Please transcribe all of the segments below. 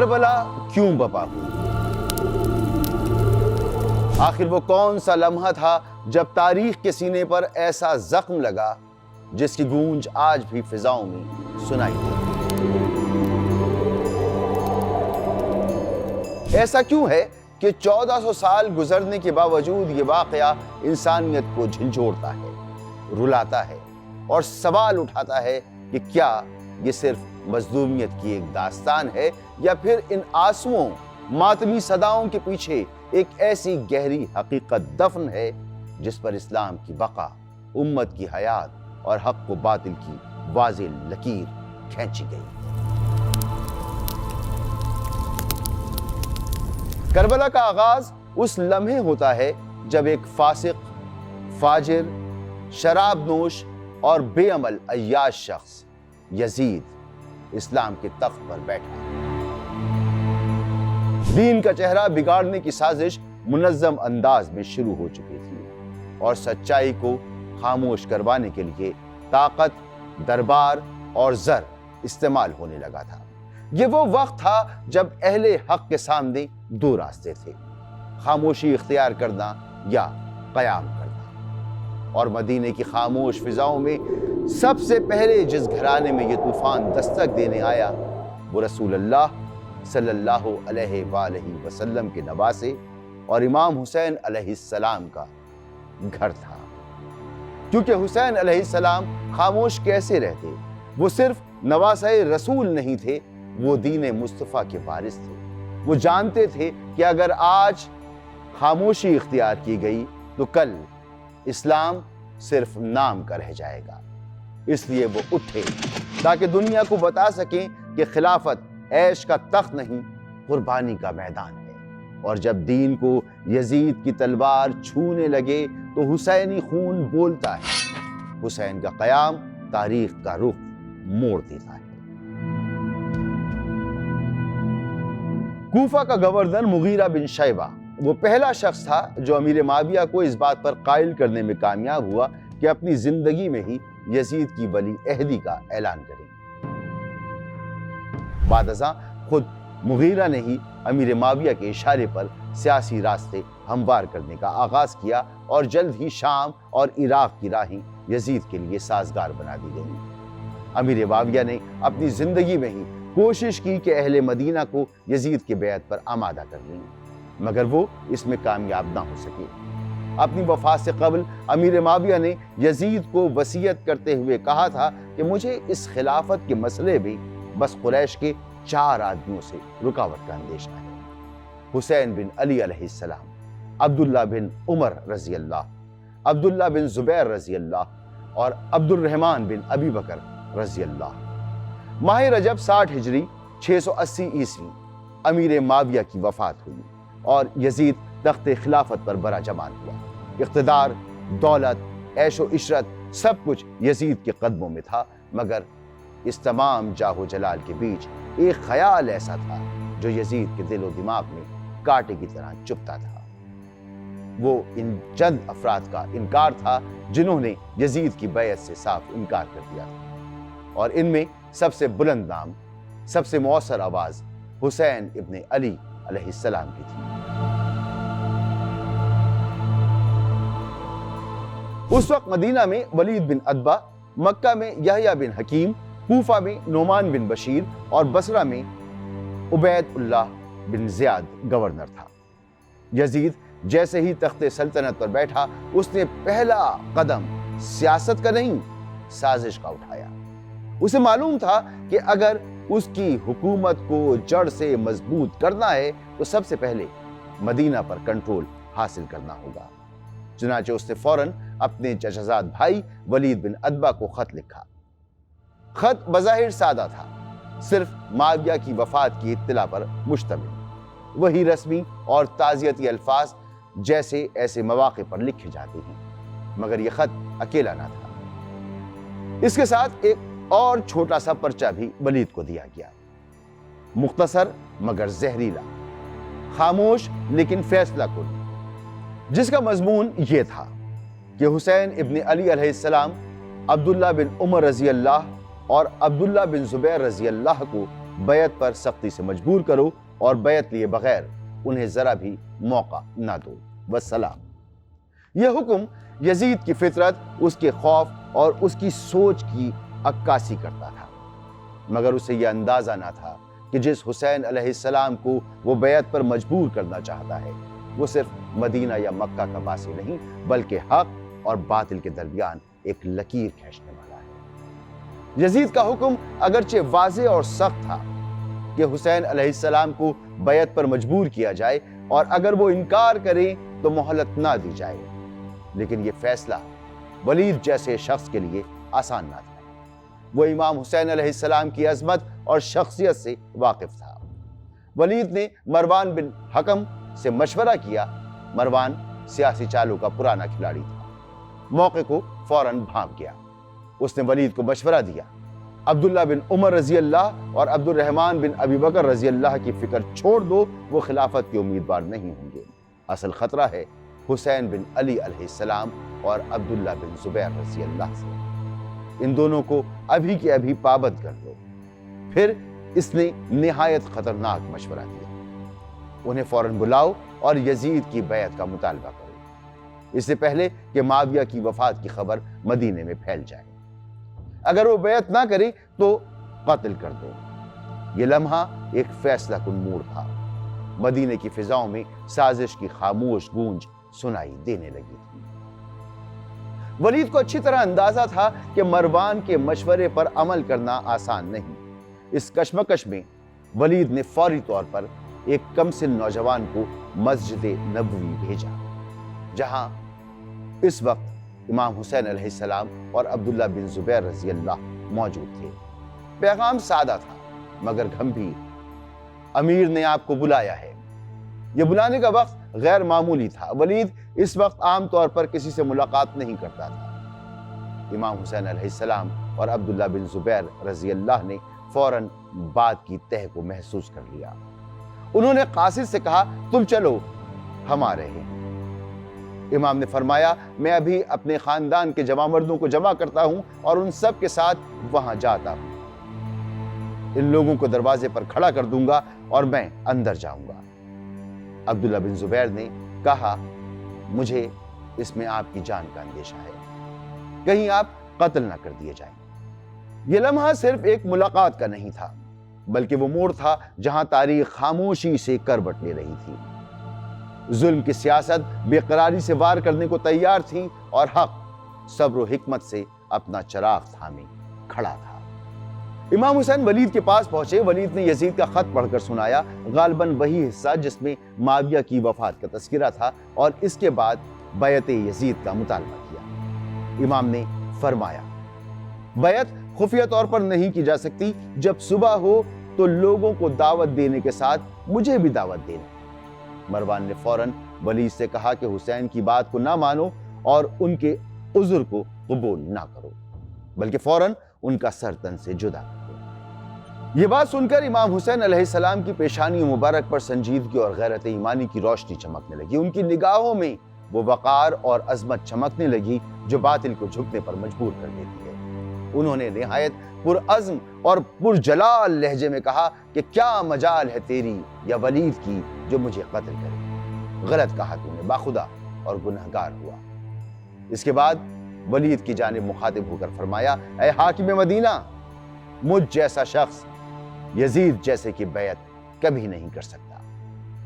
کربلا کیوں بپا ہوئی؟ آخر وہ کون سا لمحہ تھا جب تاریخ کے سینے پر ایسا زخم لگا جس کی گونج آج بھی فضاؤں میں سنائی دیتی؟ ایسا کیوں ہے کہ 1400 سال گزرنے کے باوجود یہ واقعہ انسانیت کو جھنجھوڑتا ہے، رلاتا ہے اور سوال اٹھاتا ہے کہ کیا یہ صرف مظلومیت کی ایک داستان ہے یا پھر ان آنسوؤں ماتمی صداؤں کے پیچھے ایک ایسی گہری حقیقت دفن ہے جس پر اسلام کی بقا، امت کی حیات اور حق و باطل کی واضح لکیر کھینچی گئی۔ کربلا کا آغاز اس لمحے ہوتا ہے جب ایک فاسق، فاجر، شراب نوش اور بے عمل عیاش شخص یزید اسلام کے تخت پر بیٹھا۔ دین کا چہرہ بگاڑنے کی سازش منظم انداز میں شروع ہو چکی تھی اور سچائی کو خاموش کروانے کے لیے طاقت، دربار اور زر استعمال ہونے لگا تھا۔ یہ وہ وقت تھا جب اہل حق کے سامنے دو راستے تھے، خاموشی اختیار کرنا یا قیام کرنا۔ اور مدینے کی خاموش فضاؤں میں سب سے پہلے جس گھرانے میں یہ طوفان دستک دینے آیا وہ رسول اللہ صلی اللہ علیہ وآلہ وسلم کے نواسے اور امام حسین علیہ السلام کا گھر تھا۔ کیونکہ حسین علیہ السلام خاموش کیسے رہتے؟ وہ صرف نواسۂ رسول نہیں تھے، وہ دین مصطفیٰ کے وارث تھے۔ وہ جانتے تھے کہ اگر آج خاموشی اختیار کی گئی تو کل اسلام صرف نام کا رہ جائے گا۔ اس لیے وہ اٹھے تاکہ دنیا کو بتا سکیں کہ خلافت عیش کا تخت نہیں، قربانی کا میدان ہے۔ اور جب دین کو یزید کی تلوار چھونے لگے تو حسینی خون بولتا ہے، حسین کا قیام تاریخ کا رخ موڑ دیتا ہے۔ کوفہ کا گورنر مغیرہ بن شیبہ وہ پہلا شخص تھا جو امیر معاویہ کو اس بات پر قائل کرنے میں کامیاب ہوا کہ اپنی زندگی میں ہی یزید کی ولی عہدی کا اعلان کریں۔ بعد ازاں خود مغیرہ نے ہی امیر معاویہ کے اشارے پر سیاسی راستے ہموار کرنے کا آغاز کیا اور جلد ہی شام اور عراق کی راہیں یزید کے لیے سازگار بنا دی گئیں۔ امیر معاویہ نے اپنی زندگی میں ہی کوشش کی کہ اہل مدینہ کو یزید کے بیعت پر آمادہ کر لیں، مگر وہ اس میں کامیاب نہ ہو سکے۔ اپنی وفات سے قبل امیر معاویہ نے یزید کو وصیت کرتے ہوئے کہا تھا کہ مجھے اس خلافت کے مسئلے میں بس قریش کے 4 آدمیوں سے رکاوٹ کا اندیشہ ہے: حسین بن علی علیہ السلام، عبداللہ بن عمر رضی اللہ، عبداللہ بن زبیر رضی اللہ اور عبد الرحمن بن ابی بکر رضی اللہ۔ ماہ رجب 60 ہجری 680 عیسوی امیر معاویہ کی وفات ہوئی اور یزید تخت خلافت پر برجمان ہوا۔ اقتدار، دولت، عیش و عشرت سب کچھ یزید کے قدموں میں تھا، مگر اس تمام جاہ و جلال کے بیچ ایک خیال ایسا تھا جو یزید کے دل و دماغ میں کانٹے کی طرح چبھتا تھا۔ وہ ان چند افراد کا انکار تھا جنہوں نے یزید کی بیعت سے صاف انکار کر دیا تھا، اور ان میں سب سے بلند نام، سب سے مؤثر آواز حسین ابن علی علیہ السلام کی تھی۔ اس وقت مدینہ میں ولید بن عتبہ، مکہ میں یحییٰ بن حکیم، کوفہ میں نعمان بن بشیر اور بصرہ میں عبید اللہ بن زیاد گورنر تھا۔ یزید جیسے ہی تخت سلطنت پر بیٹھا، اس نے پہلا قدم سیاست کا نہیں، سازش کا اٹھایا۔ اسے معلوم تھا کہ اگر اس کی حکومت کو جڑ سے مضبوط کرنا ہے تو سب سے پہلے مدینہ پر کنٹرول حاصل کرنا ہوگا۔ چنانچہ اس نے فوراً اپنے چچزاد بھائی ولید بن عتبہ کو خط لکھا۔ خط بظاہر سادہ تھا، صرف معاویہ کی وفات کی اطلاع پر مشتمل، وہی رسمی اور تعزیتی الفاظ جیسے ایسے مواقع پر لکھے جاتے ہیں، مگر یہ خط اکیلا نہ تھا۔ اس کے ساتھ ایک اور چھوٹا سا پرچہ بھی ولید کو دیا گیا، مختصر مگر زہریلا، خاموش لیکن فیصلہ کن، جس کا مضمون یہ تھا کہ حسین ابن علی علیہ السلام، عبداللہ بن عمر رضی اللہ اور عبداللہ بن زبیر رضی اللہ کو بیعت پر سختی سے مجبور کرو اور بیعت لیے بغیر انہیں ذرا بھی موقع نہ دو۔ والسلام۔ یہ حکم یزید کی فطرت، اس کے خوف اور اس کی سوچ کی عکاسی کرتا تھا، مگر اسے یہ اندازہ نہ تھا کہ جس حسین علیہ السلام کو وہ بیعت پر مجبور کرنا چاہتا ہے وہ صرف مدینہ یا مکہ کا باسی نہیں بلکہ حق اور باطل کے درمیان ایک لکیر کھینچنے والا ہے۔ یزید کا حکم اگرچہ واضح اور سخت تھا کہ حسین علیہ السلام کو بیعت پر مجبور کیا جائے اور اگر وہ انکار کریں تو مہلت نہ دی جائے، لیکن یہ فیصلہ ولید جیسے شخص کے لیے آسان نہ تھا۔ وہ امام حسین علیہ السلام کی عظمت اور شخصیت سے واقف تھا۔ ولید نے مروان بن حکم سے مشورہ کیا۔ مروان سیاسی چالوں کا پرانا کھلاڑی تھا، موقع کو فوراً بھانپ گیا۔ اس نے ولید کو مشورہ دیا، عبداللہ بن عمر رضی اللہ اور عبد الرحمن بن ابی بکر رضی اللہ کی فکر چھوڑ دو، وہ خلافت کے امیدوار نہیں ہوں گے۔ اصل خطرہ ہے حسین بن علی علیہ السلام اور عبداللہ بن زبیر رضی اللہ سے۔ ان دونوں کو ابھی کے ابھی پابند کر دو۔ پھر اس نے نہایت خطرناک مشورہ دیا، انہیں فوراً بلاؤ اور یزید کی بیعت کا مطالبہ کرو، اس سے پہلے کہ معاویہ کی وفات کی خبر مدینے میں پھیل جائے۔ اگر وہ بیعت نہ کرے تو قتل کر دو۔ یہ لمحہ ایک فیصلہ کن موڑ تھا۔ مدینے کی فضاؤں میں سازش کی خاموش گونج سنائی دینے لگی تھی۔ ولید کو اچھی طرح اندازہ تھا کہ مروان کے مشورے پر عمل کرنا آسان نہیں۔ اس کشمکش میں ولید نے فوری طور پر ایک کم سن نوجوان کو مسجد نبوی بھیجا، جہاں اس وقت امام حسین علیہ السلام اور عبداللہ بن زبیر رضی اللہ موجود تھے۔ پیغام سادہ تھا مگر گھمبیر۔ امیر نے آپ کو بلایا ہے۔ یہ بلانے کا وقت غیر معمولی تھا۔ ولید اس وقت عام طور پر کسی سے ملاقات نہیں کرتا تھا۔ امام حسین علیہ السلام اور عبداللہ بن زبیر رضی اللہ نے فوراً بات کی تہ کو محسوس کر لیا۔ انہوں نے قاصد سے کہا، تم چلو، ہم آ رہے ہیں۔ امام نے فرمایا، میں ابھی اپنے خاندان کے جوان مردوں کو جمع کرتا ہوں اور ان سب کے ساتھ وہاں جاتا ہوں۔ ان لوگوں کو دروازے پر کھڑا کر دوں گا اور میں اندر جاؤں گا۔ عبداللہ بن زبیر نے کہا، مجھے اس میں آپ کی جان کا اندیشہ ہے، کہیں آپ قتل نہ کر دیے جائیں۔ یہ لمحہ صرف ایک ملاقات کا نہیں تھا بلکہ وہ موڑ تھا جہاں تاریخ خاموشی سے کروٹ لے رہی تھی۔ ظلم کی سیاست بے قراری سے وار کرنے کو تیار تھی اور حق صبر و حکمت سے اپنا چراغ تھامے کھڑا تھا۔ امام حسین ولید کے پاس پہنچے۔ ولید نے یزید کا خط پڑھ کر سنایا، غالباً وہی حصہ جس میں معاویہ کی وفات کا تذکرہ تھا، اور اس کے بعد بیعت یزید کا مطالبہ کیا۔ امام نے فرمایا، بیعت خفیہ طور پر نہیں کی جا سکتی۔ جب صبح ہو تو لوگوں کو دعوت دینے کے ساتھ مجھے بھی دعوت دینا۔ مروان نے فوراً ولید سے کہا کہ حسین کی بات کو نہ مانو اور ان کے عذر کو قبول نہ کرو، بلکہ فوراً ان کا سر تن سے جدا کر دو۔ یہ بات سن کر امام حسین علیہ السلام کی پیشانی مبارک پر سنجیدگی اور غیرت ایمانی کی روشنی چمکنے لگی۔ ان کی نگاہوں میں وہ وقار اور عظمت چمکنے لگی جو باطل کو جھکنے پر مجبور کر دیتی ہے۔ انہوں نے نہایت پرعزم اور پرجلال لہجے میں کہا کہ کیا مجال ہے تیری یا ولید کی جو مجھے قتل کرے؟ غلط کہا تو نے، باخدا اور گنہگار ہوا۔ اس کے بعد ولید کی جانب مخاطب ہو کر فرمایا، اے حاکم مدینہ، مجھ جیسا شخص یزید جیسے کی بیعت کبھی نہیں کر سکتا۔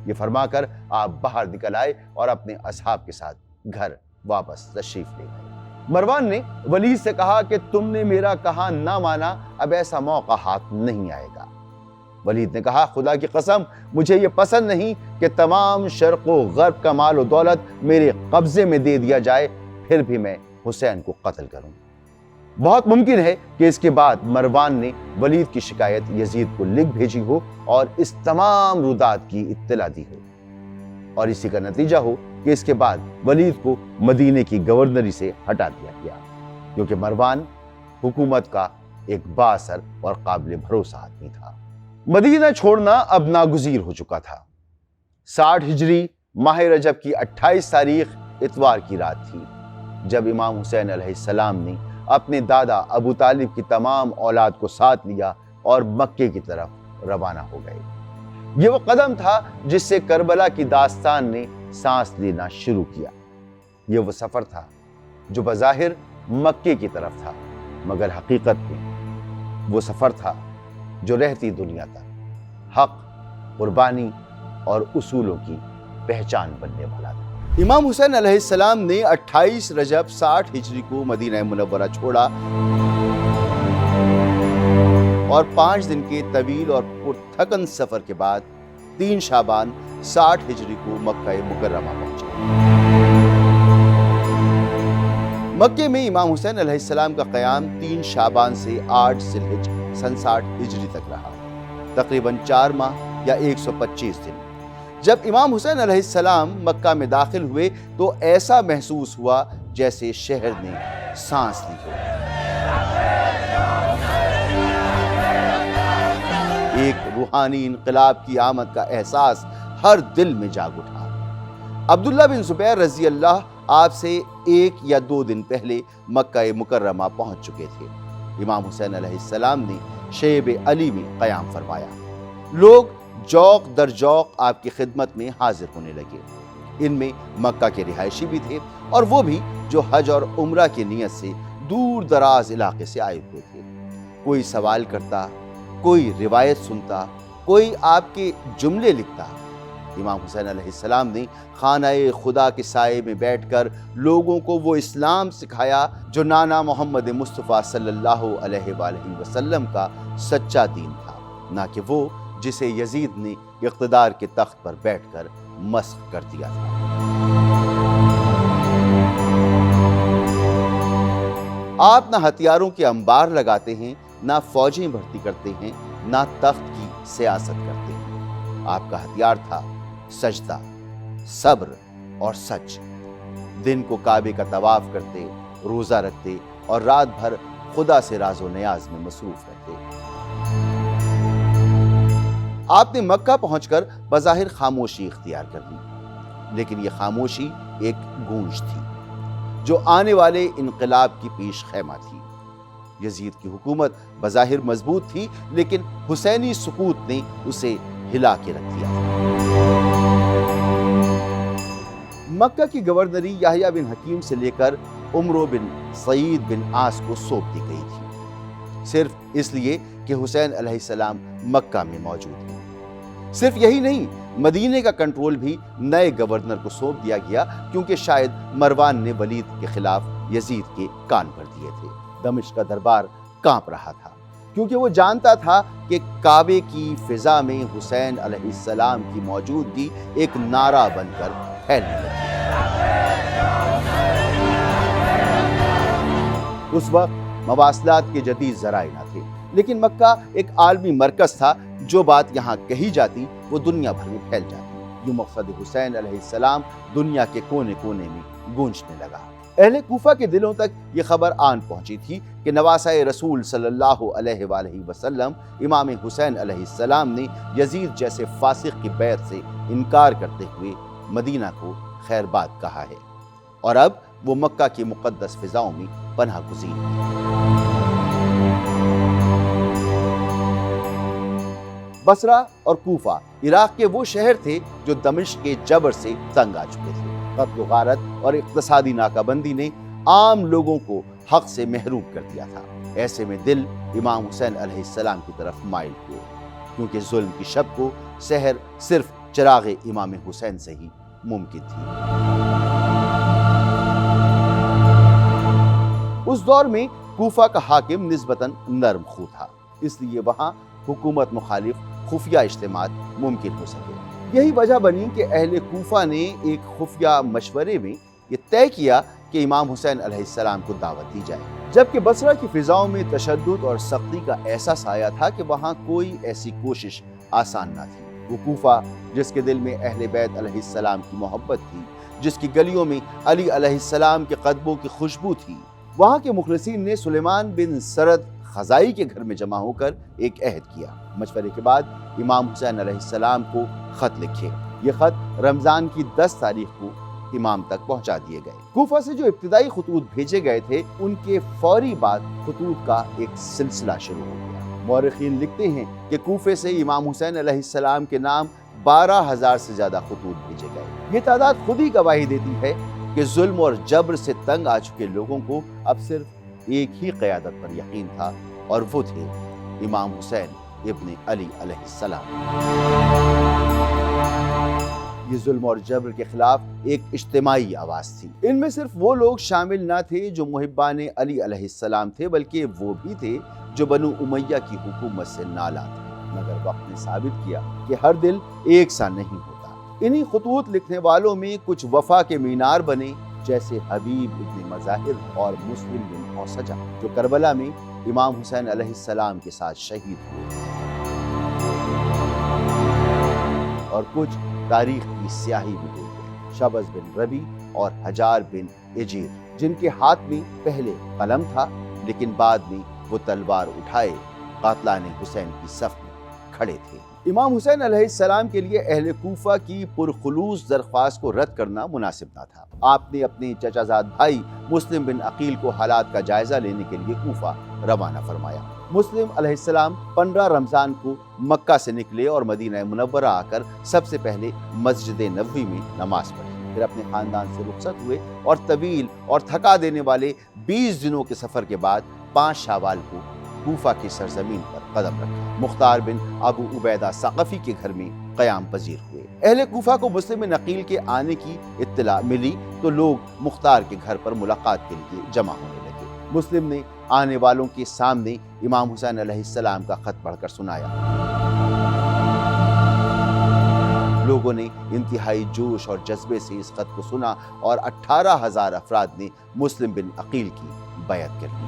یہ فرما کر آپ باہر نکل آئے اور اپنے اصحاب کے ساتھ گھر واپس تشریف لے گئے۔ مروان نے ولید سے کہا کہ تم نے میرا کہا نہ مانا، اب ایسا موقع ہاتھ نہیں آئے گا۔ ولید نے کہا، خدا کی قسم مجھے یہ پسند نہیں کہ تمام شرق و غرب کا مال و دولت میرے قبضے میں دے دیا جائے، پھر بھی میں حسین کو قتل کروں۔ بہت ممکن ہے کہ اس کے بعد مروان نے ولید کی شکایت یزید کو لکھ بھیجی ہو اور اس تمام رودات کی اطلاع دی ہو، اور اسی کا نتیجہ ہو کہ اس کے بعد ولید کو مدینے کی گورنری سے ہٹا دیا گیا، کیونکہ مروان حکومت کا ایک بااثر اور قابل بھروسہ آدمی تھا۔ مدینہ چھوڑنا اب ناگزیر ہو چکا تھا۔ 60 ہجری ماہ رجب کی 28 تاریخ اتوار کی رات تھی جب امام حسین علیہ السلام نے اپنے دادا ابو طالب کی تمام اولاد کو ساتھ لیا اور مکے کی طرف روانہ ہو گئے۔ یہ وہ قدم تھا جس سے کربلا کی داستان نے سانس لینا شروع کیا۔ یہ وہ سفر تھا جو بظاہر مکے کی طرف تھا، مگر حقیقت میں وہ سفر تھا جو رہتی دنیا تک حق، قربانی اور اصولوں کی پہچان بننے والا تھا۔ امام حسین علیہ السلام نے 28 رجب 60 ہجری کو مدینہ منورہ چھوڑا اور 5 دن کے طویل اور پرتھکن سفر کے بعد 3 شعبان 60 ہجری کو مکہ مکرمہ پہنچے۔ مکے میں امام حسین علیہ السلام کا قیام 3 شعبان سے 8 ذی الحجہ سن 60 ہجری تک رہا، تقریباً 4 ماہ یا 125 دن۔ جب امام حسین علیہ السلام مکہ میں داخل ہوئے تو ایسا محسوس ہوا جیسے شہر نے سانس لی ہو۔ ایک روحانی انقلاب کی آمد کا احساس ہر دل میں جاگ اٹھا۔ عبداللہ بن زبیر رضی اللہ آپ سے 1 یا 2 دن پہلے مکہ مکرمہ پہنچ چکے تھے۔ امام حسین علیہ السلام نے شیب علی میں قیام فرمایا۔ لوگ جوق در جوق آپ کی خدمت میں حاضر ہونے لگے۔ ان میں مکہ کے رہائشی بھی تھے اور وہ بھی جو حج اور عمرہ کی نیت سے دور دراز علاقے سے آئے ہوئے تھے۔ کوئی سوال کرتا، کوئی روایت سنتا، کوئی آپ کے جملے لکھتا۔ امام حسین علیہ السلام نے خانہ خدا کے سائے میں بیٹھ کر لوگوں کو وہ اسلام سکھایا جو نانا محمد مصطفیٰ صلی اللہ علیہ وآلہ وسلم کا سچا دین تھا، نہ کہ وہ جسے یزید نے اقتدار کے تخت پر بیٹھ کر مسخ کر دیا تھا۔ آپ نہ ہتھیاروں کے انبار لگاتے ہیں، نہ فوجیں بھرتی کرتے ہیں، نہ تخت کی سیاست کرتے ہیں۔ آپ کا ہتھیار تھا سجدہ، صبر اور سچ۔ دن کو کعبے کا طواف کرتے، روزہ رکھتے اور رات بھر خدا سے راز و نیاز میں مصروف رہتے۔ آپ نے مکہ پہنچ کر بظاہر خاموشی اختیار کر لی، لیکن یہ خاموشی ایک گونج تھی جو آنے والے انقلاب کی پیش خیمہ تھی۔ یزید کی حکومت بظاہر مضبوط تھی، لیکن حسینی سقوط نے اسے ہلا کے رکھ دیا تھا۔ مکہ کی گورنری یحییٰ بن حکیم سے لے کر عمرو بن سعید بن عاص کو سونپ دی گئی تھی، صرف اس لیے کہ حسین علیہ السلام مکہ میں موجود ہیں۔ صرف یہی نہیں، مدینے کا کنٹرول بھی نئے گورنر کو سونپ دیا گیا، کیونکہ شاید مروان نے ولید کے خلاف یزید کے کان بھر دیے تھے۔ دمشق کا دربار کانپ رہا تھا، کیونکہ وہ جانتا تھا کہ کعبے کی فضا میں حسین علیہ السلام کی موجودگی ایک نعرہ بن کر پھیلنے لگی۔ اس وقت مواصلات کے جدید ذرائع نہ تھے، لیکن مکہ ایک عالمی مرکز تھا۔ جو بات یہاں کہی جاتی وہ دنیا بھر میں پھیل جاتی۔ یوں مقصد حسین علیہ السلام دنیا کے کونے کونے میں گونجنے لگا۔ اہل کوفہ کے دلوں تک یہ خبر آن پہنچی تھی کہ نواسۂ رسول صلی اللہ علیہ وآلہ وسلم امام حسین علیہ السلام نے یزید جیسے فاسق کی بیعت سے انکار کرتے ہوئے مدینہ کو خیر باد کہا ہے، اور اب وہ مکہ کی مقدس فضاؤں میں پناہ گزین ہے۔ بصرہ اور کوفہ عراق کے وہ شہر تھے جو دمشق کے جبر سے تنگ آ چکے تھے۔ قتل و غارت اور اقتصادی ناکہ بندی نے عام لوگوں کو حق سے محروم کر دیا تھا۔ ایسے میں دل امام حسین علیہ السلام کی طرف مائل ہوئے، کیونکہ ظلم کی شب کو سحر صرف چراغ امام حسین سے ہی ممکن تھی۔ اس دور میں کوفہ کا حاکم نسبتاً نرم خو تھا، اس لیے وہاں حکومت مخالف خفیہ اجتماعات ممکن ہو سکے۔ یہی وجہ بنی کہ اہل کوفہ نے ایک خفیہ مشورے میں یہ طے کیا کہ امام حسین علیہ السلام کو دعوت دی جائے، جبکہ بصرہ کی فضاؤں میں تشدد اور سختی کا ایسا سایہ تھا کہ وہاں کوئی ایسی کوشش آسان نہ تھی۔ وہ کوفہ جس کے دل میں اہل بیت علیہ السلام کی محبت تھی، جس کی گلیوں میں علی علیہ السلام کے قدموں کی خوشبو تھی، وہاں کے مخلصین نے سلیمان بن سرد خزائی کے گھر میں جمع ہو کر ایک عہد کیا۔ مشورے کے بعد امام حسین علیہ السلام کو خط لکھے۔ یہ خط رمضان کی 10 تاریخ کو امام تک پہنچا دیے گئے۔ کوفہ سے جو ابتدائی خطوط بھیجے گئے تھے، ان کے فوری بعد خطوط کا ایک سلسلہ شروع ہو گیا۔ مورخین لکھتے ہیں کہ کوفے سے امام حسین علیہ السلام کے نام 12,000 سے زیادہ خطوط بھیجے گئے۔ یہ تعداد خود ہی گواہی دیتی ہے کہ ظلم اور جبر سے تنگ آ چکے لوگوں کو اب صرف ایک ہی قیادت پر یقین تھا، اور وہ تھے امام حسین ابن علی علیہ السلام۔ یہ ظلم اور جبر کے خلاف ایک اجتماعی آواز تھی۔ ان میں صرف وہ لوگ شامل نہ تھے جو محبان علی علیہ السلام تھے، بلکہ وہ بھی تھے جو بنو امیہ کی حکومت سے نالاں تھے۔ مگر وقت نے ثابت کیا کہ ہر دل ایک سا نہیں ہوتا۔ انہی خطوط لکھنے والوں میں کچھ وفا کے مینار بنے، جیسے حبیب ابن مظاہر اور مسلم بن اوسجہ، جو کربلا میں امام حسین علیہ السلام کے ساتھ شہید ہوئے، اور کچھ تاریخ کی سیاہی میں ڈوب گئے، شبز بن ربی اور حجار بن اجیر، جن کے ہاتھ میں پہلے قلم تھا لیکن بعد میں وہ تلوار اٹھائے قاتلان حسین کی صف میں کھڑے تھے۔ امام حسین علیہ السلام کے لیے اہل کوفہ کی پرخلوص درخواست کو رد کرنا مناسب نہ تھا۔ آپ نے اپنے چچا زاد بھائی مسلم بن عقیل کو حالات کا جائزہ لینے کے لیے کوفہ روانہ فرمایا۔ مسلم علیہ السلام 15 رمضان کو مکہ سے نکلے اور مدینہ منورہ آ کر سب سے پہلے مسجد نبوی میں نماز پڑھی، پھر اپنے خاندان سے رخصت ہوئے اور طویل اور تھکا دینے والے 20 دنوں کے سفر کے بعد 5 شوال کو کوفہ کی سرزمین پر قدم رکھا۔ مختار بن ابو عبیدہ ثقفی کے گھر میں قیام پذیر ہوئے۔ اہل کوفہ کو مسلم بن عقیل کے آنے کی اطلاع ملی تو لوگ مختار کے گھر پر ملاقات کے لیے جمع ہونے لگے۔ مسلم نے آنے والوں کے سامنے امام حسین علیہ السلام کا خط پڑھ کر سنایا۔ لوگوں نے انتہائی جوش اور جذبے سے اس خط کو سنا اور 18,000 افراد نے مسلم بن عقیل کی بیعت کر لی۔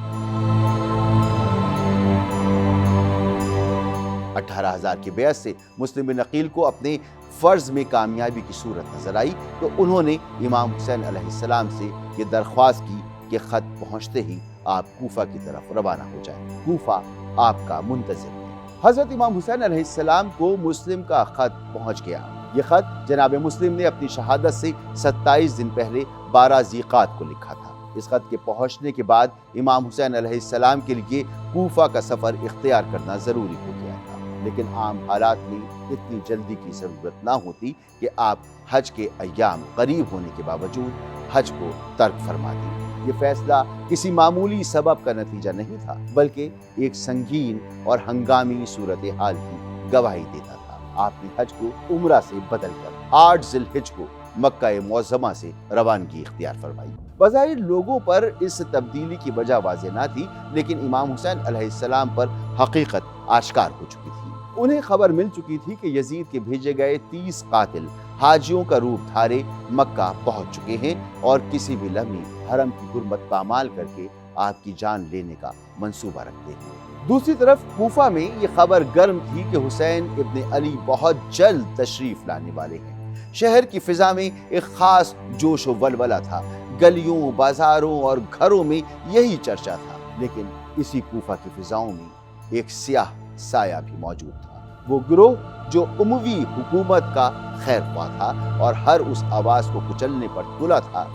18,000 کی بیعت سے مسلم بن عقیل کو اپنے فرض میں کامیابی کی صورت نظر آئی تو انہوں نے امام حسین علیہ السلام سے یہ درخواست کی کہ خط پہنچتے ہی آپ کوفہ کی طرف روانہ ہو جائیں، کوفہ آپ کا منتظر ہے۔ حضرت امام حسین علیہ السلام کو مسلم کا خط پہنچ گیا۔ یہ خط جناب مسلم نے اپنی شہادت سے 27 دن پہلے 12 ذیقات کو لکھا تھا۔ اس خط کے پہنچنے کے بعد امام حسین علیہ السلام کے لیے کوفہ کا سفر اختیار کرنا ضروری ہو گیا تھا، لیکن عام حالات میں اتنی جلدی کی ضرورت نہ ہوتی کہ آپ حج کے ایام قریب ہونے کے باوجود حج کو ترک فرما دیں۔ یہ فیصلہ کسی معمولی سبب کا نتیجہ نہیں تھا، بلکہ ایک سنگین اور ہنگامی صورتحال کی گواہی دیتا تھا۔ آپ نے حج کو عمرہ سے بدل کر 8 ذی الحجہ کو مکہ معظمہ سے روانگی اختیار فرمائی۔ بظاہر لوگوں پر اس تبدیلی کی وجہ واضح نہ تھی، لیکن امام حسین علیہ السلام پر حقیقت آشکار ہو چکی تھی۔ انہیں خبر مل چکی تھی کہ یزید کے بھیجے گئے 30 قاتل حاجیوں کا روپ دھارے مکہ پہنچ چکے ہیں اور کسی بھی لمحے حرم کی حرمت پامال کر کے آپ کی جان لینے کا منصوبہ رکھتے ہیں۔ دوسری طرف کوفہ میں یہ خبر گرم تھی کہ حسین ابن علی بہت جلد تشریف لانے والے ہیں۔ شہر کی فضا میں ایک خاص جوش و ولولہ تھا، گلیوں، بازاروں اور گھروں میں یہی چرچا تھا، لیکن اسی کوفہ کی فضاؤں میں ایک سیاہ سایہ بھی موجود تھا، وہ گروہ جو اموی حکومت کا خیر خواہ تھا اور ہر اس آواز کو کچلنے پر تلا تھا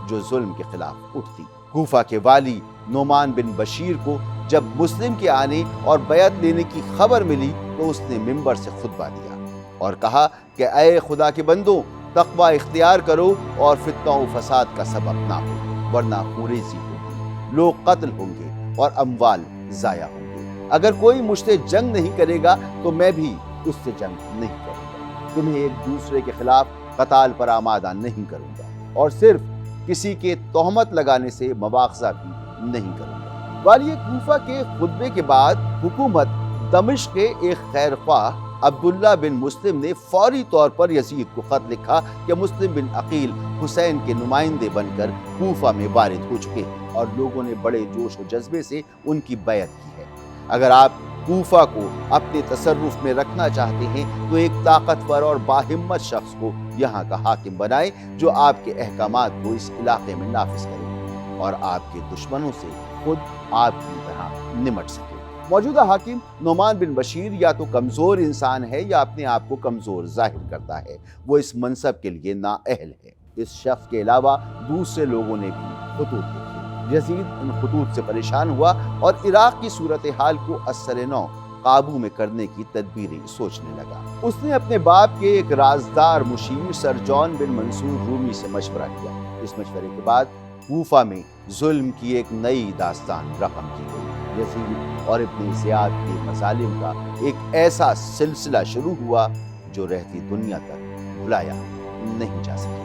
جو ظلم کے خلاف اٹھتی۔ کوفہ کے والی نعمان بن بشیر کو جب مسلم کے آنے اور بیعت لینے کی خبر ملی تو اس نے منبر سے خطبہ دیا اور کہا کہ اے خدا کے بندوں، تقوی اختیار کرو اور فتنہ و فساد کا سبب نہ ہو، ورنہ خوریزی ہوگی، لوگ قتل ہوں گے اور اموال ضائع ہوں گے۔ اگر کوئی مجھ سے جنگ نہیں کرے گا تو میں بھی اس سے جنگ نہیں کروں گا، تمہیں ایک دوسرے کے خلاف قتال پر آمادہ نہیں کروں گا، اور صرف کسی کے تہمت لگانے سے مواخذہ بھی نہیں کروں گا۔ والی کوفہ کے خطبے کے بعد حکومت دمشق کے ایک خیر خواہ عبداللہ بن مسلم نے فوری طور پر یزید کو خط لکھا کہ مسلم بن عقیل حسین کے نمائندے بن کر کوفہ میں وارد ہو چکے اور لوگوں نے بڑے جوش و جذبے سے ان کی بیعت کی ہے۔ اگر آپ کوفہ کو اپنے تصرف میں رکھنا چاہتے ہیں تو ایک طاقتور اور باہمت شخص کو یہاں کا حاکم بنائیں جو آپ کے احکامات کو اس علاقے میں نافذ کرے اور آپ کے دشمنوں سے خود آپ کی طرح نمٹ سکے۔ موجودہ حاکم نعمان بن بشیر یا تو کمزور انسان ہے یا اپنے آپ کو کمزور ظاہر کرتا ہے، وہ اس منصب کے لیے نااہل ہے۔ اس شخص کے علاوہ دوسرے لوگوں نے بھی خطوط لکھے۔ یزید ان خطوط سے پریشان ہوا اور عراق کی صورتحال کو اثر نو قابو میں کرنے کی تدبیریں سوچنے لگا۔ اس نے اپنے باپ کے ایک رازدار مشیر سر جان بن منصور رومی سے مشورہ کیا۔ اس مشورے کے بعد کوفہ میں ظلم کی ایک نئی داستان رقم کی گئی۔ یزید اور ابن زیاد کے مظالم کا ایک ایسا سلسلہ شروع ہوا جو رہتی دنیا تک بھلایا نہیں جا سکے۔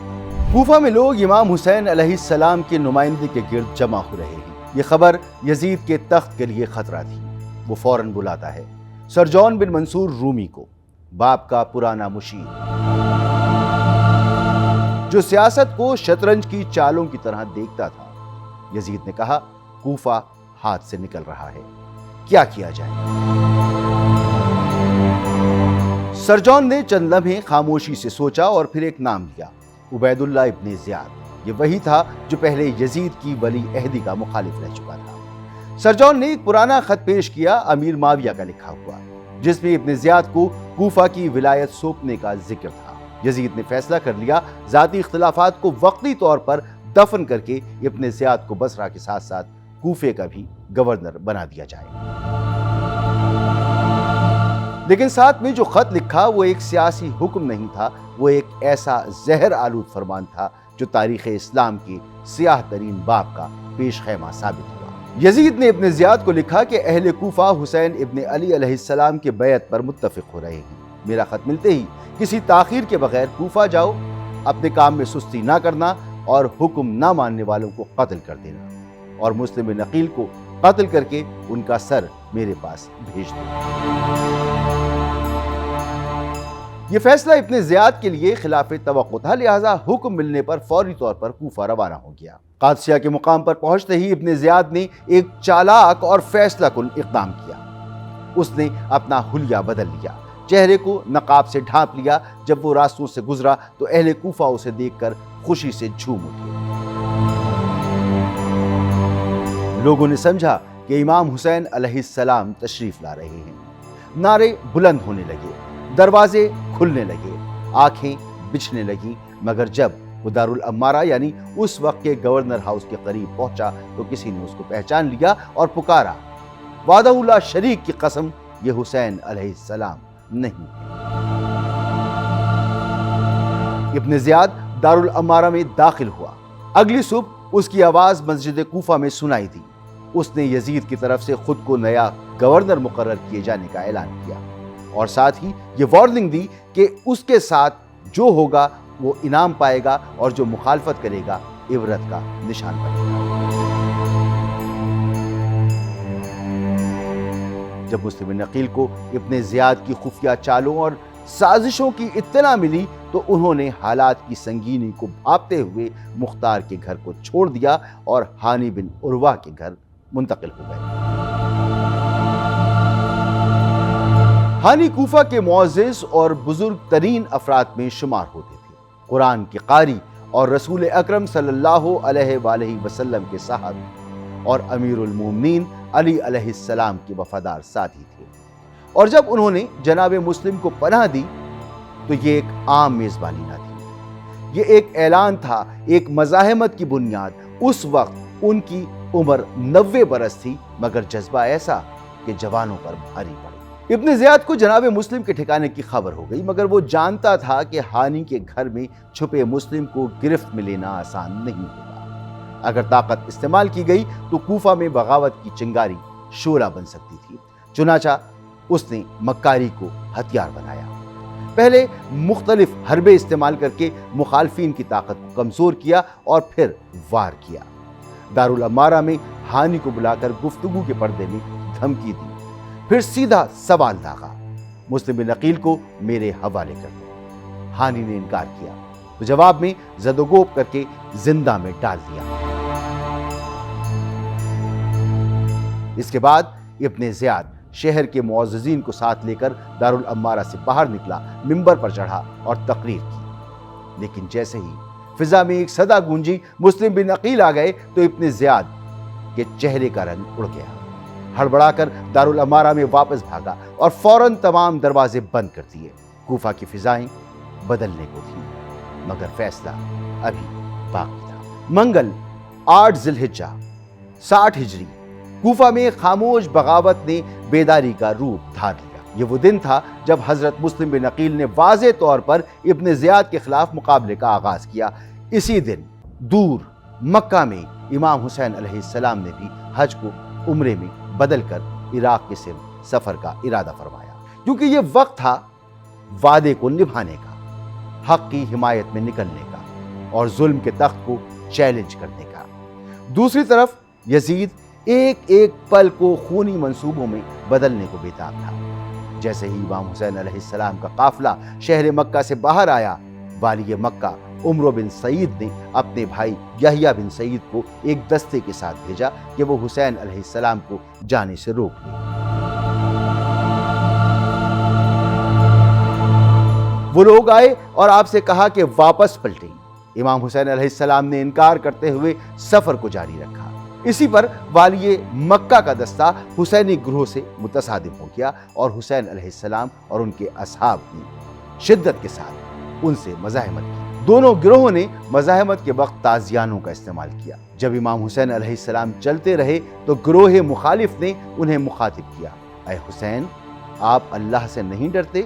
کوفہ میں لوگ امام حسین علیہ السلام کے نمائندے کے گرد جمع ہو رہے ہیں۔ یہ خبر یزید کے تخت کے لیے خطرہ تھی۔ وہ فوراً بلاتا ہے سر جان بن منصور رومی کو، باپ کا پرانا مشیر، جو سیاست کو شطرنج کی چالوں کی طرح دیکھتا تھا۔ یزید نے کہا، کوفہ ہاتھ سے نکل رہا ہے، کیا کیا جائے؟ سر جان نے چند لمحے خاموشی سے سوچا اور پھر ایک نام لیا، عبید اللہ ابن زیاد۔ یہ وہی تھا جو پہلے یزید کی ولی عہدی کا مخالف رہ چکا تھا۔ سر جان نے ایک پرانا خط پیش کیا، امیر معاویہ کا لکھا ہوا، جس میں ابن زیاد کو کوفہ کی ولایت سونپنے کا ذکر تھا۔ یزید نے فیصلہ کر لیا ذاتی اختلافات کو وقتی طور پر دفن کر کے ابن زیاد کو بصرہ کے ساتھ ساتھ کوفے کا بھی گورنر بنا دیا جائے۔ لیکن ساتھ میں جو خط لکھا وہ ایک سیاسی حکم نہیں تھا، وہ ایک ایسا زہر آلود فرمان تھا جو تاریخ اسلام کے سیاہ ترین باب کا پیش خیمہ ثابت ہوا۔ یزید نے ابن زیاد کو لکھا کہ اہل کوفہ حسین ابن علی علیہ السلام کے بیعت پر متفق ہو رہے ہیں۔ میرا خط ملتے ہی کسی تاخیر کے بغیر کوفہ جاؤ، اپنے کام میں سستی نہ کرنا اور حکم نہ ماننے والوں کو قتل کر دینا، اور مسلم نقیل کو قتل کر کے ان کا سر میرے پاس بھیج دو۔ یہ فیصلہ ابن زیاد کے لیے خلاف توقع تھا، لہذا حکم ملنے پر فوری طور پر کوفہ روانہ ہو گیا۔ قادسیہ کے مقام پر پہنچتے ہی ابن زیاد نے ایک چالاک اور فیصلہ کن اقدام کیا۔ اس نے اپنا حلیہ بدل لیا، چہرے کو نقاب سے ڈھانپ لیا۔ جب وہ راستوں سے گزرا تو اہل کوفہ اسے دیکھ کر خوشی سے جھوم اٹھے۔ لوگوں نے سمجھا کہ امام حسین علیہ السلام تشریف لا رہے ہیں۔ نعرے بلند ہونے لگے، دروازے کھلنے لگے، آنکھیں بچھنے لگیں، مگر جب وہ دارالعمارہ یعنی اس وقت کے گورنر ہاؤس کے قریب پہنچا تو کسی نے اس کو پہچان لیا اور پکارا، وعدہ لا شریک کی قسم، یہ حسین علیہ السلام نہیں ہے۔ ابن زیاد دارالعمارہ میں داخل ہوا۔ اگلی صبح اس کی آواز مسجد کوفہ میں سنائی دی۔ اس نے یزید کی طرف سے خود کو نیا گورنر مقرر کیے جانے کا اعلان کیا اور ساتھ ہی یہ وارننگ دی کہ اس کے ساتھ جو ہوگا وہ انعام پائے گا اور جو مخالفت کرے گا عبرت کا نشان بنے گا۔ جب مسلم نقیل کو ابن زیاد کی خفیہ چالوں اور سازشوں کی اطلاع ملی تو انہوں نے حالات کی سنگینی کو بھانپتے ہوئے مختار کے گھر کو چھوڑ دیا اور ہانی بن عروہ کے گھر منتقل ہو گئے۔ ہانی کوفہ کے معزز اور بزرگ ترین افراد میں شمار ہوتے تھے، قرآن کے قاری اور رسول اکرم صلی اللہ علیہ وآلہ وسلم کے صاحب اور امیر المومنین علی علیہ السلام کے وفادار ساتھی تھے۔ اور جب انہوں نے جناب مسلم کو پناہ دی تو یہ ایک عام میزبانی نہ تھی، یہ ایک اعلان تھا، ایک مزاحمت کی بنیاد۔ اس وقت ان کی عمر 90 برس تھی، مگر جذبہ ایسا کہ جوانوں پر بھاری پڑے۔ ابن زیاد کو جناب مسلم کے ٹھکانے کی خبر ہو گئی، مگر وہ جانتا تھا کہ ہانی کے گھر میں چھپے مسلم کو گرفت میں لینا آسان نہیں ہوگا۔ اگر طاقت استعمال کی گئی تو کوفہ میں بغاوت کی چنگاری شعلہ بن سکتی تھی۔ چنانچہ اس نے مکاری کو ہتھیار بنایا۔ پہلے مختلف حربے استعمال کر کے مخالفین کی طاقت کو کمزور کیا اور پھر وار کیا۔ دارالعمارہ میں ہانی کو بلا کر گفتگو کے پردے میں دھمکی دی، پھر سیدھا سوال داغا، مسلم نقیل کو میرے حوالے کر دو۔ ہانی نے انکار کیا تو جواب میں زد و گوب کر کے زندہ میں ڈال دیا۔ اس کے بعد ابن زیاد شہر کے معززین کو ساتھ لے کر دارالعمارہ سے باہر نکلا، منبر پر چڑھا اور تقریر کی۔ لیکن جیسے ہی فضا میں ایک صدا گونجی، مسلم بن عقیل آ گئے تو ابن زیاد کے چہرے کا رنگ اڑ گیا۔ ہڑبڑا کر دارالعمارہ میں واپس بھاگا اور فوراً تمام دروازے بند کر دیے۔ کوفہ کی فضائیں بدلنے کو تھیں، مگر فیصلہ ابھی باقی تھا۔ منگل 8 ذی الحجہ 60 ہجری کوفہ میں خاموش بغاوت نے بیداری کا روپ دھار لیا۔ یہ وہ دن تھا جب حضرت مسلم بن عقیل نے واضح طور پر ابن زیاد کے خلاف مقابلے کا آغاز کیا۔ اسی دن دور مکہ میں امام حسین علیہ السلام نے بھی حج کو عمرے میں بدل کر عراق کے سفر کا ارادہ فرمایا، کیونکہ یہ وقت تھا وعدے کو نبھانے کا، حق کی حمایت میں نکلنے کا اور ظلم کے تخت کو چیلنج کرنے کا۔ دوسری طرف یزید ایک ایک پل کو خونی منصوبوں میں بدلنے کو بےتاب تھا۔ جیسے ہی امام حسین علیہ السلام کا قافلہ شہر مکہ سے باہر آیا، والی مکہ عمرو بن سعید نے اپنے بھائی یحییٰ بن سعید کو ایک دستے کے ساتھ بھیجا کہ وہ حسین علیہ السلام کو جانے سے روک لے۔ وہ لوگ آئے اور آپ سے کہا کہ واپس پلٹیں۔ امام حسین علیہ السلام نے انکار کرتے ہوئے سفر کو جاری رکھا۔ اسی پر والی مکہ کا دستہ حسینی گروہ سے متصادم ہو گیا اور حسین علیہ السلام اور ان کے اصحاب نے شدت کے ساتھ ان سے مزاحمت کی۔ دونوں گروہوں نے مزاحمت کے وقت تازیانوں کا استعمال کیا۔ جب امام حسین علیہ السلام چلتے رہے تو گروہ مخالف نے انہیں مخاطب کیا، اے حسین، آپ اللہ سے نہیں ڈرتے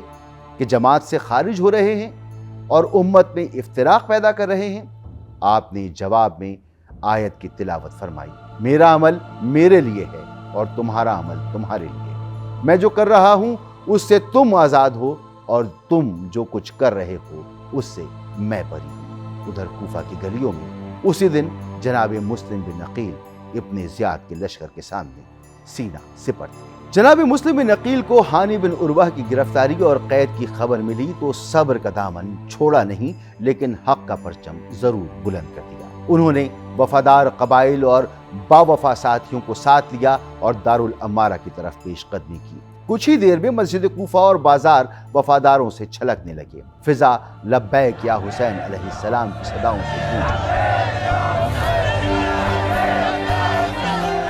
کہ جماعت سے خارج ہو رہے ہیں اور امت میں افتراق پیدا کر رہے ہیں؟ آپ نے جواب میں آیت کی تلاوت فرمائی، میرا عمل میرے لیے ہے اور تمہارا عمل تمہارے لیے، میں جو کر رہا ہوں اس سے تم آزاد ہو اور تم جو کچھ کر رہے ہو اس سے میں بری ہوں۔ ادھر کوفہ کی گلیوں میں اسی دن جناب مسلم بن عقیل ابن زیاد کے لشکر کے سامنے سینہ سپر تھے۔ جناب مسلم بن عقیل کو ہانی بن عروہ کی گرفتاری اور قید کی خبر ملی تو صبر کا دامن چھوڑا نہیں، لیکن حق کا پرچم ضرور بلند کر دیا۔ انہوں نے وفادار قبائل اور باوفا ساتھیوں کو ساتھ لیا اور دارالامارہ کی طرف پیش قدمی کی۔ کچھ ہی دیر میں مسجد کوفہ اور بازار وفاداروں سے چھلکنے لگے۔ فضا لبیک یا حسین علیہ السلام کی صداؤں سے گونج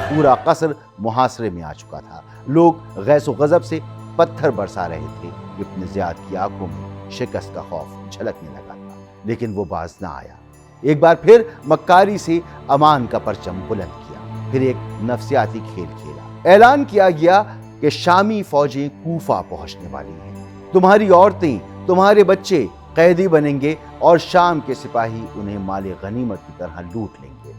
پورا قصر محاصرے میں آ چکا تھا۔ لوگ غیظ و غضب سے پتھر برسا رہے تھے۔ ابن زیاد کی آنکھوں میں شکست کا خوف جھلکنے لگا تھا، لیکن وہ باز نہ آیا۔ ایک بار پھر مکاری سے امان کا پرچم بلند کیا، پھر ایک نفسیاتی کھیل کھیلا۔ اعلان کیا گیا کہ شامی فوجیں کوفہ پہنچنے والی ہیں، تمہاری عورتیں، تمہارے بچے قیدی بنیں گے اور شام کے سپاہی انہیں مال غنیمت کی طرح لوٹ لیں گے۔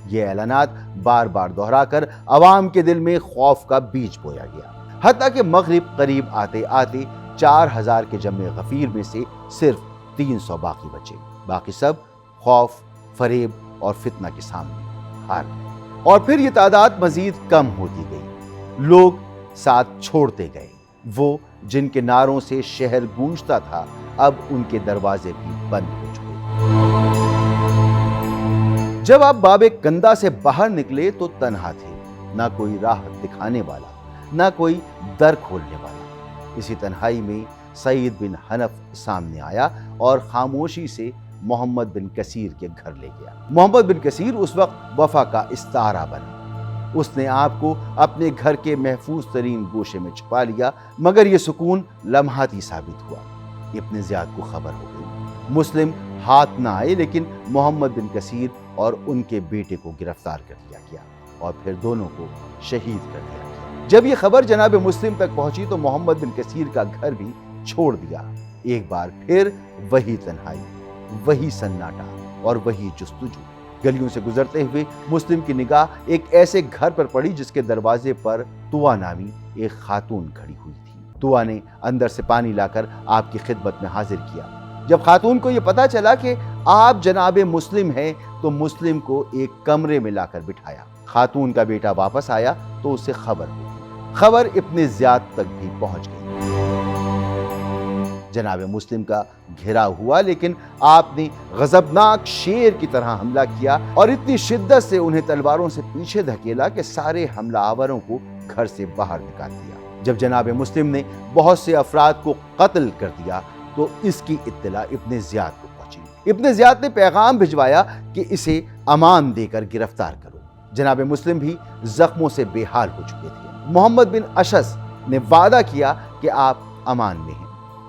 یہ اعلانات بار بار دہرا کر عوام کے دل میں خوف کا بیج بویا گیا، حتیٰ کہ مغرب قریب آتے آتے 4000 کے جمع غفیر میں سے صرف 300 باقی بچے۔ باقی سب خوف، فریب اور فتنہ کے سامنے ہار گئے، اور پھر یہ تعداد مزید کم ہوتی گئی۔ لوگ ساتھ چھوڑتے گئے۔ وہ جن کے نعروں سے شہر گونجتا تھا اب ان کے دروازے بھی بند ہو چکے۔ جب آپ باب کندہ سے باہر نکلے تو تنہا تھے، نہ کوئی راہ دکھانے والا، نہ کوئی در کھولنے والا۔ اسی تنہائی میں سعید بن حنف سامنے آیا اور خاموشی سے محمد بن کثیر کے گھر لے گیا۔ محمد بن کثیر اس وقت وفا کا استعارہ بنا۔ اس نے آپ کو اپنے گھر کے محفوظ ترین گوشے میں چھپا لیا، مگر یہ سکون لمحاتی ثابت ہوا۔ ابن زیاد کو خبر ہو گئی۔ مسلم ہاتھ نہ آئے، لیکن محمد بن کثیر اور ان کے بیٹے کو گرفتار کر لیا گیا اور پھر دونوں کو شہید کر دیا گیا۔ جب یہ خبر جناب مسلم تک پہنچی تو محمد بن کثیر کا گھر بھی چھوڑ دیا۔ ایک بار پھر وہی تنہائی، وہی سناٹا اور وہی جستجو۔ گلیوں سے گزرتے ہوئے مسلم کی نگاہ ایک ایسے گھر پر پڑی جس کے دروازے پر طوا نامی ایک خاتون کھڑی ہوئی تھی۔ طوا نے اندر سے پانی لا کر آپ کی خدمت میں حاضر کیا۔ جب خاتون کو یہ پتا چلا کہ آپ جناب مسلم ہیں تو مسلم کو ایک کمرے میں لا کر بٹھایا۔ خاتون کا بیٹا واپس آیا تو اسے خبر ہوئی۔ خبر ابن زیاد تک بھی پہنچ گئی۔ جناب مسلم کا گھیراؤ ہوا، لیکن آپ نے غضبناک شیر کی طرح حملہ کیا اور اتنی شدت سے انہیں تلواروں سے پیچھے دھکیلا کہ سارے حملہ آوروں کو گھر سے باہر نکال دیا۔ جب جناب مسلم نے بہت سے افراد کو قتل کر دیا تو اس کی اطلاع ابن زیاد کو پہنچی۔ ابن زیاد نے پیغام بھجوایا کہ اسے امان دے کر گرفتار کرو۔ جناب مسلم بھی زخموں سے بے حال ہو چکے تھے۔ محمد بن اشعث نے وعدہ کیا کہ آپ امان میں ہیں،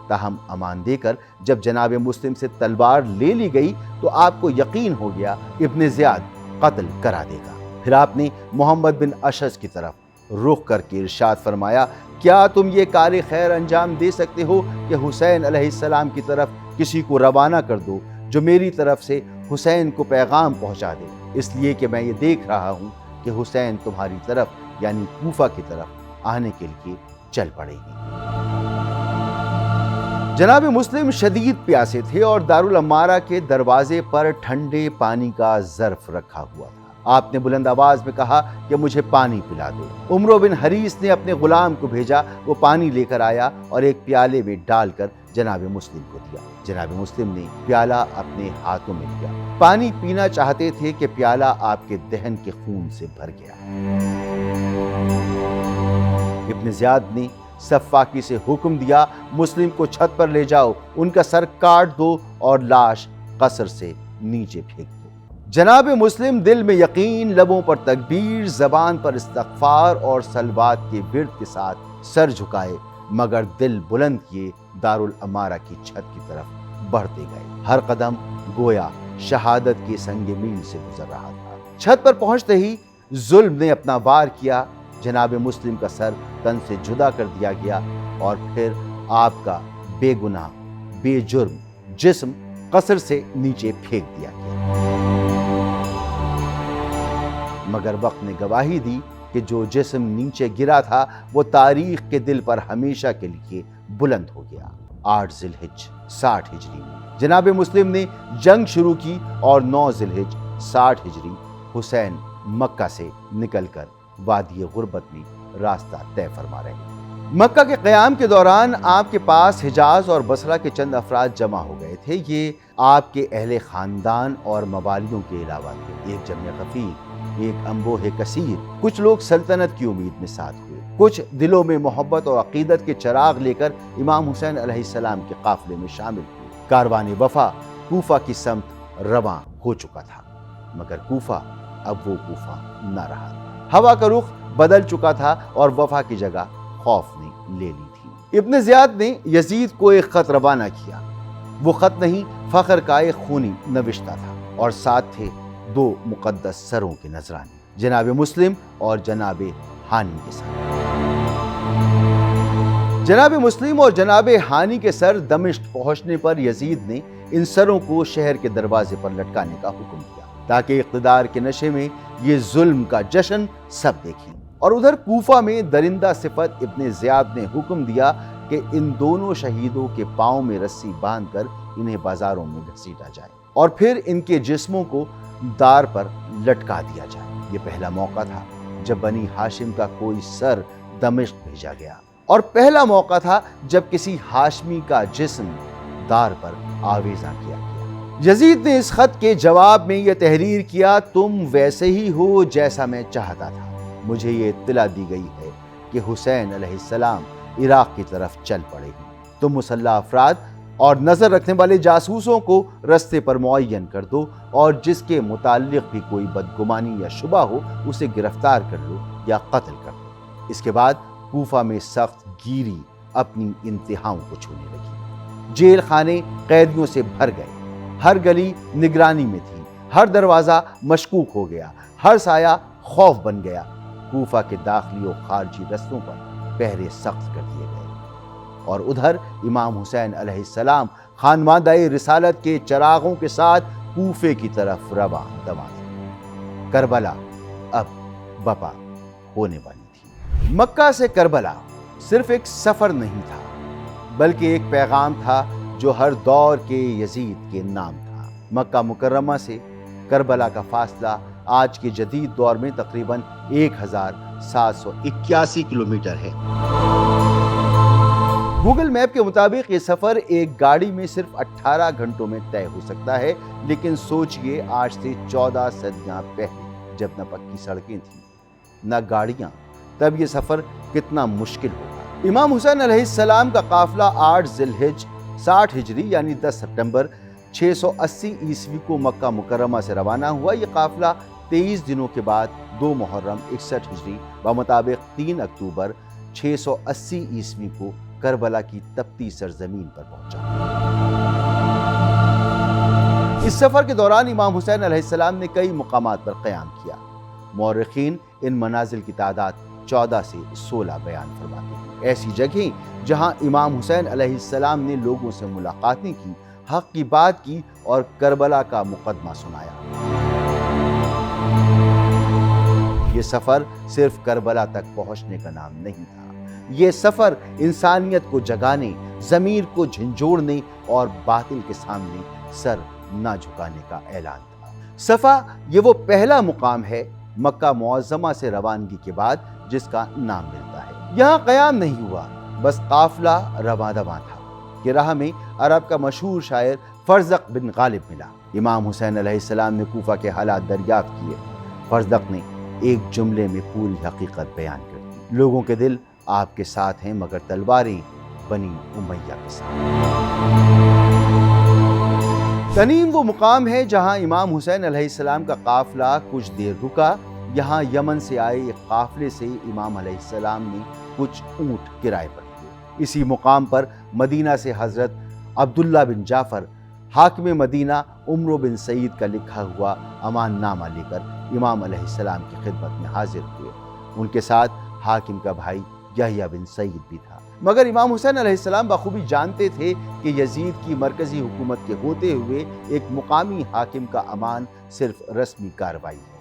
تاہم امان دے کر جب جناب مسلم سے تلوار لے لی گئی تو آپ کو یقین ہو گیا ابن زیاد قتل کرا دے گا۔ پھر آپ نے محمد بن اشعث کی طرف رخ کر کے ارشاد فرمایا، کیا تم یہ کار خیر انجام دے سکتے ہو کہ حسین علیہ السلام کی طرف کسی کو روانہ کر دو جو میری طرف سے حسین کو پیغام پہنچا دے، اس لیے کہ میں یہ دیکھ رہا ہوں کہ حسین تمہاری طرف یعنی کوفہ کی طرف آنے کے لیے چل پڑے گی۔ جناب مسلم شدید پیاسے تھے اور دارالعمارہ کے دروازے پر ٹھنڈے پانی کا ظرف رکھا ہوا تھا۔ آپ نے بلند آواز میں کہا کہ مجھے پانی پلا دو۔ عمرو بن حریث نے اپنے غلام کو بھیجا، وہ پانی لے کر آیا اور ایک پیالے میں ڈال کر جناب مسلم کو دیا۔ جناب مسلم نے پیالہ اپنے ہاتھوں میں لیا، پانی پینا چاہتے تھے کہ پیالہ آپ کے دہن کے خون سے بھر گیا۔ ابن زیاد نے سفاکی سے حکم دیا، مسلم کو چھت پر لے جاؤ، ان کا سر کاٹ دو اور لاش قصر سے نیچے پھینک دو۔ جناب مسلم دل میں یقین، لبوں پر تکبیر، زبان پر استغفار اور صلوات کے ورد کے ساتھ سر جھکائے، مگر دل بلند کیے دارالعمارہ کی چھت کی طرف بڑھتے گئے۔ ہر قدم گویا شہادت کے سنگ میل سے گزر رہا تھا۔ چھت پر پہنچتے ہی ظلم نے اپنا وار کیا، جناب مسلم کا سر تن سے جدا کر دیا گیا اور پھر آپ کا بے گناہ بے جرم جسم قصر سے نیچے پھینک دیا گیا۔ مگر وقت نے گواہی دی کہ جو جسم نیچے گرا تھا وہ تاریخ کے دل پر ہمیشہ کے لیے بلند ہو گیا۔ 8 ذی الحجہ 60 ہجری میں جناب مسلم نے جنگ شروع کی اور 9 ذی الحجہ 60 ہجری حسین مکہ سے نکل کر وادی غربت میں راستہ طے فرما رہے ہیں۔ مکہ کے قیام کے دوران آپ کے پاس حجاز اور بصرہ کے چند افراد جمع ہو گئے تھے۔ یہ آپ کے اہل خاندان اور موالیوں کے علاوہ تھے، ایک جمع غفیر، ایک انبوہ کثیر۔ کچھ لوگ سلطنت کی امید میں ساتھ ہوئے، کچھ دلوں میں محبت اور عقیدت کے چراغ لے کر امام حسین علیہ السلام کے قافلے میں شامل ہوئے۔ کاروان وفا کوفہ کی سمت رواں ہو چکا تھا، مگر کوفہ اب وہ کوفہ نہ رہا۔ ہوا کا رخ بدل چکا تھا اور وفا کی جگہ خوف نے لے لی تھی۔ ابن زیاد نے یزید کو ایک خط روانہ کیا۔ وہ خط نہیں، فخر کا ایک خونی نوشتہ تھا اور ساتھ تھے 2 مقدس سروں کے نذرانے، جناب مسلم اور جناب ہانی کے سر۔ جناب مسلم اور جناب ہانی کے سر دمشق پہنچنے پر یزید نے ان سروں کو شہر کے دروازے پر لٹکانے کا حکم دیا تاکہ اقتدار کے نشے میں یہ ظلم کا جشن سب دیکھیں۔ اور ادھر کوفہ میں درندہ صفت ابن زیاد نے حکم دیا کہ ان دونوں شہیدوں کے پاؤں میں رسی باندھ کر انہیں بازاروں میں گھسیٹا جائے اور پھر ان کے جسموں کو دار پر لٹکا دیا جائے۔ یہ پہلا موقع تھا جب بنی ہاشم کا کوئی سر دمشق بھیجا گیا اور پہلا موقع تھا جب کسی ہاشمی کا جسم دار پر آویزاں کیا گیا۔ یزید نے اس خط کے جواب میں یہ تحریر کیا، تم ویسے ہی ہو جیسا میں چاہتا تھا۔ مجھے یہ اطلاع دی گئی ہے کہ حسین علیہ السلام عراق کی طرف چل پڑے گی۔ تم مسلح افراد اور نظر رکھنے والے جاسوسوں کو رستے پر معین کر دو اور جس کے متعلق بھی کوئی بدگمانی یا شبہ ہو اسے گرفتار کر لو یا قتل کر دو۔ اس کے بعد کوفہ میں سخت گیری اپنی انتہاؤں کو چھونے لگی۔ جیل خانے قیدیوں سے بھر گئے، ہر گلی نگرانی میں تھی، ہر دروازہ مشکوک ہو گیا، ہر سایہ خوف بن گیا۔ کوفہ کے داخلی و خارجی رستوں پر پہرے سخت کر دیے گئے اور ادھر امام حسین علیہ السلام خانوادہ رسالت کے چراغوں کے ساتھ کوفے کی طرف رواں دواں تھے۔ کربلا اب بپا ہونے والی تھی۔ مکہ سے کربلا صرف ایک سفر نہیں تھا بلکہ ایک پیغام تھا جو ہر دور کے یزید کے نام تھا۔ مکہ مکرمہ سے کربلا کا فاصلہ آج کے جدید دور میں تقریباً 1781 کلومیٹر ہے۔ گوگل میپ کے مطابق یہ سفر ایک گاڑی میں صرف 18 گھنٹوں میں طے ہو سکتا ہے، لیکن سوچئے آج سے 14 صدیاں پہلے جب نہ پکی سڑکیں تھیں نہ گاڑیاں، تب یہ سفر کتنا مشکل ہوگا۔ امام حسین علیہ السلام کا قافلہ 8 ذی الحجہ 60 ہجری یعنی 10 سپٹمبر 680 عیسوی کو مکہ مکرمہ سے روانہ ہوا۔ یہ قافلہ 23 دنوں کے بعد 2 محرم 61 ہجری بمطابق 3 اکتوبر 680 عیسوی کو کربلا کی تپتی سرزمین پر پہنچا۔ اس سفر کے دوران امام حسین علیہ السلام نے کئی مقامات پر قیام کیا۔ مورخین ان منازل کی تعداد 14 سے 16 بیان فرماتے ہیں۔ ایسی جگہیں جہاں امام حسین علیہ السلام نے لوگوں سے ملاقاتیں کی، حق کی بات کی اور کربلا کا مقدمہ سنایا۔ یہ سفر صرف کربلا تک پہنچنے کا نام نہیں تھا، یہ سفر انسانیت کو جگانے، ضمیر کو جھنجھوڑنے اور باطل کے سامنے سر نہ جھکانے کا اعلان تھا۔ صفا یہ وہ پہلا مقام ہے مکہ معظمہ سے روانگی کے بعد جس کا نام ملتا ہے۔ یہاں قیام نہیں ہوا، بس قافلہ رواں دواں تھا کہ راہ میں عرب کا مشہور شاعر فرزدق بن غالب ملا۔ امام حسین علیہ السلام نے کوفہ کے حالات دریافت کیے۔ فرزدق نے ایک جملے میں پوری حقیقت بیان کر دی: لوگوں کے دل آپ کے ساتھ ہیں مگر تلواریں بنی امیہ کے ساتھ۔ تنیم وہ مقام ہے جہاں امام حسین علیہ السلام کا قافلہ کچھ دیر رکا۔ یہاں یمن سے آئے ایک قافلے سے امام علیہ السلام نے کچھ اونٹ کرائے پر دیے۔ اسی مقام پر مدینہ سے حضرت عبداللہ بن جعفر حاکم مدینہ عمرو بن سعید کا لکھا ہوا امان نامہ لے کر امام علیہ السلام کی خدمت میں حاضر ہوئے۔ ان کے ساتھ حاکم کا بھائی یحییٰ بن سعید بھی تھا، مگر امام حسین علیہ السلام بخوبی جانتے تھے کہ یزید کی مرکزی حکومت کے ہوتے ہوئے ایک مقامی حاکم کا امان صرف رسمی کارروائی ہے،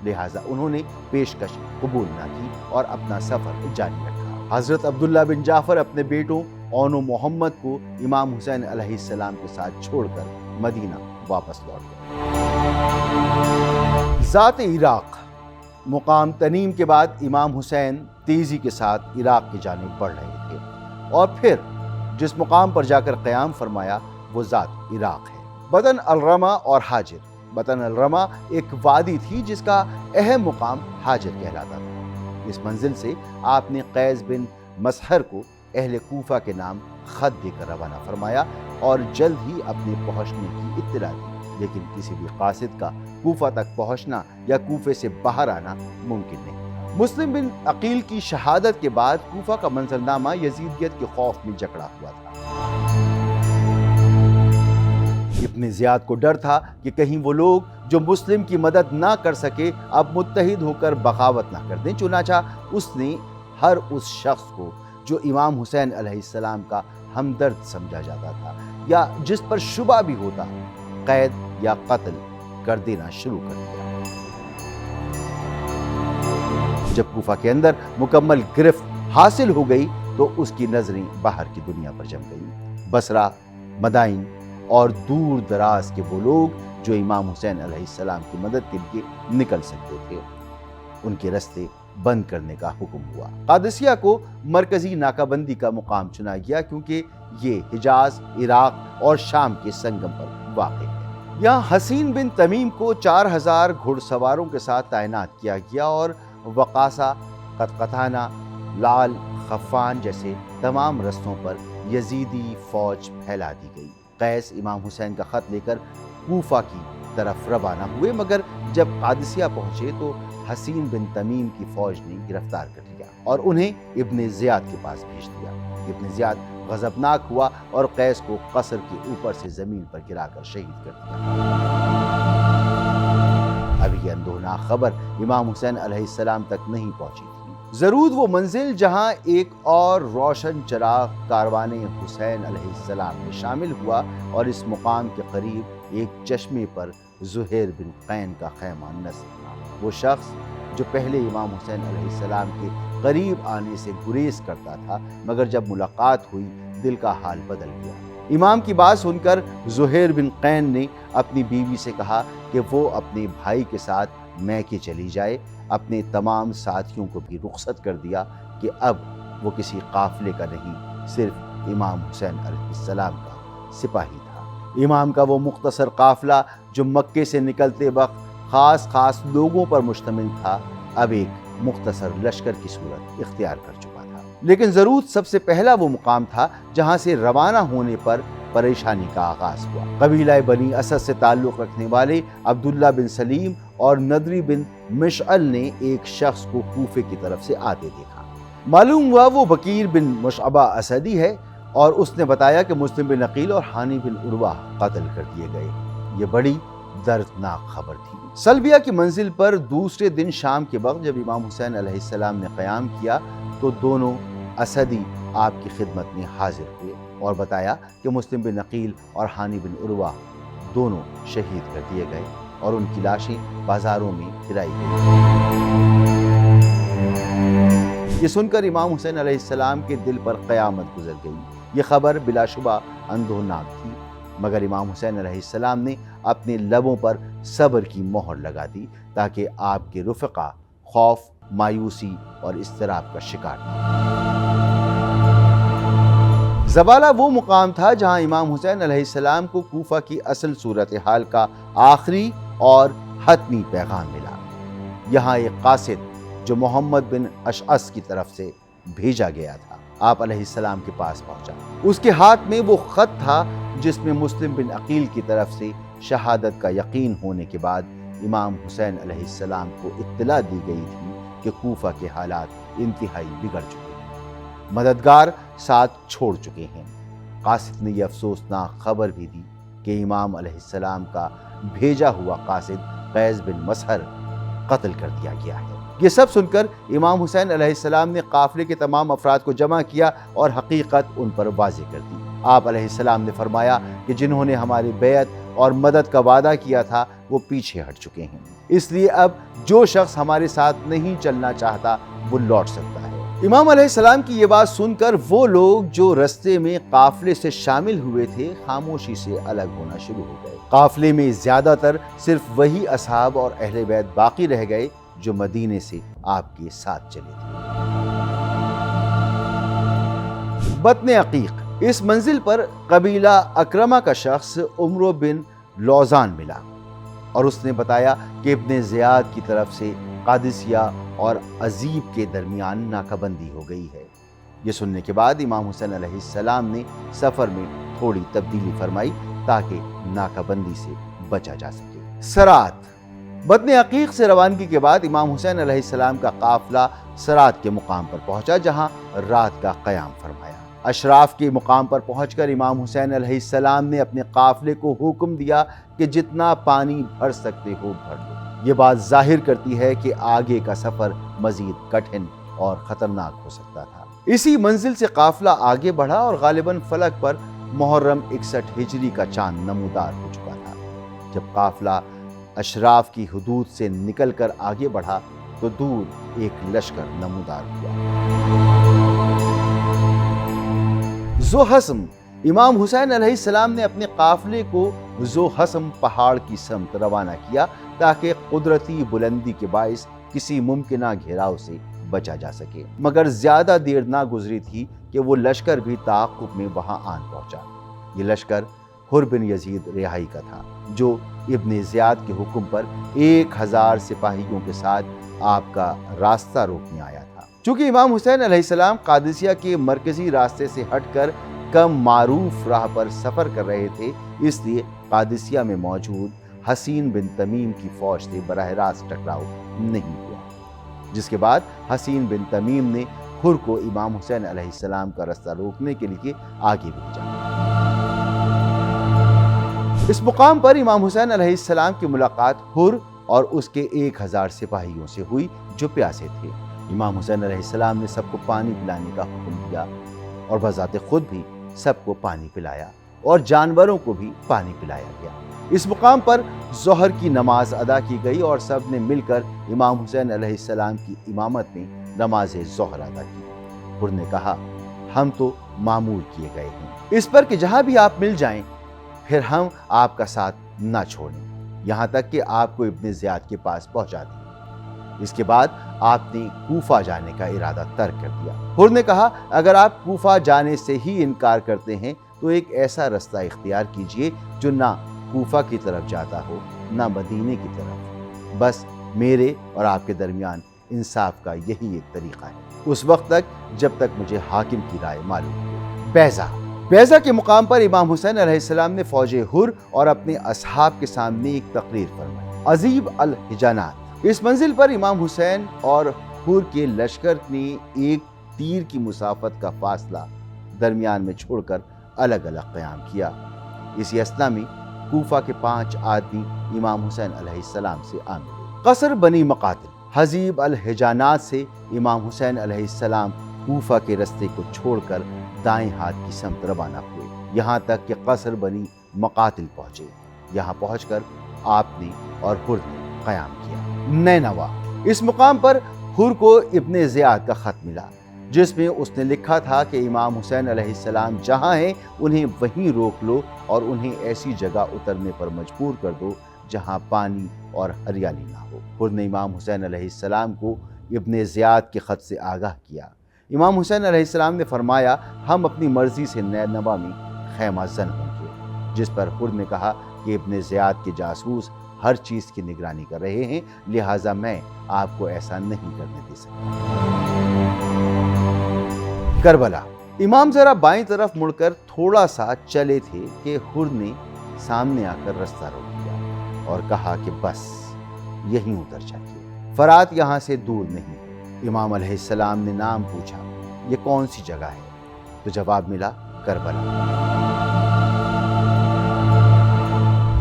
لہٰذا انہوں نے پیشکش قبول نہ کی اور اپنا سفر جاری رکھا۔ حضرت عبداللہ بن جعفر اپنے بیٹوں اون و محمد کو امام حسین علیہ السلام کے ساتھ چھوڑ کر مدینہ واپس لوٹ گئے۔ ذات عراق مقام تنیم کے بعد امام حسین تیزی کے ساتھ عراق کی جانب بڑھ رہے تھے، اور پھر جس مقام پر جا کر قیام فرمایا وہ ذات عراق ہے۔ بطن الرما اور حاجر۔ بطن الرما ایک وادی تھی جس کا اہم مقام حاجر کہلاتا تھا۔ اس منزل سے آپ نے قیس بن مسحر کو اہل کوفہ کے نام خط دے کر روانہ فرمایا اور جلد ہی اپنے پہنچنے کی اطلاع دی، لیکن کسی بھی قاصد کا کوفہ تک پہنچنا یا کوفے سے باہر آنا ممکن نہیں۔ مسلم بن عقیل کی شہادت کے بعد کوفہ کا منظرنامہ یزیدیت کے خوف میں جکڑا ہوا تھا۔ ابن زیاد کو ڈر تھا کہ کہیں وہ لوگ جو مسلم کی مدد نہ کر سکے اب متحد ہو کر بغاوت نہ کر دیں، چنانچہ اس نے ہر اس شخص کو جو امام حسین علیہ السلام کا ہمدرد سمجھا جاتا تھا یا جس پر شبہ بھی ہوتا، قید یا قتل کر دینا شروع کر دیا۔ جب کوفہ کے اندر مکمل گرفت حاصل ہو گئی تو اس کی نظریں باہر کی دنیا پر جم گئیں۔ بصرہ، مدائن اور دور دراز کے وہ لوگ جو امام حسین علیہ السلام کی مدد کے لیے نکل سکتے تھے، ان کے راستے بند کرنے کا حکم ہوا۔ قادسیہ کو مرکزی ناکہ بندی کا مقام چنا گیا کیونکہ یہ حجاز، عراق اور شام کے سنگم پر واقع ہے۔ یہاں حسین بن تمیم کو 4000 گھڑ سواروں کے ساتھ تعینات کیا گیا اور وقاصہ، قطقطانہ، لال، خفان جیسے تمام رستوں پر یزیدی فوج پھیلا دی گئی۔ قیس امام حسین کا خط لے کر کوفہ کی طرف روانہ ہوئے، مگر جب قادسیہ پہنچے تو حسین بن تمیم کی فوج نے گرفتار کر لیا اور انہیں ابن زیاد کے پاس بھیج دیا۔ ابن زیاد غضبناک ہوا اور قیس کو قصر کے اوپر سے زمین پر گرا کر شہید کر دیا۔ اب یہ اندوہناک خبر امام حسین علیہ السلام تک نہیں پہنچی تھی۔ زرود وہ منزل جہاں ایک اور روشن چراغ کاروان حسین علیہ السلام میں شامل ہوا، اور اس مقام کے قریب ایک چشمے پر زہیر بن قین کا خیمہ نصب ہوا۔ وہ شخص جو پہلے امام حسین علیہ السلام کے قریب آنے سے گریز کرتا تھا، مگر جب ملاقات ہوئی دل کا حال بدل گیا۔ امام کی بات سن کر زہیر بن قین نے اپنی بیوی سے کہا کہ وہ اپنے بھائی کے ساتھ میکے چلی جائے۔ اپنے تمام ساتھیوں کو بھی رخصت کر دیا کہ اب وہ کسی قافلے کا نہیں، صرف امام حسین علیہ السلام کا سپاہی تھا۔ امام کا وہ مختصر قافلہ جو مکے سے نکلتے وقت خاص لوگوں پر مشتمل تھا، اب ایک مختصر لشکر کی صورت اختیار کر چکا تھا۔ لیکن زرود سب سے پہلا وہ مقام تھا جہاں سے روانہ ہونے پر پریشانی کا آغاز ہوا۔ قبیلہ بنی اسد سے تعلق رکھنے والے عبداللہ بن سلیم اور ندری بن مشعل نے ایک شخص کو کوفے کی طرف سے آتے دیکھا۔ معلوم ہوا وہ بکیر بن مشعبہ اسدی ہے، اور اس نے بتایا کہ مسلم بن عقیل اور حانی بن عروہ قتل کر دیے گئے۔ یہ بڑی دردناک خبر تھی۔ سلبیہ کی منزل پر دوسرے دن شام کے وقت جب امام حسین علیہ السلام نے قیام کیا تو دونوں اسدی آپ کی خدمت میں حاضر ہوئے اور بتایا کہ مسلم بن عقیل اور ہانی بن عروہ دونوں شہید کر دیے گئے اور ان کی لاشیں بازاروں میں گرائی گئی۔ یہ سن کر امام حسین علیہ السلام کے دل پر قیامت گزر گئی۔ یہ خبر بلا شبہ اندوہناک تھی، مگر امام حسین علیہ السلام نے اپنے لبوں پر صبر کی مہر لگا دی تاکہ آپ کے رفقا خوف، مایوسی اور اضطراب کا شکار نہ۔ زبالہ وہ مقام تھا جہاں امام حسین علیہ السلام کو کوفہ کی اصل صورتحال کا آخری اور حتمی پیغام ملا۔ یہاں ایک قاصد جو محمد بن اشعث کی طرف سے بھیجا گیا تھا آپ علیہ السلام کے پاس پہنچا۔ اس کے ہاتھ میں وہ خط تھا جس میں مسلم بن عقیل کی طرف سے شہادت کا یقین ہونے کے بعد امام حسین علیہ السلام کو اطلاع دی گئی تھی کہ کوفہ کے حالات انتہائی بگڑ چکے ہیں، مددگار ساتھ چھوڑ چکے ہیں۔ قاصد نے یہ افسوسناک خبر بھی دی کہ امام علیہ السلام کا بھیجا ہوا قاصد قیس بن مسہر قتل کر دیا گیا ہے۔ یہ سب سن کر امام حسین علیہ السلام نے قافلے کے تمام افراد کو جمع کیا اور حقیقت ان پر واضح کر دی۔ آپ علیہ السلام نے فرمایا کہ جنہوں نے ہماری بیعت اور مدد کا وعدہ کیا تھا وہ پیچھے ہٹ چکے ہیں، اس لیے اب جو شخص ہمارے ساتھ نہیں چلنا چاہتا وہ لوٹ سکتا ہے۔ امام علیہ السلام کی یہ بات سن کر وہ لوگ جو رستے میں قافلے سے شامل ہوئے تھے خاموشی سے الگ ہونا شروع ہو گئے۔ قافلے میں زیادہ تر صرف وہی اصحاب اور اہل بیت باقی رہ گئے جو مدینے سے آپ کے ساتھ چلے تھے۔ بطن عقیق، اس منزل پر قبیلہ اکرمہ کا شخص عمرو بن لوزان ملا اور اس نے بتایا کہ ابن زیاد کی طرف سے قادسیہ اور عزیب کے درمیان ناکہ بندی ہو گئی ہے۔ یہ سننے کے بعد امام حسین علیہ السلام نے سفر میں تھوڑی تبدیلی فرمائی تاکہ ناکہ بندی سے بچا جا سکے۔ سرات، بطن عقیق سے روانگی کے بعد امام حسین علیہ السلام کا قافلہ سرات کے مقام پر پہنچا جہاں رات کا قیام فرمایا۔ اشراف کے مقام پر پہنچ کر امام حسین علیہ السلام نے اپنے قافلے کو حکم دیا کہ جتنا پانی بھر سکتے ہو بھر لو۔ یہ بات ظاہر کرتی ہے کہ آگے کا سفر مزید کٹھن اور خطرناک ہو سکتا تھا۔ اسی منزل سے قافلہ آگے بڑھا اور غالباً فلک پر محرم 61 ہجری کا چاند نمودار ہو چکا تھا۔ جب قافلہ اشراف کی حدود سے نکل کر آگے بڑھا تو دور ایک لشکر نمودار ہوا۔ ذو حسم، امام حسین علیہ السلام نے اپنے قافلے کو ذو حسم پہاڑ کی سمت روانہ کیا تاکہ قدرتی بلندی کے باعث کسی ممکنہ گھیراؤ سے بچا جا سکے، مگر زیادہ دیر نہ گزری تھی کہ وہ لشکر بھی تعاقب میں وہاں آن پہنچا۔ یہ لشکر حر بن یزید رہائی کا تھا جو ابن زیاد کے حکم پر 1000 سپاہیوں کے ساتھ آپ کا راستہ روکنے آیا تھا۔ چونکہ امام حسین علیہ السلام قادسیہ کے مرکزی راستے سے ہٹ کر کم معروف راہ پر سفر کر رہے تھے، اس لیے قادسیہ میں موجود حسین بن تمیم کی فوج سے براہ راست ٹکراؤ نہیں ہوا، جس کے بعد حسین بن تمیم نے حر کو امام حسین علیہ السلام کا راستہ روکنے کے لیے آگے بھیجا۔ اس مقام پر امام حسین علیہ السلام کی ملاقات حر اور اس کے 1000 سپاہیوں سے ہوئی جو پیاسے تھے۔ امام حسین علیہ السلام نے سب کو پانی پلانے کا حکم دیا اور بذات خود بھی سب کو پانی پلایا اور جانوروں کو بھی پانی پلایا گیا۔ اس مقام پر ظہر کی نماز ادا کی گئی اور سب نے مل کر امام حسین علیہ السلام کی امامت میں نماز ظہر ادا کی۔ حر نے کہا، ہم تو معمور کیے گئے ہیں اس پر کہ جہاں بھی آپ مل جائیں پھر ہم آپ کا ساتھ نہ چھوڑیں یہاں تک کہ آپ کو ابن زیاد کے پاس پہنچا دیں۔ اس کے بعد آپ نے کوفہ جانے کا ارادہ ترک کر دیا۔ حر نے کہا، اگر آپ کوفہ جانے سے ہی انکار کرتے ہیں تو ایک ایسا رستہ اختیار کیجئے جو نہ کوفہ کی طرف جاتا ہو نہ مدینے کی طرف۔ بس میرے اور آپ کے درمیان انصاف کا یہی ایک طریقہ ہے، اس وقت تک جب تک مجھے حاکم کی رائے معلوم ہو۔ بیضہ کے مقام پر امام حسین علیہ السلام نے فوج حر اور اپنے اصحاب کے سامنے ایک تقریر فرمائی۔ عزیب الحجانات، اس منزل پر امام حسین اور حر کے لشکر نے ایک تیر کی مسافت کا فاصلہ درمیان میں چھوڑ کر الگ الگ قیام کیا۔ اسی اثنا میں کوفہ کے 5 آدمی امام حسین علیہ السلام سے آ ملے۔ قصر بنی مقاتل حضیب الحجانات سے امام حسین علیہ السلام کوفہ کے رستے کو چھوڑ کر دائیں ہاتھ کی سمت روانہ ہوئے، یہاں تک کہ قصر بنی مقاتل پہنچے۔ یہاں پہنچ کر آپ نے اور حر نے قیام کیا۔ نینوا، اس مقام پر حر کو ابن زیاد کا خط ملا، جس میں اس نے لکھا تھا کہ امام حسین علیہ السلام جہاں ہیں انہیں وہیں روک لو اور انہیں ایسی جگہ اترنے پر مجبور کر دو جہاں پانی اور ہریالی نہ ہو۔ حر نے امام حسین علیہ السلام کو ابن زیاد کے خط سے آگاہ کیا۔ امام حسین علیہ السلام نے فرمایا، ہم اپنی مرضی سے نینوا میں خیمہ زن ہوں گے، جس پر حر نے کہا کہ ابن زیاد کے جاسوس ہر چیز کی نگرانی کر رہے ہیں، لہٰذا میں آپ کو ایسا نہیں کرنے دے سکتا۔ کربلا، امام ذرا بائیں طرف مڑ کر تھوڑا سا چلے تھے کہ حر نے سامنے آ کر رستہ روک دیا اور کہا کہ بس یہیں اتر جائیے، فرات یہاں سے دور نہیں۔ امام علیہ السلام نے نام پوچھا، یہ کون سی جگہ ہے؟ تو جواب ملا، کربلا۔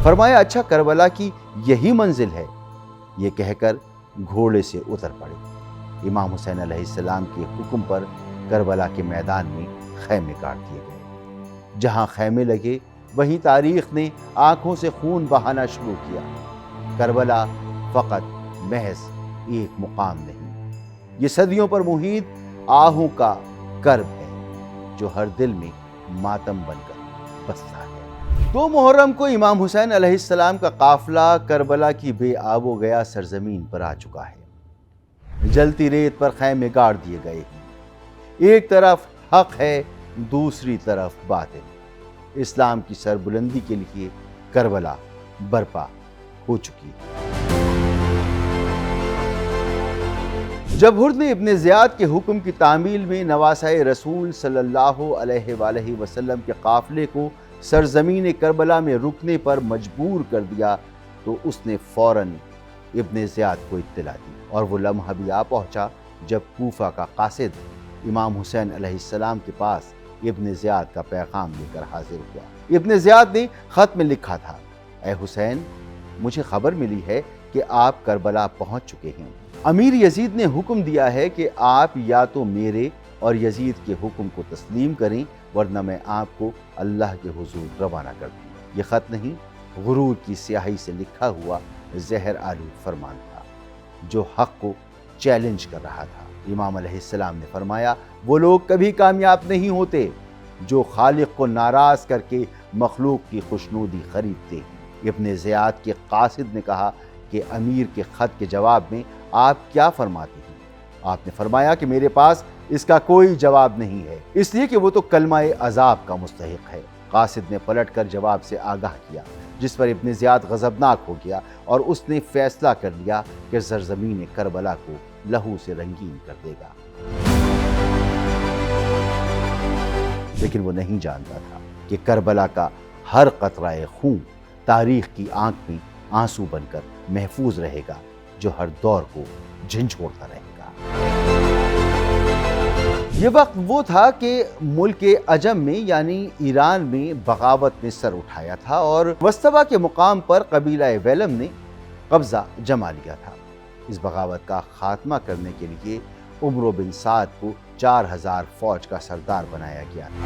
فرمایا، اچھا کربلا کی یہی منزل ہے؟ یہ کہہ کر گھوڑے سے اتر پڑے۔ امام حسین علیہ السلام کے حکم پر کربلا کے میدان میں خیمے کاٹ دیے گئے۔ جہاں خیمے لگے وہیں تاریخ نے آنکھوں سے خون بہانا شروع کیا۔ کربلا فقط محض ایک مقام نہیں، یہ صدیوں پر محیط آہوں کا کرب ہے جو ہر دل میں ماتم بن کر بستا ہے۔ 2 محرم کو امام حسین علیہ السلام کا قافلہ کربلا کی بے آب و گیا سرزمین پر آ چکا ہے۔ جلتی ریت پر خیمے گاڑ دیے گئے ہیں۔ ایک طرف حق ہے، دوسری طرف باطل۔ اسلام کی سربلندی کے لیے کربلا برپا ہو چکی ہے۔ جب حر نے ابن زیاد کے حکم کی تعمیل میں نواسۂ رسول صلی اللہ علیہ وآلہ وسلم کے قافلے کو سرزمین کربلا میں رکنے پر مجبور کر دیا تو اس نے فوراً ابن زیاد کو اطلاع دی، اور وہ لمحہ بھی آ پہنچا جب کوفہ کا قاصد امام حسین علیہ السلام کے پاس ابن زیاد کا پیغام لے کر حاضر ہوا۔ ابن زیاد نے خط میں لکھا تھا، اے حسین، مجھے خبر ملی ہے کہ آپ کربلا پہنچ چکے ہیں۔ امیر یزید نے حکم دیا ہے کہ آپ یا تو میرے اور یزید کے حکم کو تسلیم کریں، ورنہ میں آپ کو اللہ کے حضور روانہ کر دوں۔ یہ خط نہیں، غرور کی سیاہی سے لکھا ہوا زہر آلود فرمان تھا جو حق کو چیلنج کر رہا تھا۔ امام علیہ السلام نے فرمایا، وہ لوگ کبھی کامیاب نہیں ہوتے جو خالق کو ناراض کر کے مخلوق کی خوشنودی خریدتے ہیں۔ ابن زیاد کے قاصد نے کہا کہ امیر کے خط کے جواب میں آپ کیا فرماتے ہیں؟ آپ نے فرمایا کہ میرے پاس اس کا کوئی جواب نہیں ہے، اس لیے کہ وہ تو کلمہ عذاب کا مستحق ہے۔ قاصد نے پلٹ کر جواب سے آگاہ کیا، جس پر ابن زیاد غضبناک ہو گیا اور اس نے فیصلہ کر لیا کہ سرزمین کربلا کو لہو سے رنگین کر دے گا۔ لیکن وہ نہیں جانتا تھا کہ کربلا کا ہر قطرہ خون تاریخ کی آنکھ میں آنسو بن کر محفوظ رہے گا، جو ہر دور کو جھنجھوڑتا رہے گا۔ یہ وقت وہ تھا کہ ملک عجم میں یعنی ایران میں بغاوت نے سر اٹھایا تھا اور وسطیٰ کے مقام پر قبیلہ ویلم نے قبضہ جما لیا تھا۔ اس بغاوت کا خاتمہ کرنے کے لیے عمرو بن سعد کو 4000 فوج کا سردار بنایا گیا تھا۔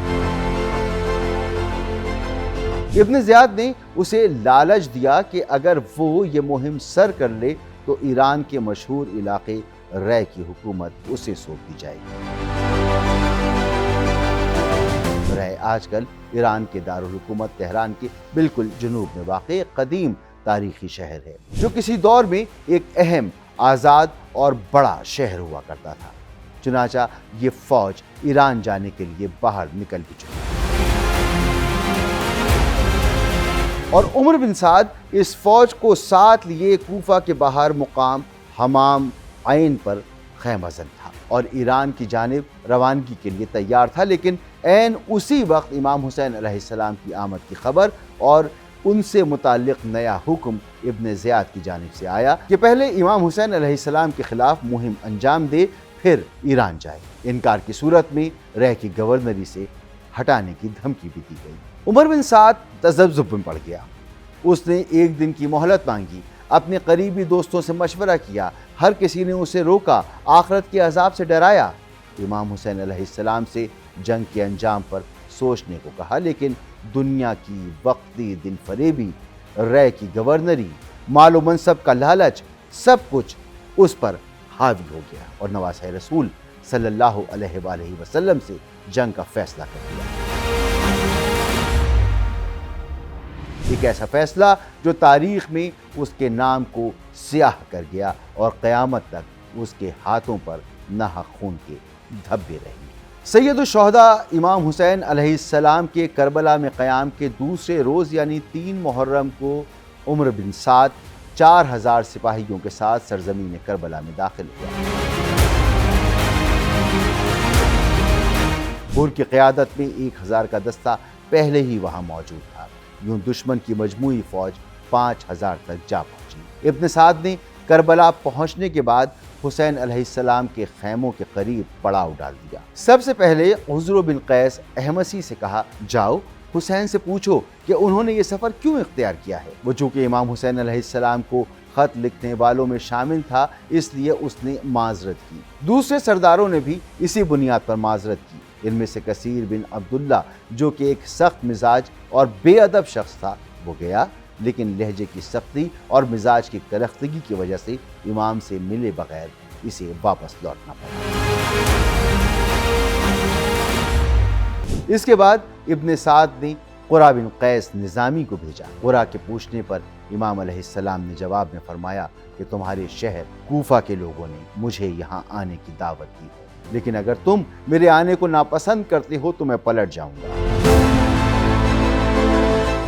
ابن زیاد نے اسے لالچ دیا کہ اگر وہ یہ مہم سر کر لے تو ایران کے مشہور علاقے رے کی حکومت اسے سونپ دی جائے گی۔ رے آج کل ایران کے دارالحکومت تہران کے بالکل جنوب میں واقع ایک قدیم تاریخی شہر ہے، جو کسی دور میں ایک اہم، آزاد اور بڑا شہر ہوا کرتا تھا۔ چنانچہ یہ فوج ایران جانے کے لیے باہر نکل بھی چکی اور عمر بن سعد اس فوج کو ساتھ لیے کوفہ کے باہر مقام حمام عین پر خیمہ زن تھا اور ایران کی جانب روانگی کے لیے تیار تھا۔ لیکن عین اسی وقت امام حسین علیہ السلام کی آمد کی خبر اور ان سے متعلق نیا حکم ابن زیاد کی جانب سے آیا کہ پہلے امام حسین علیہ السلام کے خلاف مہم انجام دے، پھر ایران جائے۔ انکار کی صورت میں رے کی گورنری سے ہٹانے کی دھمکی بھی دی گئی۔ عمر بن سعد تذبذب میں پڑ گیا۔ اس نے ایک دن کی مہلت مانگی، اپنے قریبی دوستوں سے مشورہ کیا، ہر کسی نے اسے روکا، آخرت کے عذاب سے ڈرایا۔ امام حسین علیہ السلام سے جنگ کے انجام پر سوچنے کو کہا، لیکن دنیا کی وقتی دل فریبی، رائے کی گورنری، مال و منصب کا لالچ، سب کچھ اس پر حاوی ہو گیا اور نواسۂ رسول صلی اللہ علیہ وآلہ وسلم سے جنگ کا فیصلہ کر دیا۔ ایک ایسا فیصلہ جو تاریخ میں اس کے نام کو سیاہ کر گیا اور قیامت تک اس کے ہاتھوں پر ناحق خون کے دھبے رہیں گے۔ سید الشہداء امام حسین علیہ السلام کے کربلا میں قیام کے دوسرے روز یعنی 3 محرم کو عمر بن سعد 4000 سپاہیوں کے ساتھ سرزمین کربلا میں داخل ہوا۔ حور کی قیادت میں 1000 کا دستہ پہلے ہی وہاں موجود تھا، یوں دشمن کی مجموعی فوج 5000 تک جا پہنچی۔ ابن سعد نے کربلا پہنچنے کے بعد حسین علیہ السلام کے خیموں کے قریب پڑاؤ ڈال دیا۔ سب سے پہلے عذر بن قیس احمسی سے کہا، جاؤ حسین سے پوچھو کہ انہوں نے یہ سفر کیوں اختیار کیا ہے۔ وہ چونکہ امام حسین علیہ السلام کو خط لکھنے والوں میں شامل تھا، اس لیے اس نے معذرت کی۔ دوسرے سرداروں نے بھی اسی بنیاد پر معذرت کی۔ ان میں سے کثیر بن عبداللہ جو کہ ایک سخت مزاج اور بے ادب شخص تھا، وہ گیا، لیکن لہجے کی سختی اور مزاج کی کرختگی کی وجہ سے امام سے ملے بغیر اسے واپس لوٹنا پڑا۔ اس کے بعد ابن سعد نے قرہ بن قیس نظامی کو بھیجا۔ قرہ کے پوچھنے پر امام علیہ السلام نے جواب میں فرمایا کہ تمہارے شہر کوفہ کے لوگوں نے مجھے یہاں آنے کی دعوت دی ہے، لیکن اگر تم میرے آنے کو ناپسند کرتے ہو تو میں پلٹ جاؤں گا۔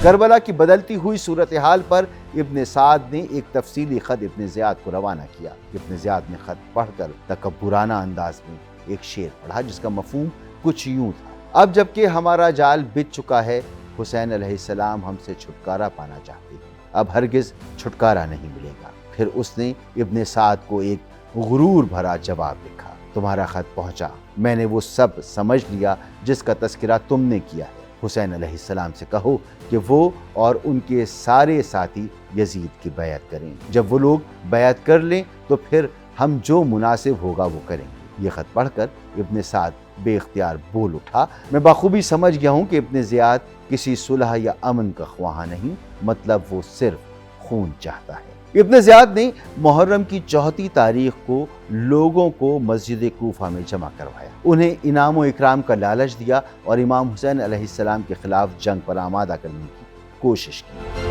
کربلا کی بدلتی ہوئی صورتحال پر ابن سعد نے ایک تفصیلی خط ابن زیاد کو روانہ کیا۔ ابن زیاد نے خط پڑھ کر تکبرانہ انداز میں ایک شعر پڑھا جس کا مفہوم کچھ یوں تھا، اب جبکہ ہمارا جال بچ چکا ہے، حسین علیہ السلام ہم سے چھٹکارا پانا چاہتے ہیں، اب ہرگز چھٹکارا نہیں ملے گا۔ پھر اس نے ابن سعد کو ایک غرور بھرا جواب لکھا، تمہارا خط پہنچا، میں نے وہ سب سمجھ لیا جس کا تذکرہ تم نے کیا ہے۔ حسین علیہ السلام سے کہو کہ وہ اور ان کے سارے ساتھی یزید کی بیعت کریں، جب وہ لوگ بیعت کر لیں تو پھر ہم جو مناسب ہوگا وہ کریں گے۔ یہ خط پڑھ کر ابن سعد بے اختیار بول اٹھا، میں بخوبی سمجھ گیا ہوں کہ ابن زیاد کسی صلح یا امن کا خواہاں نہیں، مطلب وہ صرف خون چاہتا ہے۔ ابن زیاد نے محرم کی 4 تاریخ کو لوگوں کو مسجد کوفہ میں جمع کروایا، انہیں انعام و اکرام کا لالچ دیا اور امام حسین علیہ السلام کے خلاف جنگ پر آمادہ کرنے کی کوشش کی۔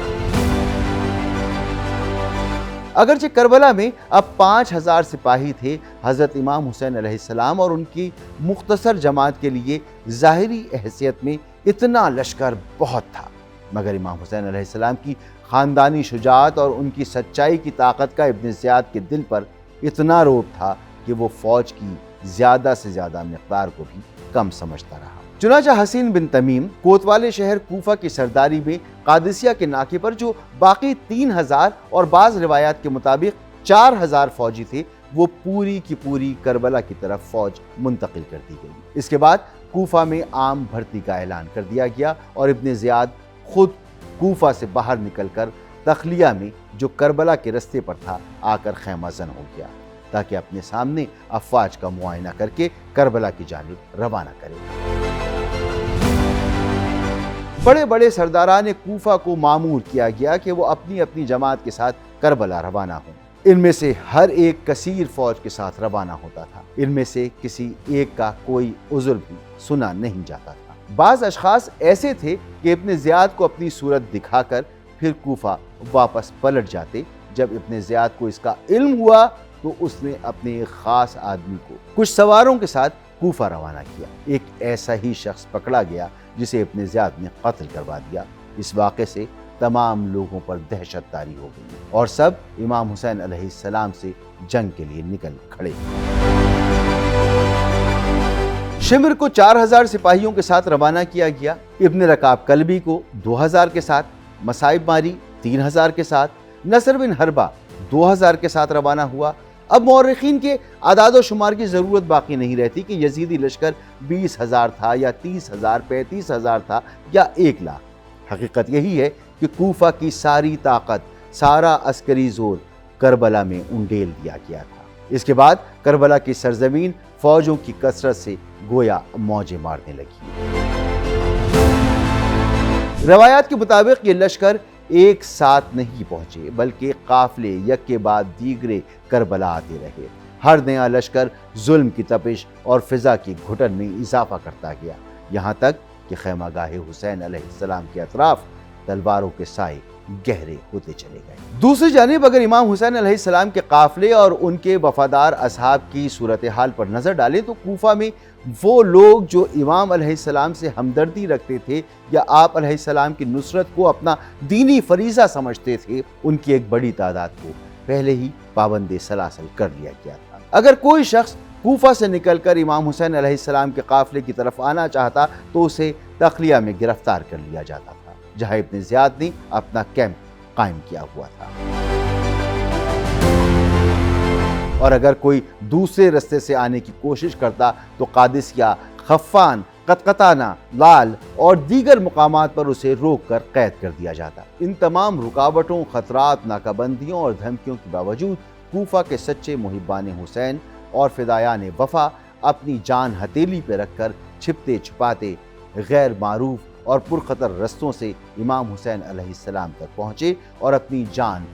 اگرچہ کربلا میں اب 5000 سپاہی تھے، حضرت امام حسین علیہ السلام اور ان کی مختصر جماعت کے لیے ظاہری حیثیت میں اتنا لشکر بہت تھا، مگر امام حسین علیہ السلام کی خاندانی شجاعت اور ان کی سچائی کی طاقت کا ابن زیاد کے دل پر اتنا روب تھا کہ وہ فوج کی زیادہ سے زیادہ مقدار کو بھی کم سمجھتا رہا۔ چنانچہ حسین بن تمیم کوتوال شہر کوفہ کی سرداری میں قادسیہ کے ناکے پر جو باقی 3000 اور بعض روایات کے مطابق 4000 فوجی تھے، وہ پوری کی پوری کربلا کی طرف فوج منتقل کر دی گئی۔ اس کے بعد کوفہ میں عام بھرتی کا اعلان کر دیا گیا اور ابن زیاد خود کوفہ سے باہر نکل کر تخلیہ میں جو کربلا کے رستے پر تھا آ کر خیمہ زن ہو گیا تاکہ اپنے سامنے افواج کا معائنہ کر کے کربلا کی جانب روانہ کرے۔ بڑے بڑے سرداران کوفہ کو مامور کیا گیا کہ وہ اپنی اپنی جماعت کے ساتھ کربلا روانہ ہوں۔ ان میں سے ہر ایک کثیر فوج کے ساتھ روانہ ہوتا تھا، ان میں سے کسی ایک کا کوئی عذر بھی سنا نہیں جاتا تھا۔ بعض اشخاص ایسے تھے کہ ابن زیاد کو اپنی صورت دکھا کر پھر کوفہ واپس پلٹ جاتے۔ جب ابن زیاد کو اس کا علم ہوا تو اس نے اپنے ایک خاص آدمی کو کچھ سواروں کے ساتھ کوفہ روانہ کیا۔ ایک ایسا ہی شخص پکڑا گیا جسے ابن زیاد نے قتل کروا دیا۔ اس واقعے سے تمام لوگوں پر دہشت طاری ہو گئی اور سب امام حسین علیہ السلام سے جنگ کے لیے نکل کھڑے۔ شمر کو 4000 سپاہیوں کے ساتھ روانہ کیا گیا، ابن رکاب کلبی کو 2000 کے ساتھ، مصائب ماری 3000 کے ساتھ، نصر بن حربہ 2000 کے ساتھ روانہ ہوا۔ اب مورخین کے اعداد و شمار کی ضرورت باقی نہیں رہتی کہ یزیدی لشکر 20000 تھا یا 30000، 35000 تھا یا 1 لاکھ۔ حقیقت یہی ہے کہ کوفہ کی ساری طاقت، سارا عسکری زور کربلا میں انڈیل دیا گیا تھا۔ اس کے بعد کربلا کی سرزمین فوجوں کی کثرت سے گویا موجیں مارنے لگی۔ روایات کے مطابق یہ لشکر ایک ساتھ نہیں پہنچے، بلکہ قافلے یک کے بعد دیگرے کربلا آتے رہے۔ ہر نیا لشکر ظلم کی تپش اور فضا کی گھٹن میں اضافہ کرتا گیا، یہاں تک کہ خیمہ گاہ حسین علیہ السلام کے اطراف تلواروں کے سائے گہرے ہوتے چلے گئے۔ دوسری جانب اگر امام حسین علیہ السلام کے قافلے اور ان کے وفادار اصحاب کی صورتحال پر نظر ڈالیں تو کوفہ میں وہ لوگ جو امام علیہ السلام سے ہمدردی رکھتے تھے یا آپ علیہ السلام کی نصرت کو اپنا دینی فریضہ سمجھتے تھے، ان کی ایک بڑی تعداد کو پہلے ہی پابند سلاسل کر لیا گیا تھا۔ اگر کوئی شخص کوفہ سے نکل کر امام حسین علیہ السلام کے قافلے کی طرف آنا چاہتا تو اسے تخلیہ میں گرفتار کر لیا جاتا تھا، جہاں ابن زیاد نے اپنا کیمپ قائم کیا ہوا تھا۔ اور اگر کوئی دوسرے رستے سے آنے کی کوشش کرتا تو قادسیہ، خفان، قطقطانہ، لال اور دیگر مقامات پر اسے روک کر قید کر دیا جاتا۔ ان تمام رکاوٹوں، خطرات، ناکہ بندیوں اور دھمکیوں کے باوجود کوفہ کے سچے محبان حسین اور فدایان وفا اپنی جان ہتھیلی پہ رکھ کر چھپتے چھپاتے غیر معروف اور پرخطر رستوں سے امام حسین علیہ السلام تک پہنچے اور اپنی جان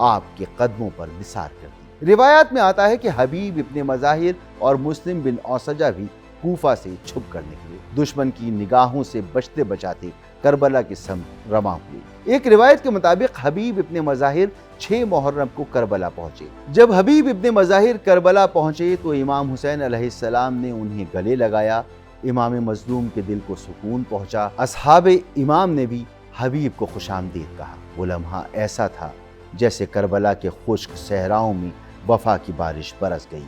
آپ کے قدموں پر نثار کر دی۔ روایات میں آتا ہے کہ حبیب ابن مظاہر اور مسلم بن اوسجہ بھی کوفہ سے چھپ کر نکلے، دشمن کی نگاہوں سے بچتے بچاتے کربلا کی سمت رواں ہوئے۔ ایک روایت کے مطابق حبیب ابن مظاہر 6 محرم کو کربلا پہنچے۔ جب حبیب ابن مظاہر کربلا پہنچے تو امام حسین علیہ السلام نے انہیں گلے لگایا، امام مظلوم کے دل کو سکون پہنچا۔ اصحاب امام نے بھی حبیب کو خوش آمدید کہا۔ وہ لمحہ ایسا تھا جیسے کربلا کے خشک صحراؤں میں وفا کی بارش برس گئی۔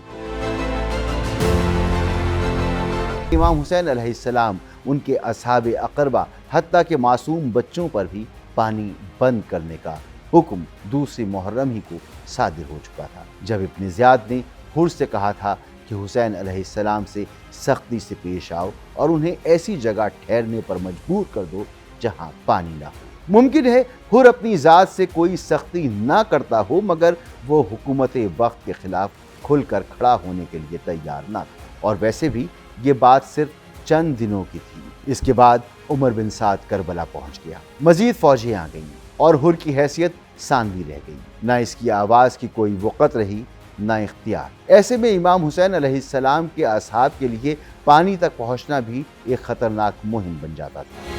امام حسین علیہ السلام، ان کے اصحاب اقربا، حتیٰ کہ معصوم بچوں پر بھی پانی بند کرنے کا حکم دوسری محرم ہی کو صادر ہو چکا تھا، جب ابن زیاد نے حر سے کہا تھا کہ حسین علیہ السلام سے سختی سے پیش آؤ اور انہیں ایسی جگہ ٹھہرنے پر مجبور کر دو جہاں پانی نہ ہو۔ ممکن ہے حر اپنی ذات سے کوئی سختی نہ کرتا ہو، مگر وہ حکومت وقت کے خلاف کھل کر کھڑا ہونے کے لیے تیار نہ تھا، اور ویسے بھی یہ بات صرف چند دنوں کی تھی۔ اس کے بعد عمر بن سعد کربلا پہنچ گیا، مزید فوجیں آ گئیں اور حر کی حیثیت ثانوی رہ گئی، نہ اس کی آواز کی کوئی وقت رہی نہ اختیار۔ ایسے میں امام حسین علیہ السلام کے اصحاب کے لیے پانی تک پہنچنا بھی ایک خطرناک مہم بن جاتا تھا۔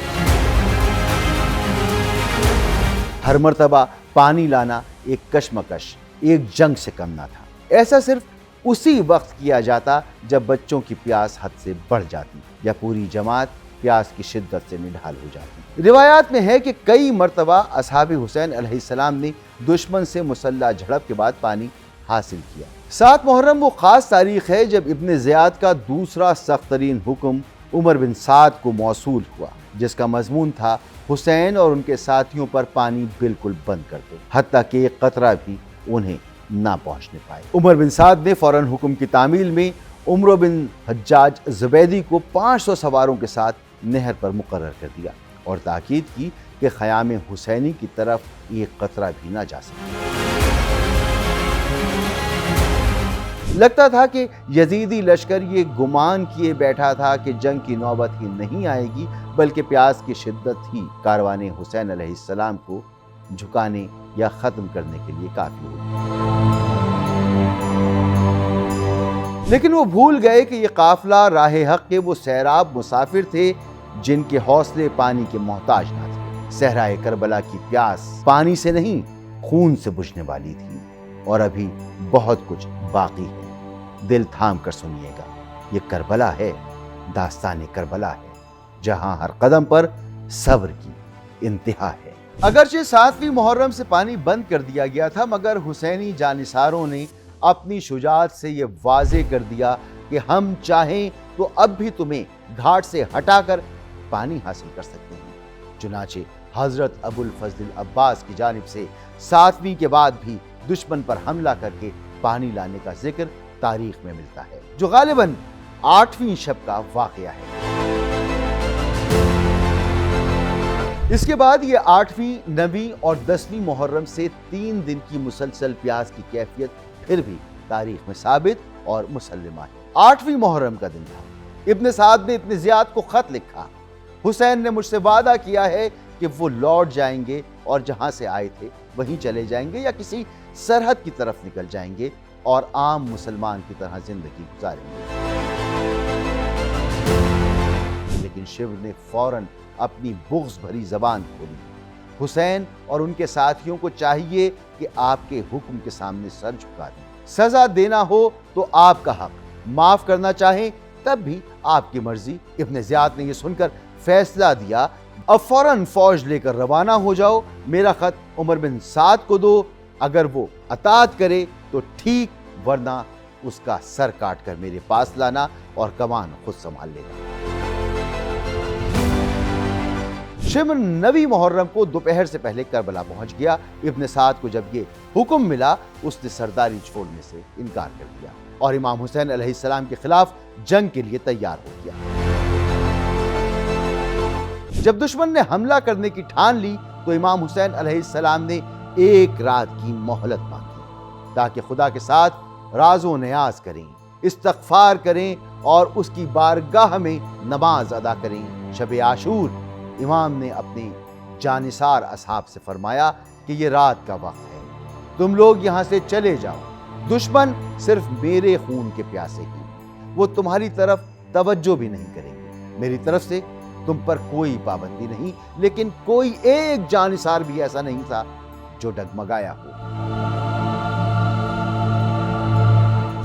ہر مرتبہ پانی لانا ایک کشمکش، ایک جنگ سے کم نہ تھا۔ ایسا صرف اسی وقت کیا جاتا جب بچوں کی پیاس حد سے بڑھ جاتی یا پوری جماعت پیاس کی شدت سے نڈھال ہو جاتی۔ روایات میں ہے کہ کئی مرتبہ اصحاب حسین علیہ السلام نے دشمن سے مسلح جھڑپ کے بعد پانی حاصل کیا۔ 7 محرم وہ خاص تاریخ ہے جب ابن زیاد کا دوسرا سخت ترین حکم عمر بن سعد کو موصول ہوا، جس کا مضمون تھا حسین اور ان کے ساتھیوں پر پانی بالکل بند کر دو، حتیٰ کہ ایک قطرہ بھی انہیں نہ پہنچنے پائے۔ عمر بن سعد نے فوراً حکم کی تعمیل میں عمرو بن حجاج زبیدی کو 500 سواروں کے ساتھ نہر پر مقرر کر دیا اور تاکید کی کہ خیام حسینی کی طرف ایک قطرہ بھی نہ جا سکے۔ لگتا تھا کہ یزیدی لشکر یہ گمان کیے بیٹھا تھا کہ جنگ کی نوبت ہی نہیں آئے گی، بلکہ پیاس کی شدت ہی کاروان حسین علیہ السلام کو جھکانے یا ختم کرنے کے لیے کافی ہوگی۔ لیکن وہ بھول گئے کہ یہ قافلہ راہ حق کے وہ سیراب مسافر تھے جن کے حوصلے پانی کے محتاج نہ تھے۔ صحرائے کربلا کی پیاس پانی سے نہیں، خون سے بجھنے والی تھی، اور ابھی بہت کچھ باقی ہے۔ دل تھام کر سنیے گا، یہ کربلا ہے، داستان کربلا ہے، جہاں ہر قدم پر صبر کی انتہا ہے۔ اگرچہ 7ویں محرم سے پانی بند کر دیا گیا تھا، مگر حسینی جانثاروں نے اپنی شجاعت سے یہ واضح کر دیا کہ ہم چاہیں تو اب بھی تمہیں گھاٹ سے ہٹا کر پانی حاصل کر سکتے ہیں۔ چنانچہ حضرت ابو الفضل العباس کی جانب سے 7ویں کے بعد بھی دشمن پر حملہ کر کے پانی لانے کا ذکر تاریخ میں ملتا ہے، جو غالباً 8ویں شب کا واقعہ ہے۔ اس کے بعد یہ 8ویں، 9ویں اور 10ویں محرم سے 3 دن کی مسلسل پیاس کی کیفیت پھر بھی تاریخ میں ثابت اور مسلمہ ہے۔ 8ویں محرم کا دن تھا۔ ابن سعد نے ابن زیاد کو خط لکھا، حسین نے مجھ سے وعدہ کیا ہے کہ وہ لوٹ جائیں گے اور جہاں سے آئے تھے وہیں چلے جائیں گے یا کسی سرحد کی طرف نکل جائیں گے اور عام مسلمان کی طرح زندگی گزاریں گے۔ لیکن شیور نے فوراً اپنی بغض بھری زبان کھولی۔ حسین اور ان کے ساتھیوں کو چاہیے کہ آپ کے حکم کے سامنے سر جھکا دیں۔ سزا دینا ہو تو آپ کا حق، معاف کرنا چاہیں تب بھی آپ کی مرضی۔ ابن زیاد نے یہ سن کر فیصلہ دیا، اب فوراً فوج لے کر روانہ ہو جاؤ، میرا خط عمر بن سعد کو دو، اگر وہ اطاعت کرے تو ٹھیک، ورنہ اس کا سر کاٹ کر میرے پاس لانا اور کمان خود سنبھال لے گا۔ شمر 9ویں محرم کو دوپہر سے پہلے کربلا پہنچ گیا۔ ابن سعد کو جب یہ حکم ملا اس نے سرداری چھوڑنے سے انکار کر دیا اور امام حسین علیہ السلام کے خلاف جنگ کے لیے تیار ہو گیا۔ جب دشمن نے حملہ کرنے کی ٹھان لی تو امام حسین علیہ السلام نے 1 رات کی مہلت مانگی تاکہ خدا کے ساتھ راز و نیاز کریں، استغفار کریں اور اس کی بارگاہ میں نماز ادا کریں۔ شب عاشور امام نے اپنے جانثار اصحاب سے فرمایا کہ یہ رات کا وقت ہے، تم لوگ یہاں سے چلے جاؤ، دشمن صرف میرے خون کے پیاسے ہیں، وہ تمہاری طرف توجہ بھی نہیں کریں گے، میری طرف سے تم پر کوئی پابندی نہیں، لیکن کوئی ایک جانثار بھی ایسا نہیں تھا جو ڈگمگایا ہو۔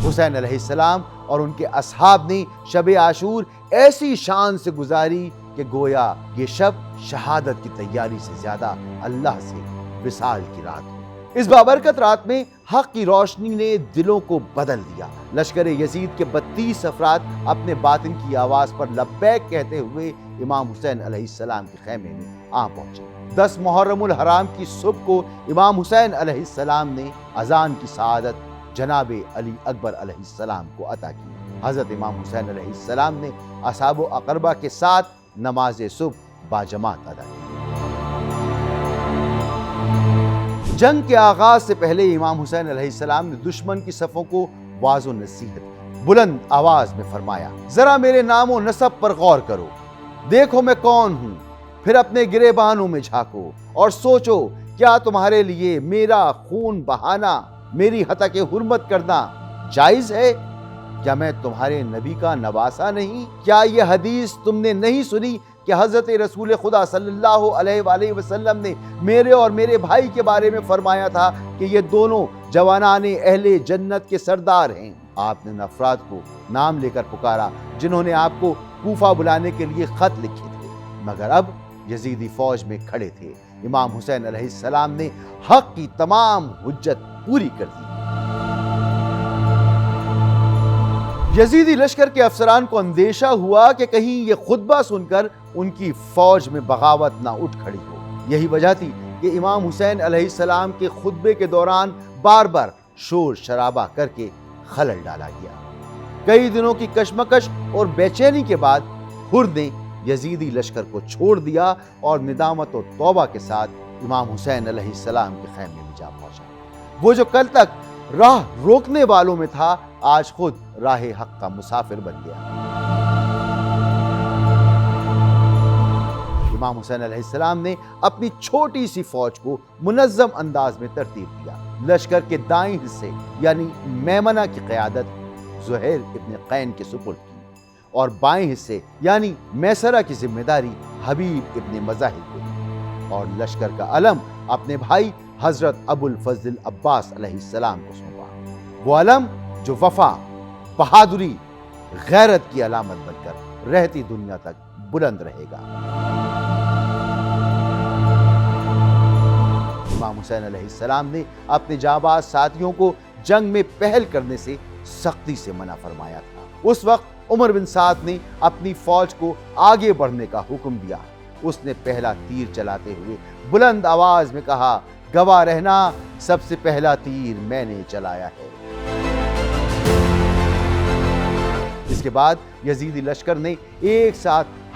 حسین علیہ السلام اور ان کے اصحاب نے شب عاشور ایسی شان سے گزاری کہ گویا یہ شب شہادت کی تیاری سے زیادہ اللہ سے وصال کی رات ہو۔ اس بابرکت رات میں حق کی روشنی نے دلوں کو بدل دیا۔ لشکر یزید کے 32 افراد اپنے باطن کی آواز پر لبیک کہتے ہوئے امام حسین علیہ السلام کے خیمے میں آ پہنچے۔ 10 محرم الحرام کی صبح کو امام حسین علیہ السلام نے اذان کی سعادت جناب علی اکبر علیہ السلام کو عطا کی۔ حضرت امام حسین علیہ السلام نے اصحاب و اقربا کے ساتھ نماز صبح باجماعت ادا کی۔ جنگ کے آغاز سے پہلے امام حسین علیہ السلام نے دشمن کی صفوں کو واضح نصیحت کی۔ بلند آواز میں فرمایا، ذرا میرے نام و نسب پر غور کرو، دیکھو میں کون ہوں، پھر اپنے گریبانوں میں جھانکو اور سوچو کیا تمہارے لیے میرا خون بہانا، میری ہتک حرمت کرنا جائز ہے؟ کیا میں تمہارے نبی کا نواسہ نہیں؟ کیا یہ حدیث تم نے نہیں سنی کہ حضرت رسول خدا صلی اللہ علیہ وآلہ وسلم نے میرے اور میرے بھائی کے بارے میں فرمایا تھا کہ یہ دونوں جوانان اہل جنت کے سردار ہیں؟ آپ نے ان افراد کو نام لے کر پکارا جنہوں نے آپ کو کوفہ بلانے کے لیے خط لکھے تھے، مگر اب یزیدی فوج میں کھڑے تھے۔ امام حسین علیہ السلام نے حق کی تمام حجت پوری کر دی۔ یزیدی لشکر کے افسران کو اندیشہ ہوا کہ کہیں یہ خطبہ سن کر ان کی فوج میں بغاوت نہ اٹھ کھڑی ہو۔ یہی وجہ تھی کہ امام حسین علیہ السلام کے خطبے کے دوران بار بار شور شرابہ کر کے خلل ڈالا گیا۔ کئی دنوں کی کشمکش اور بے چینی کے بعد حر نے یزیدی لشکر کو چھوڑ دیا اور ندامت و توبہ کے ساتھ امام حسین علیہ السلام کے خیمے میں جا پہنچا۔ وہ جو کل تک راہ روکنے والوں میں تھا، آج خود راہ حق کا مسافر بن گیا۔ امام حسین علیہ السلام نے اپنی چھوٹی سی فوج کو منظم انداز میں ترتیب دیا۔ لشکر کے دائیں حصے یعنی میمنہ کی قیادت زہیر ابن قین کے سپرد کی اور بائیں حصے یعنی میسرہ کی ذمہ داری حبیب ابن مظاہر کو دی اور لشکر کا علم اپنے بھائی حضرت ابو الفضل عباس علیہ السلام کو سونپا۔ وہ علم جو وفا، بہادری، غیرت کی علامت بن کر رہتی دنیا تک بلند رہے گا۔ امام حسین علیہ السلام نے اپنے جانباز ساتھیوں کو جنگ میں پہل کرنے سے سختی سے منع فرمایا تھا۔ اس وقت عمر بن سعد نے اپنی فوج کو آگے بڑھنے کا حکم دیا۔ اس نے پہلا تیر چلاتے ہوئے بلند آواز میں کہا، گواہ رہنا، سب سے پہلا تیر میں نے چلایا ہے۔ اس کے بعد یزیدی لشکر نے ایک ساتھ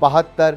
72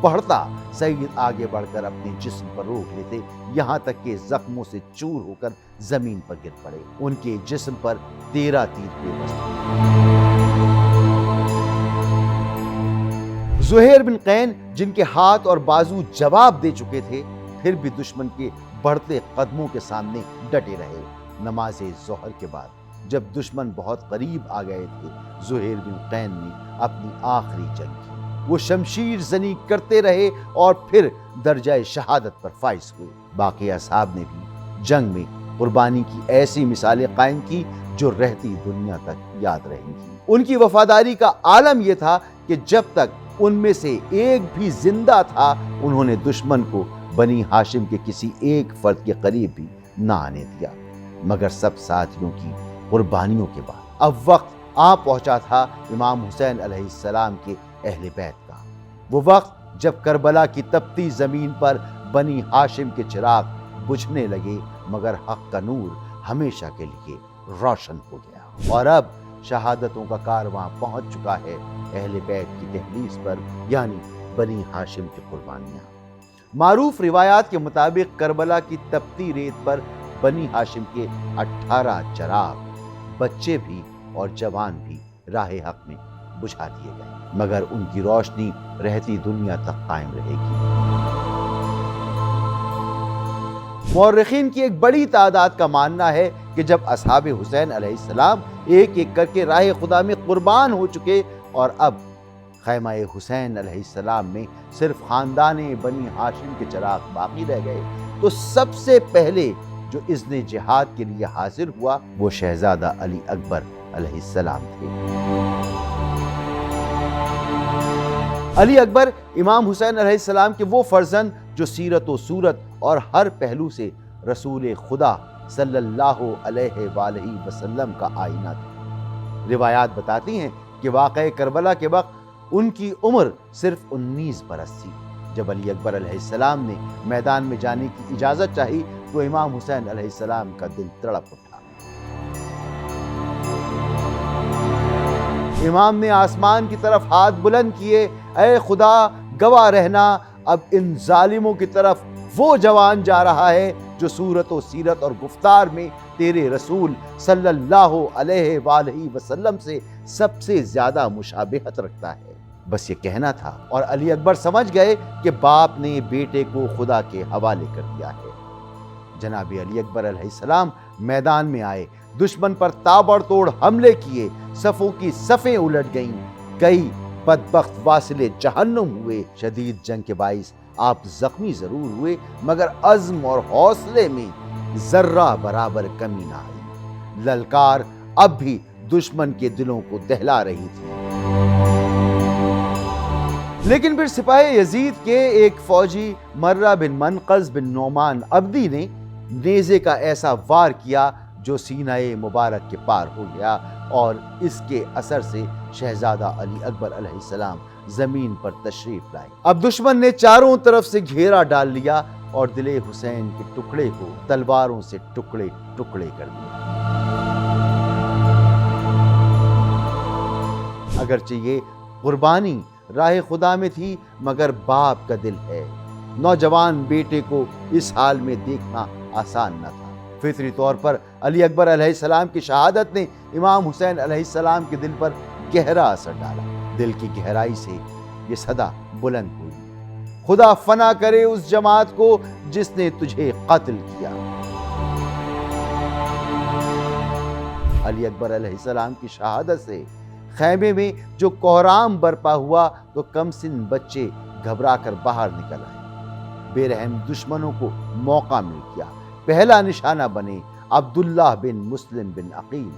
بڑھتا سعید آگے بڑھ کر اپنے جسم پر روک لیتے، یہاں تک کہ زخموں سے چور ہو کر زمین پر گر پڑے۔ ان کے جسم پر 13 تیر پیوست ہوئے۔ زہیر بن قین، جن کے ہاتھ اور بازو جواب دے چکے تھے، پھر بھی دشمن کے بڑھتے قدموں کے سامنے ڈٹے رہے۔ نماز ظہر کے بعد جب دشمن بہت قریب آ گئے تھے، زہیر بن قین نے اپنی آخری جنگ کی۔ وہ شمشیر زنی کرتے رہے اور پھر درجہ شہادت پر فائز ہوئے۔ باقی اصحاب نے بھی جنگ میں قربانی کی ایسی مثالیں قائم کی جو رہتی دنیا تک یاد رہیں گی۔ ان کی وفاداری کا عالم یہ تھا کہ جب تک ان میں سے ایک بھی زندہ تھا، انہوں نے دشمن کو بنی ہاشم کے کسی ایک فرد کے قریب بھی نہ آنے دیا۔ مگر سب ساتھیوں کی قربانیوں کے بعد اب وقت آ پہنچا تھا امام حسین علیہ السلام کے اہل بیت کا۔ وہ وقت جب کربلا کی تپتی زمین پر بنی ہاشم کے چراغ بجھنے لگے، مگر حق کا نور ہمیشہ کے لیے روشن ہو گیا، اور اب شہادتوں کا کارواں پہنچ چکا ہے اہل بیت کی دہلیز پر، یعنی بنی ہاشم کی قربانیاں۔ معروف روایات کے مطابق کربلا کی تپتی ریت پر بنی ہاشم کے 18 چراغ، بچے بھی اور جوان بھی، راہ حق میں بجھا دیے گئے، مگر ان کی روشنی رہتی دنیا تک قائم رہے گی۔ مورخین کی ایک بڑی تعداد کا ماننا ہے کہ جب اصحاب حسین علیہ السلام ایک ایک کر کے راہ خدا میں قربان ہو چکے اور اب خیمہ حسین علیہ السلام میں صرف خاندان بنی ہاشم کے چراغ باقی رہ گئے، تو سب سے پہلے جو اذن جہاد کے لیے حاضر ہوا وہ شہزادہ علی اکبر علیہ السلام تھے۔ علی اکبر امام حسین علیہ السلام کے وہ فرزند جو سیرت و صورت اور ہر پہلو سے رسول خدا صلی اللہ علیہ وآلہ وسلم کا آئینہ تھے۔ روایات بتاتی ہیں کہ واقعہ کربلا کے وقت ان کی عمر صرف 19 برس تھی۔ جب علی اکبر علیہ السلام نے میدان میں جانے کی اجازت چاہی تو امام حسین علیہ السلام کا دل تڑپ اٹھا۔ امام نے آسمان کی طرف ہاتھ بلند کیے، اے خدا گواہ رہنا، اب ان ظالموں کی طرف وہ جوان جا رہا ہے جو صورت و سیرت اور گفتار میں تیرے رسول صلی اللہ علیہ وآلہ وسلم سے سب سے زیادہ مشابہت رکھتا ہے۔ بس یہ کہنا تھا اور علی اکبر سمجھ گئے کہ باپ نے بیٹے کو خدا کے حوالے کر دیا ہے۔ جناب علی اکبر علیہ السلام میدان میں آئے، دشمن پر تابڑ توڑ حملے کیے، صفوں کی صفیں الٹ گئیں، کئی بدبخت واصل جہنم ہوئے۔ شدید جنگ کے باعث آپ زخمی ضرور ہوئے، مگر عزم اور حوصلے میں ذرہ برابر کمی نہ آئی۔ للکار اب بھی دشمن کے دلوں کو دہلا رہی تھی۔ لیکن پھر سپاہی یزید کے ایک فوجی مرہ بن منقذ بن نعمان عبدی نے نیزے کا ایسا وار کیا جو سینہ مبارک کے پار ہو گیا، اور اس کے اثر سے شہزادہ علی اکبر علیہ السلام زمین پر تشریف لائے۔ اب دشمن نے چاروں طرف سے گھیرا ڈال لیا اور دل حسین کے ٹکڑے کو تلواروں سے ٹکڑے ٹکڑے کر دیا۔ اگرچہ یہ قربانی راہ خدا میں تھی، مگر باپ کا دل ہے، نوجوان بیٹے کو اس حال میں دیکھنا آسان نہ تھا۔ فطری طور پر علی اکبر علیہ السلام کی شہادت نے امام حسین علیہ السلام کے دل پر گہرا اثر ڈالا۔ دل کی گہرائی سے یہ صدا بلند ہوئی، خدا فنا کرے اس جماعت کو جس نے تجھے قتل کیا۔ علی اکبر علیہ السلام کی شہادت سے خیمے میں جو کوہرام برپا ہوا تو کم سن بچے گھبرا کر باہر نکل آئے۔ بے رحم دشمنوں کو موقع مل گیا۔ پہلا نشانہ بنے عبداللہ بن مسلم بن عقیل،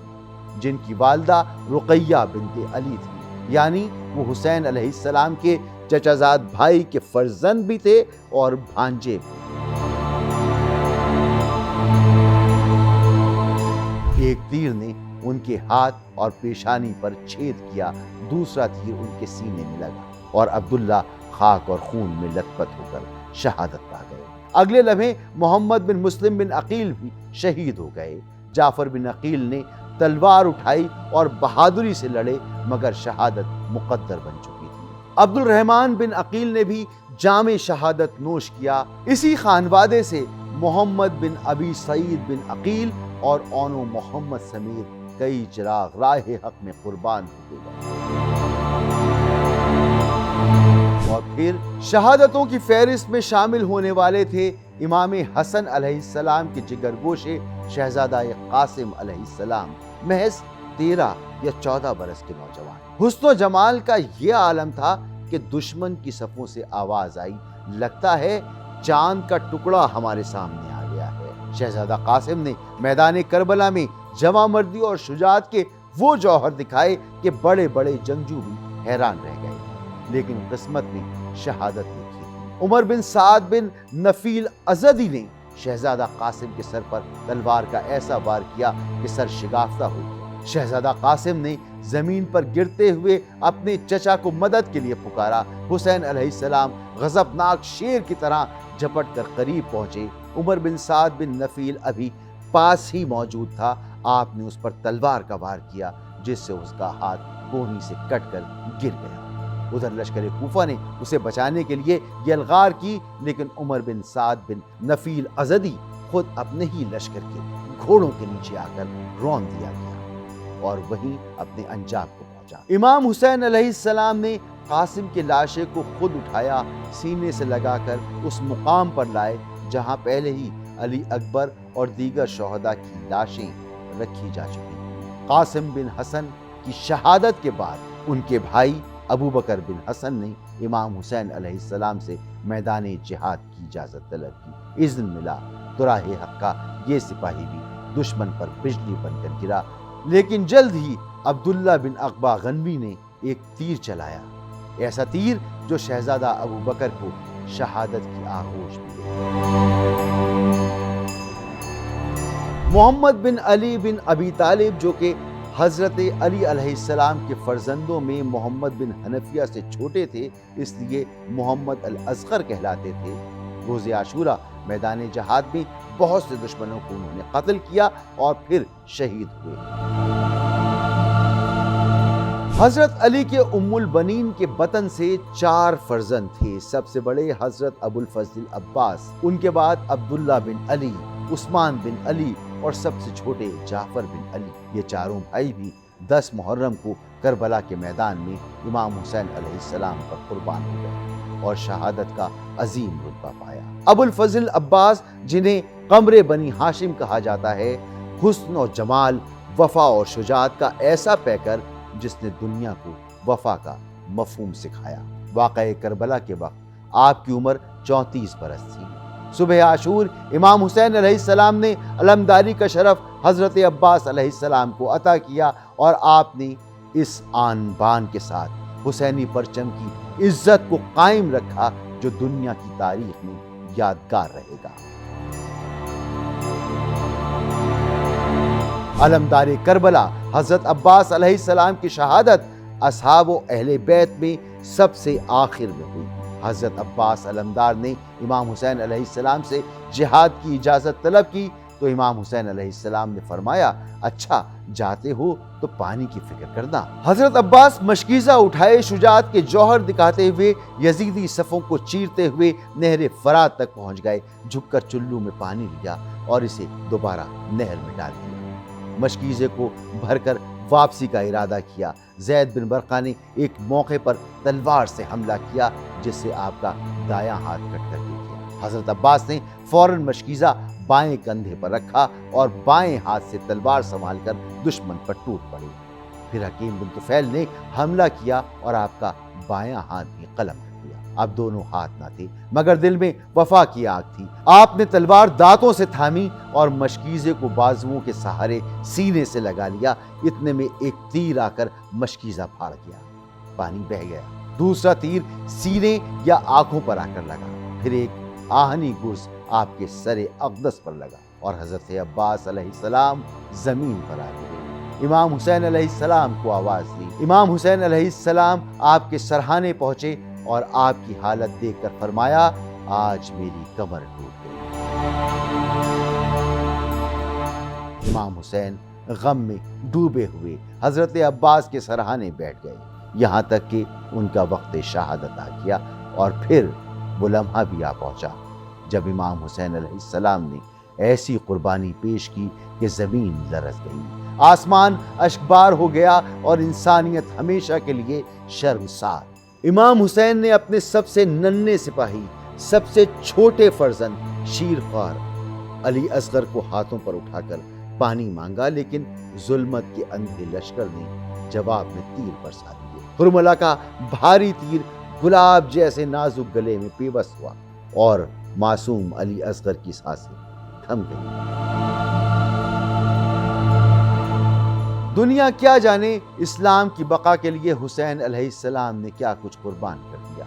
جن کی والدہ رقیہ بنت علی تھی، یعنی وہ حسین علیہ السلام کے چچا زاد بھائی کے فرزند بھی تھے اور بھانجے بھی۔ ایک تیر نے ان کے ہاتھ اور پیشانی پر چھید کیا، دوسرا تیر ان کے سینے میں لگا اور عبداللہ خاک اور خون میں لت پت ہو کر شہادت پا گئے۔ اگلے لمحے محمد بن مسلم بن عقیل بھی شہید ہو گئے۔ جعفر بن عقیل نے تلوار اٹھائی اور بہادری سے لڑے، مگر شہادت مقدر بن چکی تھی۔ عبد الرحمن بن عقیل نے بھی جام شہادت نوش کیا۔ اسی خانوادے سے محمد بن ابی سعید بن عقیل اور اونو محمد سمیت کئی چراغ راہ حق میں قربان ہوئے گئے۔ اور پھر شہادتوں کی فہرست میں شامل ہونے والے تھے امام حسن علیہ السلام کے جگر گوشے شہزادہ قاسم علیہ السلام، محض 13 یا 14 برس کے نوجوان۔ حسن و جمال کا یہ عالم تھا کہ دشمن کی صفوں سے آواز آئی، لگتا ہے چاند کا ٹکڑا ہمارے سامنے آ گیا ہے۔ شہزادہ قاسم نے میدان کربلا میں جواں مردی اور شجاعت کے وہ جوہر دکھائے کہ بڑے بڑے جنگجو بھی حیران رہ گئے، لیکن قسمت نے شہادت لکھی تھی۔ عمر بن سعد بن نفیل ازدی نے شہزادہ قاسم کے سر پر تلوار کا ایسا وار کیا کہ سر شگافتہ ہو گیا۔ شہزادہ قاسم نے زمین پر گرتے ہوئے اپنے چچا کو مدد کے لیے پکارا۔ حسین علیہ السلام غضبناک شیر کی طرح جھپٹ کر قریب پہنچے۔ عمر بن سعد بن نفیل ابھی پاس ہی موجود تھا۔ آپ نے اس پر تلوار کا وار کیا، جس سے اس کا ہاتھ کونی سے کٹ کر گر گیا۔ ادھر لشکر کوفہ نے اسے بچانے کے لیے یلغار کی، لیکن عمر بن سعد بن نفیل ازدی خود اپنے ہی لشکر کے گھوڑوں کے نیچے آ کر رون دیا گیا اور وہیں اپنے انجام کو پہنچا۔ امام حسین علیہ السلام نے قاسم کے لاشے کو خود اٹھایا، سینے سے لگا کر اس مقام پر لائے جہاں پہلے ہی علی اکبر اور دیگر شہداء کی لاشیں رکھی جا چکی۔ قاسم بن حسن کی شہادت کے بعد ان کے بھائی ابو بکر بن حسن نے امام حسین علیہ السلام سے میدان جہاد کی اجازت طلب کی۔ اذن ملا تو راہ حق کا یہ سپاہی بھی دشمن پر بجلی بن کر گرا، لیکن جلد ہی عبداللہ بن عقبہ غنوی نے ایک تیر چلایا، ایسا تیر جو شہزادہ ابو بکر کو شہادت کی آغوش بھی دے۔ محمد بن علی بن ابی طالب، جو کہ حضرت علی علیہ السلام کے فرزندوں میں محمد بن حنفیہ سے چھوٹے تھے، اس لیے محمد الاصغر کہلاتے تھے، روز عاشورہ میدان جہاد میں بہت سے دشمنوں کو انہوں نے قتل کیا اور پھر شہید ہوئے۔ حضرت علی کے ام البنین کے بطن سے 4 فرزند تھے۔ سب سے بڑے حضرت ابو الفضل عباس، ان کے بعد عبداللہ بن علی، عثمان بن علی اور سب سے چھوٹے جعفر بن علی۔ یہ چاروں بھائی بھی 10 محرم کو کربلا کے میدان میں امام حسین علیہ السلام پر قربان ہو گئے اور شہادت کا عظیم رتبہ پایا۔ ابو الفضل عباس، جنہیں قمر بنی ہاشم کہا جاتا ہے، حسن و جمال، وفا اور شجاعت کا ایسا پیکر جس نے دنیا کو وفا کا مفہوم سکھایا۔ واقعہ کربلا کے وقت آپ کی عمر 34 برس تھی۔ صبح عاشور امام حسین علیہ السلام نے علمداری کا شرف حضرت عباس علیہ السلام کو عطا کیا اور آپ نے اس آن بان کے ساتھ حسینی پرچم کی عزت کو قائم رکھا جو دنیا کی تاریخ میں یادگار رہے گا۔ علمدار کربلا حضرت عباس علیہ السلام کی شہادت اصحاب و اہل بیت میں سب سے آخر میں ہوئی۔ حضرت عباس علمدار نے امام حسین علیہ السلام سے جہاد کی اجازت طلب کی تو امام حسین علیہ السلام نے فرمایا، اچھا جاتے ہو تو پانی کی فکر کرنا۔ حضرت عباس مشکیزہ اٹھائے شجاعت کے جوہر دکھاتے ہوئے یزیدی صفوں کو چیرتے ہوئے نہر فرات تک پہنچ گئے، جھک کر چلو میں پانی لیا اور اسے دوبارہ نہر میں ڈال دیا۔ مشکیزے کو بھر کر واپسی کا ارادہ کیا۔ زید بن برقہ نے ایک موقع پر تلوار سے حملہ کیا جس سے آپ کا دایاں ہاتھ کٹ کر دے دیا۔ حضرت عباس نے فوراً مشکیزہ بائیں کندھے پر رکھا اور بائیں ہاتھ سے تلوار سنبھال کر دشمن پر ٹوٹ پڑے۔ پھر حکیم بن طفیل نے حملہ کیا اور آپ کا بایاں ہاتھ بھی قلم کر دیا۔ اب دونوں ہاتھ نہ تھے مگر دل میں وفا کی آگ تھی۔ آپ نے تلوار دانتوں سے تھامی اور مشکیزے کو بازوؤں کے سہارے سینے سے لگا لیا۔ اتنے میں ایک تیر آ کر مشکیزہ پھاڑ گیا، پانی بہہ گیا۔ دوسرا تیر سینے یا آنکھوں پر آ کر لگا، پھر ایک آہنی گرز آپ کے سر اقدس پر لگا اور حضرت عباس علیہ السلام زمین پر آ گئے۔ امام حسین علیہ السلام کو آواز دی۔ امام حسین علیہ السلام آپ کے سرہانے پہنچے اور آپ کی حالت دیکھ کر فرمایا، آج میری کمر ٹوٹ گئی۔ امام حسین غم میں ڈوبے ہوئے حضرت عباس کے سرہانے بیٹھ گئے، یہاں تک کہ ان کا وقت شہادت آ گیا اور پھر وہ لمحہ بھی آ پہنچا جب امام حسین علیہ السلام نے ایسی قربانی پیش کی کہ زمین لرز گئی، آسمان اشکبار ہو گیا اور انسانیت ہمیشہ کے لیے شرمسار۔ امام حسین نے اپنے سب سے ننھے سپاہی، سب سے چھوٹے فرزند شیرخوار علی اصغر کو ہاتھوں پر اٹھا کر پانی مانگا، لیکن ظلمت کے اندھے لشکر نے جواب میں تیر برسا دیے۔ حرملہ کا بھاری تیر گلاب جیسے نازک گلے میں پیوست ہوا اور معصوم علی اصغر کی سانسیں تھم گئی۔ دنیا کیا جانے اسلام کی بقا کے لیے حسین علیہ السلام نے کیا کچھ قربان کر دیا۔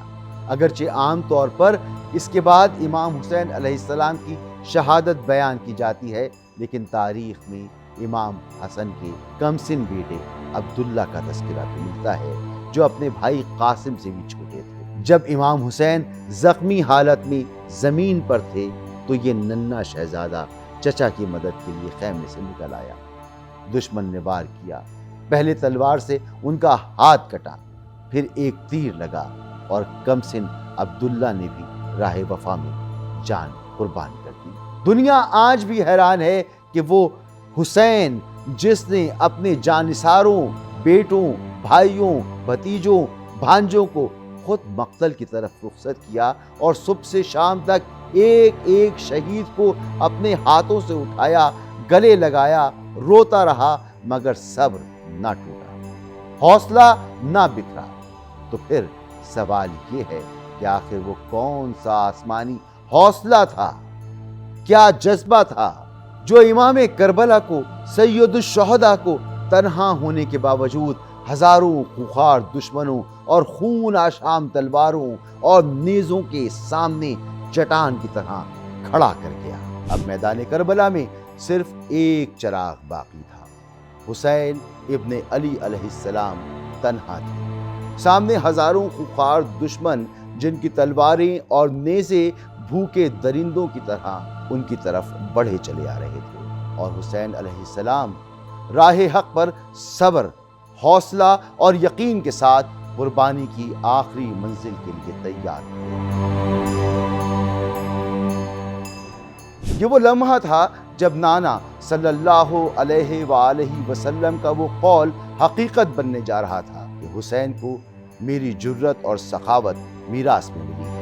اگرچہ عام طور پر اس کے بعد امام حسین علیہ السلام کی شہادت بیان کی جاتی ہے، لیکن تاریخ میں امام حسن کے کم سن بیٹے عبداللہ کا تذکرہ بھی ملتا ہے، جو اپنے بھائی قاسم سے بھی چھوٹے تھے۔ جب امام حسین زخمی حالت میں زمین پر تھے تو یہ ننھا شہزادہ چچا کی مدد کے لیے خیمے سے نکل آیا۔ دشمن نے وار کیا، پہلے تلوار سے ان کا ہاتھ کٹا، پھر ایک تیر لگا اور کم سن عبداللہ نے بھی راہ وفا میں جان قربان کر دی۔ دنیا آج بھی حیران ہے کہ وہ حسین جس نے اپنے جانثاروں، بیٹوں، بھائیوں، بھتیجوں، بھانجوں کو خود مقتل کی طرف رخصت کیا اور صبح سے شام تک ایک ایک شہید کو اپنے ہاتھوں سے اٹھایا، گلے لگایا، روتا رہا، مگر صبر نہ ٹوٹا، حوصلہ نہ بکھرا۔ تو پھر سوال یہ ہے کہ آخر وہ کون سا آسمانی حوصلہ تھا، کیا جذبہ تھا جو امام کربلا کو، سید الشہداء کو تنہا ہونے کے باوجود ہزاروں خوخار دشمنوں اور خون آشام تلواروں اور نیزوں کے سامنے چٹان کی طرح کھڑا کر گیا۔ اب میدان کربلا میں صرف ایک چراغ باقی تھا۔ حسین ابن علی علیہ السلام تنہا تھے، سامنے ہزاروں خوخار دشمن جن کی تلواریں اور نیزے بھوکے درندوں کی طرح ان کی طرف بڑھے چلے آ رہے تھے، اور حسین علیہ السلام راہ حق پر صبر، حوصلہ اور یقین کے ساتھ قربانی کی آخری منزل کے لیے تیار تھے۔ یہ وہ لمحہ تھا جب نانا صلی اللہ علیہ وآلہ وسلم کا وہ قول حقیقت بننے جا رہا تھا کہ حسین کو میری جرت اور سخاوت میراث میں ملی ہے۔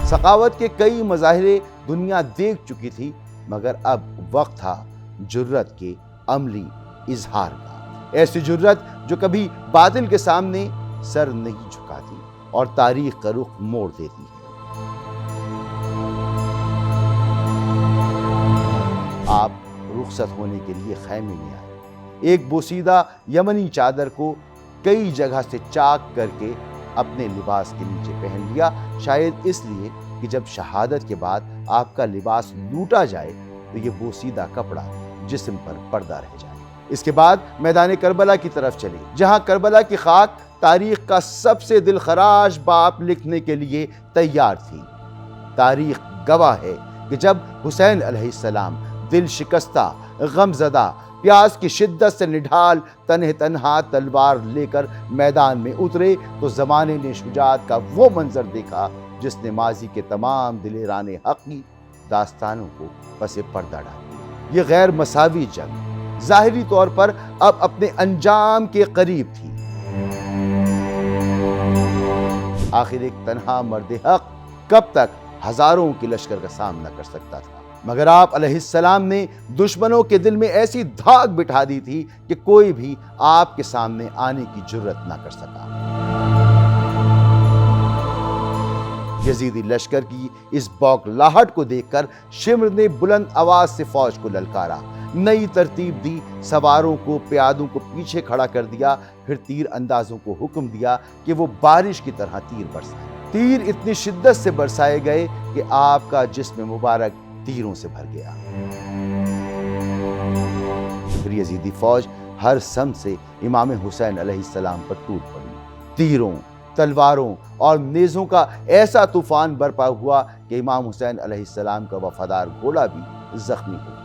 سخاوت کے کئی مظاہرے دنیا دیکھ چکی تھی، مگر اب وقت تھا جرت کے عملی اظہار کا، ایسی جرت جو کبھی باطل کے سامنے سر نہیں جھکاتی اور تاریخ کا رخ موڑ دیتی ہے۔ آپ رخصت ہونے کے لیے خیمے میں آئے، ایک بوسیدہ یمنی چادر کو کئی جگہ سے چاک کر کے اپنے لباس کے نیچے پہن لیا، شاید اس لیے کہ جب شہادت کے بعد آپ کا لباس لوٹا جائے تو یہ بوسیدہ کپڑا جسم پر پردہ رہ جائے۔ اس کے بعد میدان کربلا کی طرف چلے، جہاں کربلا کی خاک تاریخ کا سب سے دلخراش باب لکھنے کے لیے تیار تھی۔ تاریخ گواہ ہے کہ جب حسین علیہ السلام دل شکستہ، غم زدہ، پیاس کی شدت سے نڈھال تنہا تلوار لے کر میدان میں اترے تو زمانے نے شجاعت کا وہ منظر دیکھا جس نے ماضی کے تمام دلیران حق کی داستانوں کو پس پردہ ڈال دیا۔ یہ غیر مساوی جنگ ظاہری طور پر اب اپنے انجام کے قریب تھی۔ آخر ایک تنہا مرد حق کب تک ہزاروں کے لشکر کا سامنا کر سکتا تھا؟ مگر آپ علیہ السلام نے دشمنوں کے دل میں ایسی دھاک بٹھا دی تھی کہ کوئی بھی آپ کے سامنے آنے کی جرت نہ کر سکا۔ یزیدی لشکر کی اس بوکھلاہٹ کو دیکھ کر شمر نے بلند آواز سے فوج کو للکارا، نئی ترتیب دی، سواروں کو، پیادوں کو پیچھے کھڑا کر دیا، پھر تیر اندازوں کو حکم دیا کہ وہ بارش کی طرح تیر برسائیں۔ تیر اتنی شدت سے برسائے گئے کہ آپ کا جسم مبارک تیروں سے بھر گیا۔ پھر یزیدی فوج ہر سمت سے امام حسین علیہ السلام پر ٹوٹ پڑی۔ تیروں، تلواروں اور نیزوں کا ایسا طوفان برپا ہوا کہ امام حسین علیہ السلام کا وفادار گھوڑا بھی زخمی ہو گیا۔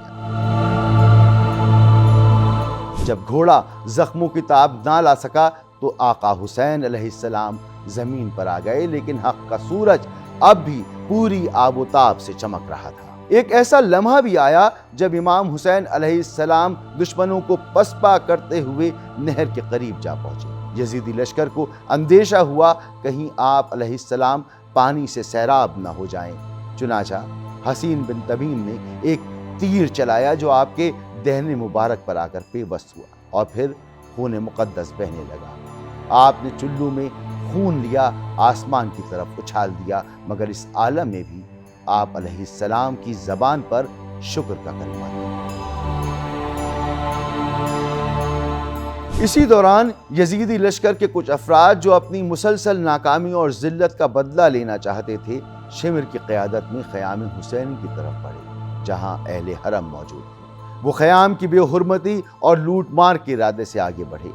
جب گھوڑا زخموں کی تاب نہ لا سکا تو آقا حسین علیہ السلام زمین پر آ گئے، لیکن حق کا سورج اب بھی پوری آب و تاب سے چمک رہا تھا۔ ایک ایسا لمحہ بھی آیا جب امام حسین علیہ السلام دشمنوں کو پسپا کرتے ہوئے نہر کے قریب جا پہنچے۔ یزیدی لشکر کو اندیشہ ہوا کہیں آپ علیہ السلام پانی سے سیراب نہ ہو جائیں، چنانچہ حسین بن تمیم نے ایک تیر چلایا جو آپ کے دہنے مبارک پر آ کر پیوست ہوا اور پھر خون مقدس بہنے لگا۔ آپ نے چلو میں خون لیا، آسمان کی طرف اچھال دیا، مگر اس عالم میں بھی آپ علیہ السلام کی زبان پر شکر کا کلمہ تھا۔ اسی دوران یزیدی لشکر کے کچھ افراد جو اپنی مسلسل ناکامی اور ذلت کا بدلہ لینا چاہتے تھے، شمر کی قیادت میں خیام حسین کی طرف بڑھے جہاں اہل حرم موجود تھے۔ وہ خیام کی بے حرمتی اور لوٹ مار کے ارادے سے آگے بڑھے۔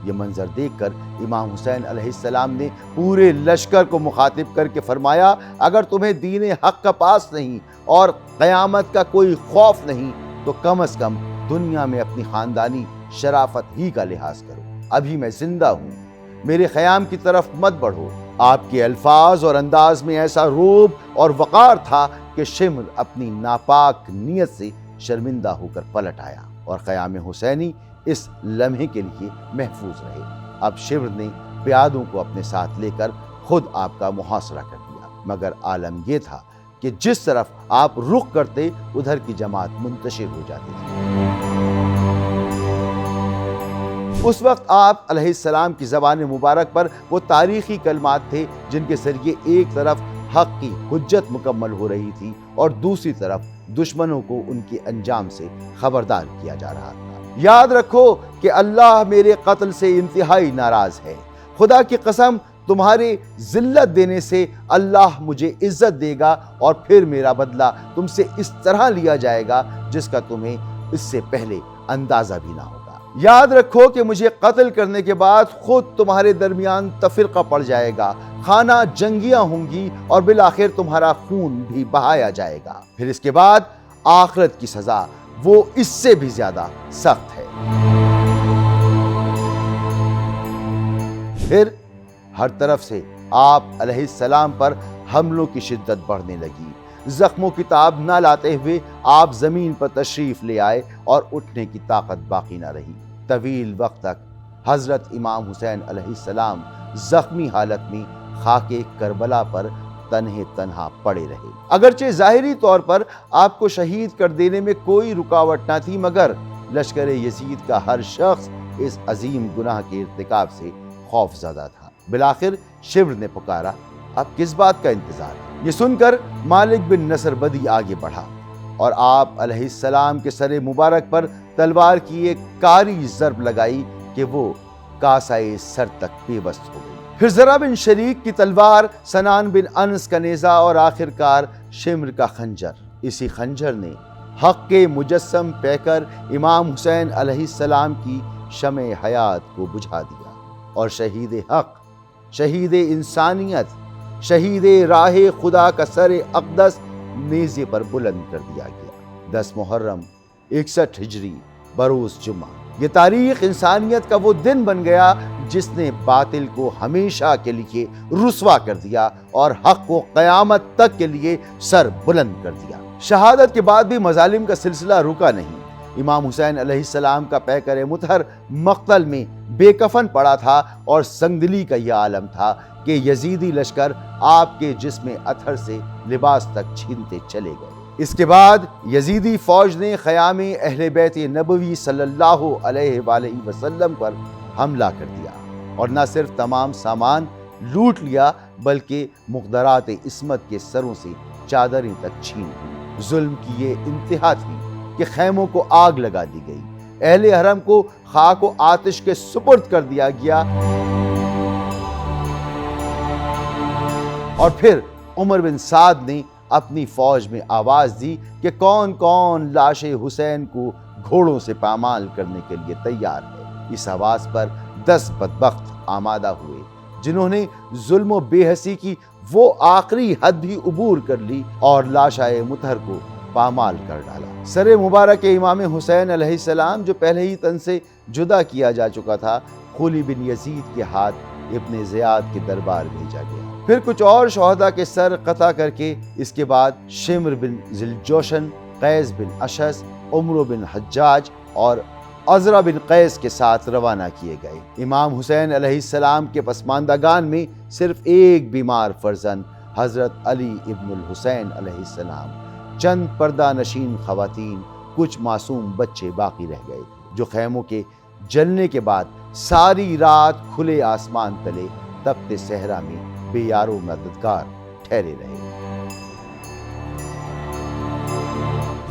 یہ منظر دیکھ کر امام حسین علیہ السلام نے پورے لشکر کو مخاطب کر کے فرمایا، اگر تمہیں دین حق کا پاس نہیں اور قیامت کا کوئی خوف نہیں تو کم از کم دنیا میں اپنی خاندانی شرافت ہی کا لحاظ کرو۔ ابھی میں زندہ ہوں، میرے خیام کی طرف مت بڑھو۔ آپ کے الفاظ اور انداز میں ایسا روب اور وقار تھا کہ شمر اپنی ناپاک نیت سے شرمندہ ہو کر پلٹ آیا اور خیام حسینی اس لمحے کے لیے محفوظ رہے۔ اب شمر نے پیادوں کو اپنے ساتھ لے کر خود آپ کا محاصرہ کر دیا، مگر عالم یہ تھا کہ جس طرف آپ رخ کرتے ادھر کی جماعت منتشر ہو جاتی تھی۔ اس وقت آپ علیہ السلام کی زبان مبارک پر وہ تاریخی کلمات تھے جن کے ذریعے ایک طرف حق کی حجت مکمل ہو رہی تھی اور دوسری طرف دشمنوں کو ان کے انجام سے خبردار کیا جا رہا تھا۔ یاد رکھو کہ اللہ میرے قتل سے انتہائی ناراض ہے۔ خدا کی قسم تمہارے ذلت دینے سے اللہ مجھے عزت دے گا اور پھر میرا بدلہ تم سے اس طرح لیا جائے گا جس کا تمہیں اس سے پہلے اندازہ بھی نہ ہوگا۔ یاد رکھو کہ مجھے قتل کرنے کے بعد خود تمہارے درمیان تفرقہ پڑ جائے گا، خانہ جنگیاں ہوں گی اور بالآخر تمہارا خون بھی بہایا جائے گا۔ پھر اس کے بعد آخرت کی سزا وہ اس سے بھی زیادہ سخت ہے۔ پھر ہر طرف سے آپ علیہ السلام پر حملوں کی شدت بڑھنے لگی۔ زخموں کی تاب نہ لاتے ہوئے آپ زمین پر تشریف لے آئے اور اٹھنے کی طاقت باقی نہ رہی۔ طویل وقت تک حضرت امام حسین علیہ السلام زخمی حالت میں خاک کربلا پر تنہا پڑے رہے۔ اگرچہ ظاہری طور پر آپ کو شہید کر دینے میں کوئی رکاوٹ نہ تھی، مگر لشکر یزید کا ہر شخص اس عظیم گناہ کے ارتکاب سے خوف زدہ تھا۔ بالآخر شمر نے پکارا، اب کس بات کا انتظار ہے؟ یہ سن کر مالک بن نصر بدی آگے بڑھا اور آپ علیہ السلام کے سر مبارک پر تلوار کی ایک کاری ضرب لگائی کہ وہ کاسائے سر تک پیوست ہو گئی۔ پھر زرہ بن شریک کی تلوار، سنان بن انس کا نیزہ اور آخرکار شمر کا خنجر۔ اسی خنجر نے حق کے مجسم پیکر امام حسین علیہ السلام کی شمع حیات کو بجھا دیا اور شہید حق، شہید انسانیت، شہید راہ خدا کا سر اقدس نیزے پر بلند کر دیا گیا۔ 10 محرم 61 ہجری بروز جمعہ، یہ تاریخ انسانیت کا وہ دن بن گیا جس نے باطل کو ہمیشہ کے لیے رسوا کر دیا اور حق کو قیامت تک کے لیے سر بلند کر دیا۔ شہادت کے بعد بھی مظالم کا سلسلہ رکا نہیں۔ امام حسین علیہ السلام کا پیکر مطہر مقتل میں بے کفن پڑا تھا اور سنگدلی کا یہ عالم تھا کہ یزیدی لشکر آپ کے جسم اطہر سے لباس تک چھینتے چلے گئے۔ اس کے بعد یزیدی فوج نے خیام اہل بیت نبوی صلی اللہ علیہ وآلہ وسلم پر حملہ کر دیا اور نہ صرف تمام سامان لوٹ لیا بلکہ مقدرات عصمت کے سروں سے چادریں تک چھین لی۔ ظلم کی یہ انتہا تھی کہ خیموں کو آگ لگا دی گئی، اہل حرم کو خاک و آتش کے سپرد کر دیا گیا اور پھر عمر بن سعد نے اپنی فوج میں آواز دی کہ کون کون لاش حسین کو گھوڑوں سے پامال کرنے کے لیے تیار ہے۔ اس آواز پر 10 بدبخت آمادہ ہوئے جنہوں نے ظلم و بے حسی کی وہ آخری حد بھی عبور کر لی اور لاشائے مطہر کو پامال کر ڈالا۔ سر مبارک امام حسین علیہ السلام جو پہلے ہی تن سے جدا کیا جا چکا تھا، خولی بن یزید کے ہاتھ ابن زیاد کے دربار بھیجا گیا۔ پھر کچھ اور شہداء کے سر قطع کر کے اس کے بعد شمر بن ذیلجوشن، قیس بن اشعث، عمرو بن حجاج اور عزرہ بن قیس کے ساتھ روانہ کیے گئے۔ امام حسین علیہ السلام کے پسماندگان میں صرف ایک بیمار فرزند حضرت علی ابن الحسین علیہ السلام، چند پردہ نشین خواتین، کچھ معصوم بچے باقی رہ گئے تھے، جو خیموں کے جلنے کے بعد ساری رات کھلے آسمان تلے تپتے صحرا میں بے یارو مددگار ٹھہرے رہے۔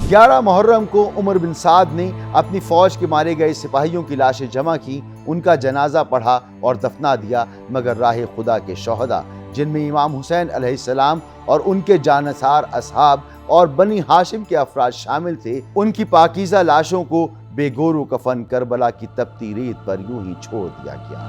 11 محرم کو عمر بن سعد نے اپنی فوج کے مارے گئے سپاہیوں کی لاشیں جمع کی، ان کا جنازہ پڑھا اور دفنا دیا، مگر راہ خدا کے شہداء جن میں امام حسین علیہ السلام اور ان کے جانثار اصحاب اور بنی ہاشم کے افراد شامل تھے، ان کی پاکیزہ لاشوں کو بے گور و کفن کربلا کی تپتی ریت پر یوں ہی چھوڑ دیا گیا۔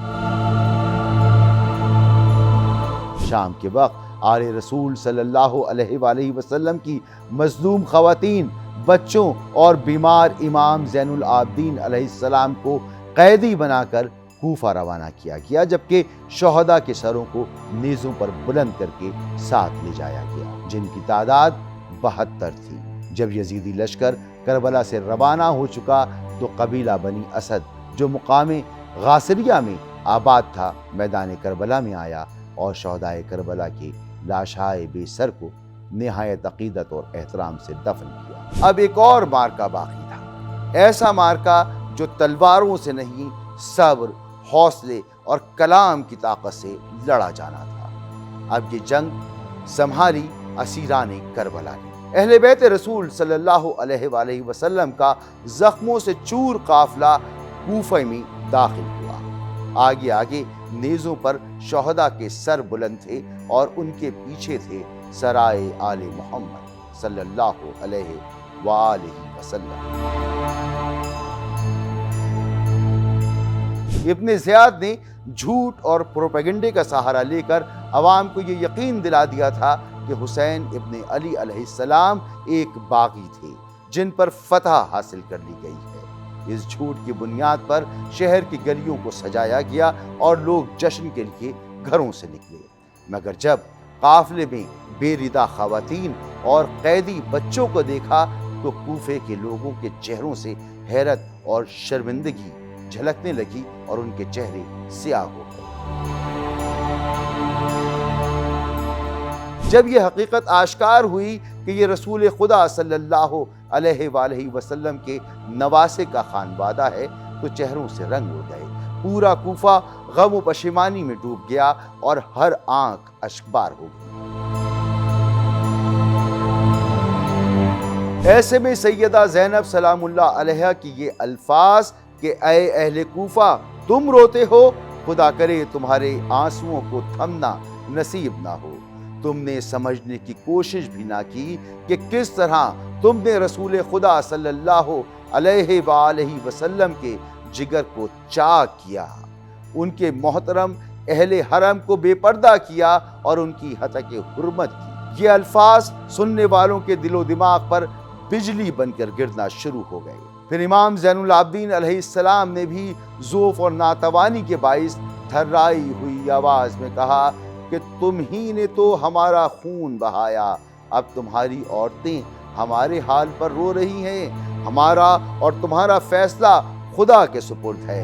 شام کے وقت آل رسول صلی اللہ علیہ وآلہ وسلم کی مظلوم خواتین، بچوں اور بیمار امام زین العابدین علیہ السلام کو قیدی بنا کر کوفہ روانہ کیا گیا، جبکہ شہداء کے سروں کو نیزوں پر بلند کر کے ساتھ لے جایا گیا، جن کی تعداد 72 تھی۔ جب یزیدی لشکر کربلا سے روانہ ہو چکا تو قبیلہ بنی اسد جو مقام غاصریہ میں آباد تھا میدان کربلا میں آیا اور شہداء کربلا کے لاشائے بے سر کو نہایت عقیدت اور احترام سے دفن کیا۔ اب ایک اور مارکہ باقی تھا، ایسا مارکہ جو تلواروں سے نہیں، صبر، حوصلے اور کلام کی طاقت سے لڑا جانا تھا۔ اب یہ جنگ سنبھالی اسیران کربلا نے۔ اہل بیت رسول صلی اللہ علیہ وآلہ وسلم کا زخموں سے چور قافلہ کوفہ میں داخل ہوا۔ آگے آگے نیزوں پر شہداء کے سر بلند تھے اور ان کے پیچھے تھے سرائے آل محمد صلی اللہ علیہ وآلہ وسلم۔ ابن زیاد نے جھوٹ اور پروپیگنڈے کا سہارا لے کر عوام کو یہ یقین دلا دیا تھا کہ حسین ابن علی علیہ السلام ایک باغی تھے جن پر فتح حاصل کر لی گئی ہے۔ اس جھوٹ کی بنیاد پر شہر کی گلیوں کو سجایا گیا اور لوگ جشن کے لیے گھروں سے نکلے، مگر جب قافلے میں بے ردا خواتین اور قیدی بچوں کو دیکھا تو کوفے کے لوگوں کے چہروں سے حیرت اور شرمندگی جھلکنے لگی اور ان کے چہرے سیاہ ہو گئے۔ جب یہ حقیقت آشکار ہوئی کہ یہ رسول خدا صلی اللہ علیہ وآلہ وسلم کے نواسے کا خانوادہ ہے تو چہروں سے رنگ اڑ گئے۔ پورا کوفہ غم و پشیمانی میں ڈوب گیا اور ہر آنکھ اشکبار ہو گئی۔ ایسے میں سیدہ زینب سلام اللہ علیہا کی یہ الفاظ کہ اے اہل کوفہ تم روتے ہو، خدا کرے تمہارے آنسوؤں کو تھمنا نصیب نہ ہو۔ تم نے سمجھنے کی کوشش بھی نہ کی کہ کس طرح تم نے رسول خدا صلی اللہ علیہ وآلہ وسلم کے جگر کو چاک کیا، ان کے محترم اہل حرم کو بے پردہ کیا اور ان کی ہتک حرمت کی۔ یہ الفاظ سننے والوں کے دل و دماغ پر بجلی بن کر گرنا شروع ہو گئے۔ پھر امام زین العابدین علیہ السلام نے بھی ذوف اور ناتوانی کے باعث تھرائی ہوئی آواز میں کہا کہ تم ہی نے تو ہمارا خون بہایا، اب تمہاری عورتیں ہمارے حال پر رو رہی ہیں، ہمارا اور تمہارا فیصلہ خدا کے سپرد ہے۔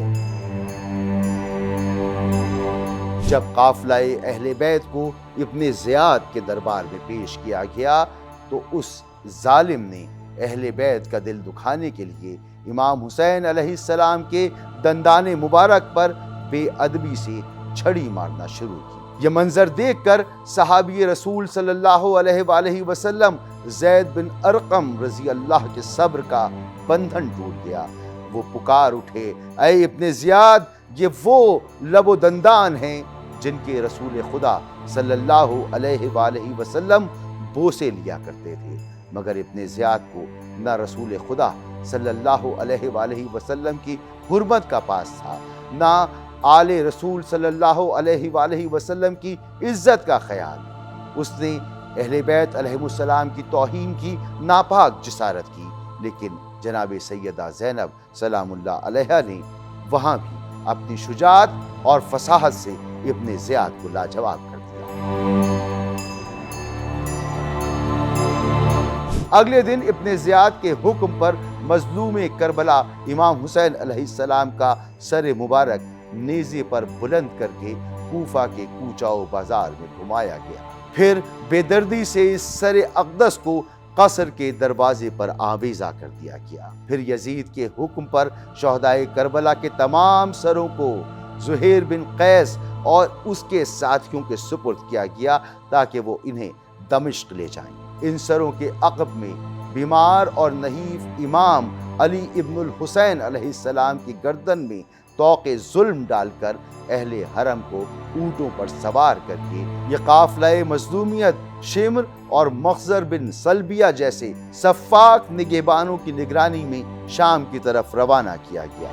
جب قافلہ اہل بیت کو ابن زیاد کے دربار میں پیش کیا گیا تو اس ظالم نے اہل بیت کا دل دکھانے کے لیے امام حسین علیہ السلام کے دندان مبارک پر بے ادبی سے چھڑی مارنا شروع کی۔ یہ منظر دیکھ کر صحابی رسول صلی اللہ علیہ وآلہ وسلم زید بن ارقم رضی اللہ کے صبر کا بندھن ٹوٹ گیا۔ وہ پکار اٹھے، اے ابن زیاد، یہ وہ لب و دندان ہیں جن کے رسول خدا صلی اللہ علیہ وآلہ وسلم بوسے لیا کرتے تھے، مگر ابن زیاد کو نہ رسول خدا صلی اللہ علیہ وآلہ وسلم کی حرمت کا پاس تھا، نہ آل رسول صلی اللہ علیہ وآلہ وسلم کی عزت کا خیال۔ اس نے اہل بیت علیہ السلام کی توہین کی، ناپاک جسارت کی، لیکن جناب سیدہ زینب سلام اللہ علیہا نے وہاں بھی اپنی شجاعت اور فصاحت سے ابن زیاد کو لاجواب کر دیا۔ اگلے دن ابن زیاد کے حکم پر مظلوم کربلا امام حسین علیہ السلام کا سر مبارک نیزے پر بلند کر کے کوفہ کے کوچاؤ بازار میں گھمایا گیا۔ پھر بے دردی سے اس سر اقدس کو قصر کے دروازے پر آویزاں کر دیا گیا۔ پھر یزید کے حکم پر شہدائے کربلا کے تمام سروں کو زہیر بن قیس اور اس کے ساتھیوں کے سپرد کیا گیا تاکہ وہ انہیں دمشق لے جائیں۔ ان سروں کے عقب میں بیمار اور نحیف امام علی ابن الحسین علیہ السلام کی گردن میں طوق ظلم ڈال کر اہل حرم کو اونٹوں پر سوار کر کے یہ قافلہ مظلومیت شمر اور مخزر بن سلبیہ جیسے سفاک نگہبانوں کی نگرانی میں شام کی طرف روانہ کیا گیا۔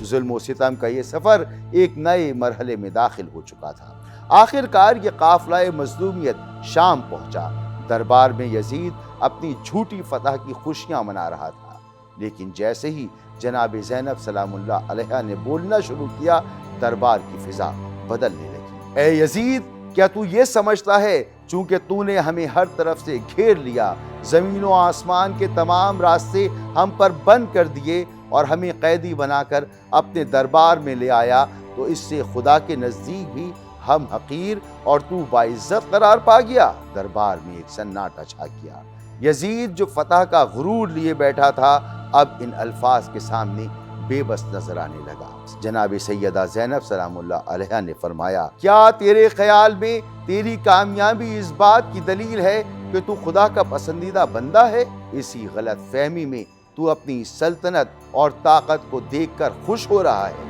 ظلم و ستم کا یہ سفر ایک نئے مرحلے میں داخل ہو چکا تھا۔ آخر کار یہ قافلہ مظلومیت شام پہنچا۔ دربار میں یزید اپنی جھوٹی فتح کی خوشیاں منا رہا تھا، لیکن جیسے ہی جناب زینب سلام اللہ علیہا نے بولنا شروع کیا، دربار کی فضا بدلنے لگی۔ اے یزید، کیا تو یہ سمجھتا ہے چونکہ تو نے ہمیں ہر طرف سے گھیر لیا، زمین و آسمان کے تمام راستے ہم پر بند کر دیے اور ہمیں قیدی بنا کر اپنے دربار میں لے آیا، تو اس سے خدا کے نزدیک بھی ہم حقیر اور تو باعزت قرار پا گیا؟ دربار میں ایک سناٹا چھا گیا۔ یزید جو فتح کا غرور لیے بیٹھا تھا، اب ان الفاظ کے سامنے بے بس نظر آنے لگا۔ جناب سیدہ زینب سلام اللہ علیہا نے فرمایا، کیا تیرے خیال میں تیری کامیابی اس بات کی دلیل ہے کہ تو خدا کا پسندیدہ بندہ ہے؟ اسی غلط فہمی میں تو اپنی سلطنت اور طاقت کو دیکھ کر خوش ہو رہا ہے۔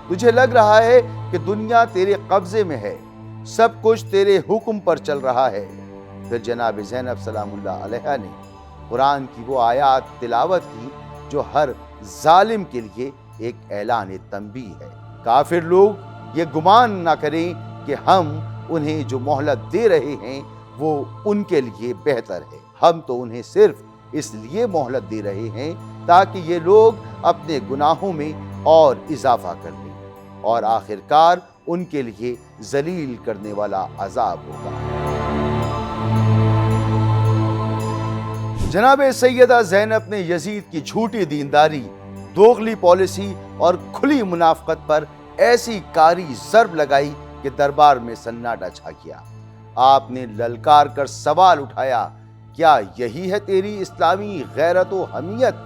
تجھے لگ رہا ہے کہ دنیا تیرے قبضے میں ہے، سب کچھ تیرے حکم پر چل رہا ہے۔ پھر جناب زینب سلام اللہ علیہا نے قرآن کی وہ آیات تلاوت کی جو ہر ظالم کے لیے ایک اعلان تنبیہ ہے۔ کافر لوگ یہ گمان نہ کریں کہ ہم انہیں جو مہلت دے رہے ہیں وہ ان کے لیے بہتر ہے، ہم تو انہیں صرف اس لیے مہلت دے رہے ہیں تاکہ یہ لوگ اپنے گناہوں میں اور اضافہ کر لیں، اور آخر کار ان کے لیے ذلیل کرنے والا عذاب ہوگا۔ جناب سیدہ زینب نے یزید کی جھوٹی دینداری، دوغلی پالیسی اور کھلی منافقت پر ایسی کاری ضرب لگائی کہ دربار میں سناٹا چھا گیا۔ آپ نے للکار کر سوال اٹھایا، کیا یہی ہے تیری اسلامی غیرت و حمیت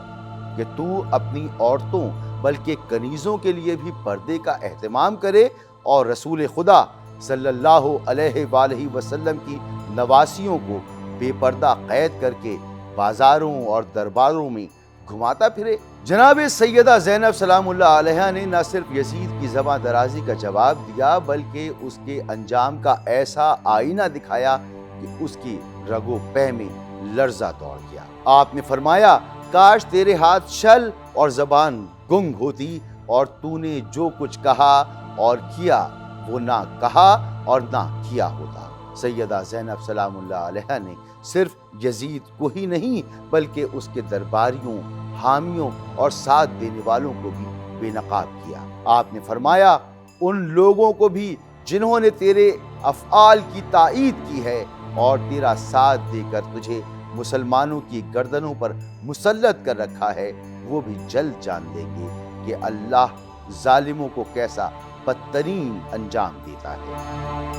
کہ تو اپنی عورتوں بلکہ کنیزوں کے لیے بھی پردے کا اہتمام کرے اور رسول خدا صلی اللہ علیہ وآلہ وسلم کی نواسیوں کو بے پردہ قید کر کے بازاروں اور درباروں میں گھماتا پھرے؟ جناب سیدہ زینب سلام اللہ علیہا نے نہ صرف یزید کی زباں درازی کا جواب دیا بلکہ اس کے انجام کا ایسا آئینہ دکھایا کہ اس کی رگ و پے میں لرزہ دوڑ گیا۔ آپ نے فرمایا، کاش تیرے ہاتھ شل اور زبان گنگ ہوتی اور تو نے جو کچھ کہا اور کیا وہ نہ کہا اور نہ کیا ہوتا۔ سیدہ زینب سلام اللہ علیہا نے صرف یزید کو ہی نہیں بلکہ اس کے درباریوں، حامیوں اور ساتھ دینے والوں کو بھی بے نقاب کیا۔ آپ نے فرمایا، ان لوگوں کو بھی جنہوں نے تیرے افعال کی تائید کی ہے اور تیرا ساتھ دے کر تجھے مسلمانوں کی گردنوں پر مسلط کر رکھا ہے، وہ بھی جلد جان لیں گے کہ اللہ ظالموں کو کیسا بدترین انجام دیتا ہے۔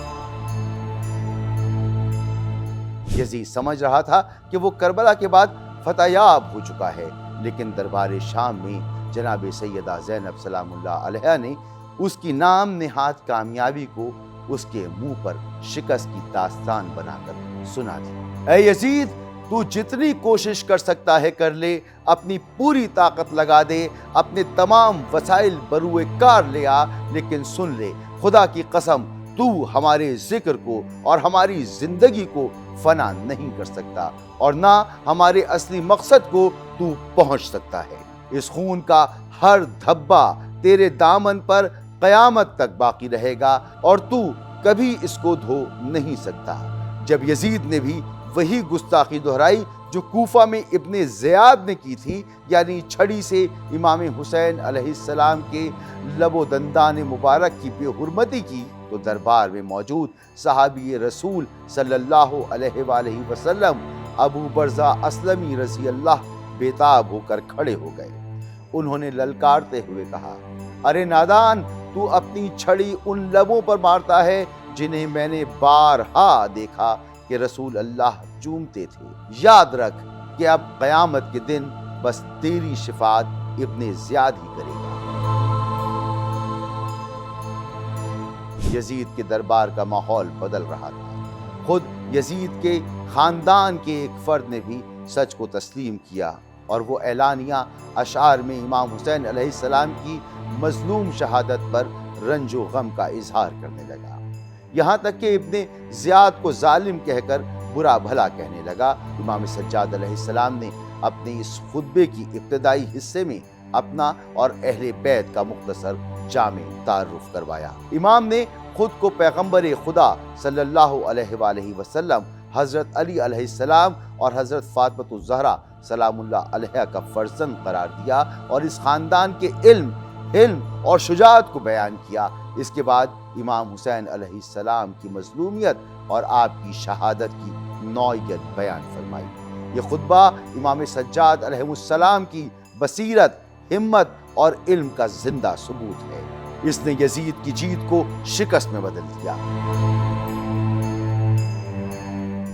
یزید سمجھ رہا تھا کہ وہ کربلا کے بعد فتح یاب ہو چکا ہے، لیکن دربار شام میں جناب سیدہ زینب سلام اللہ علیہا نے اس کی نام نہاد کامیابی کو اس کے منہ پر شکست کی داستان بنا کر سنا دی۔ اے یزید، تو جتنی کوشش کر سکتا ہے کر لے، اپنی پوری طاقت لگا دے، اپنے تمام وسائل بروئے کار لے آ، لیکن سن لے، خدا کی قسم تو ہمارے ذکر کو اور ہماری زندگی کو فنا نہیں کر سکتا اور نہ ہمارے اصلی مقصد کو تو پہنچ سکتا ہے۔ اس خون کا ہر دھبا تیرے دامن پر قیامت تک باقی رہے گا اور تو کبھی اس کو دھو نہیں سکتا۔ جب یزید نے بھی وہی گستاخی دہرائی جو کوفہ میں ابن زیاد نے کی تھی، یعنی چھڑی سے امام حسین علیہ السلام کے لب و دندان مبارک کی بے حرمتی کی، تو دربار میں موجود صحابی رسول صلی اللہ علیہ وآلہ وسلم ابو برزہ اسلمی رضی اللہ بےتاب ہو کر کھڑے ہو گئے۔ انہوں نے للکارتے ہوئے کہا، ارے نادان، تو اپنی چھڑی ان لبوں پر مارتا ہے جنہیں میں نے بارہا دیکھا کہ رسول اللہ چومتے تھے۔ یاد رکھ کہ اب قیامت کے دن بس تیری شفاعت ابن زیاد ہی کرے گا۔ یزید کے دربار کا ماحول بدل رہا تھا۔ خود یزید کے خاندان کے ایک فرد نے بھی سچ کو تسلیم کیا اور وہ اعلانیہ اشعار میں امام حسین علیہ السلام کی مظلوم شہادت پر رنج و غم کا اظہار کرنے لگا، یہاں تک کہ ابن زیاد کو ظالم کہہ کر برا بھلا کہنے لگا۔ امام سجاد علیہ السلام نے اپنے اس خطبے کی ابتدائی حصے میں اپنا اور اہل بیت کا مختصر جامع تعارف کروایا۔ امام نے خود کو پیغمبر خدا صلی اللہ علیہ وآلہ وسلم، حضرت علی علیہ السلام اور حضرت فاطمہ الزہرا سلام اللہ علیہا کا فرزند قرار دیا اور اس خاندان کے علم اور شجاعت کو بیان کیا۔ اس کے بعد امام حسین علیہ السلام کی مظلومیت اور آپ کی شہادت کی نوعیت بیان فرمائی۔ یہ خطبہ امام سجاد علیہ السلام کی بصیرت، ہمت اور علم کا زندہ ثبوت ہے۔ اس نے یزید کی جیت کو شکست میں بدل دیا۔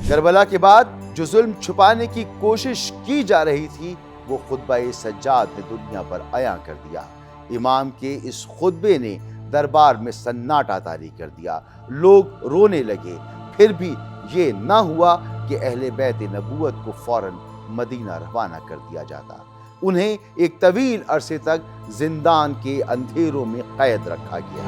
کربلا کے بعد جو ظلم چھپانے کی کوشش کی جا رہی تھی، وہ خطبہ سجاد نے دنیا پر عیاں کر دیا۔ امام کے اس خطبے نے دربار میں سناٹا طاری کر دیا، لوگ رونے لگے۔ پھر بھی یہ نہ ہوا کہ اہل بیت نبوت کو فوراً مدینہ روانہ کر دیا جاتا۔ انہیں ایک طویل عرصے تک زندان کے اندھیروں میں قید رکھا گیا۔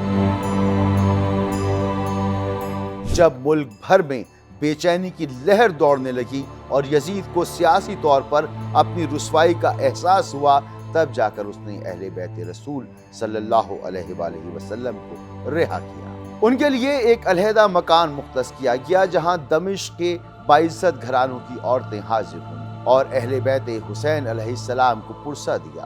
جب ملک بھر میں بے چینی کی لہر دوڑنے لگی اور یزید کو سیاسی طور پر اپنی رسوائی کا احساس ہوا، تب جا کر اس نے اہل بیت رسول صلی اللہ علیہ وآلہ وسلم کو رہا کیا۔ ان کے لیے ایک علیحدہ مکان مختص کیا گیا جہاں دمشق کے باعزت گھرانوں کی عورتیں حاضر ہوئیں اور اہل بیت حسین علیہ السلام کو پرسہ دیا۔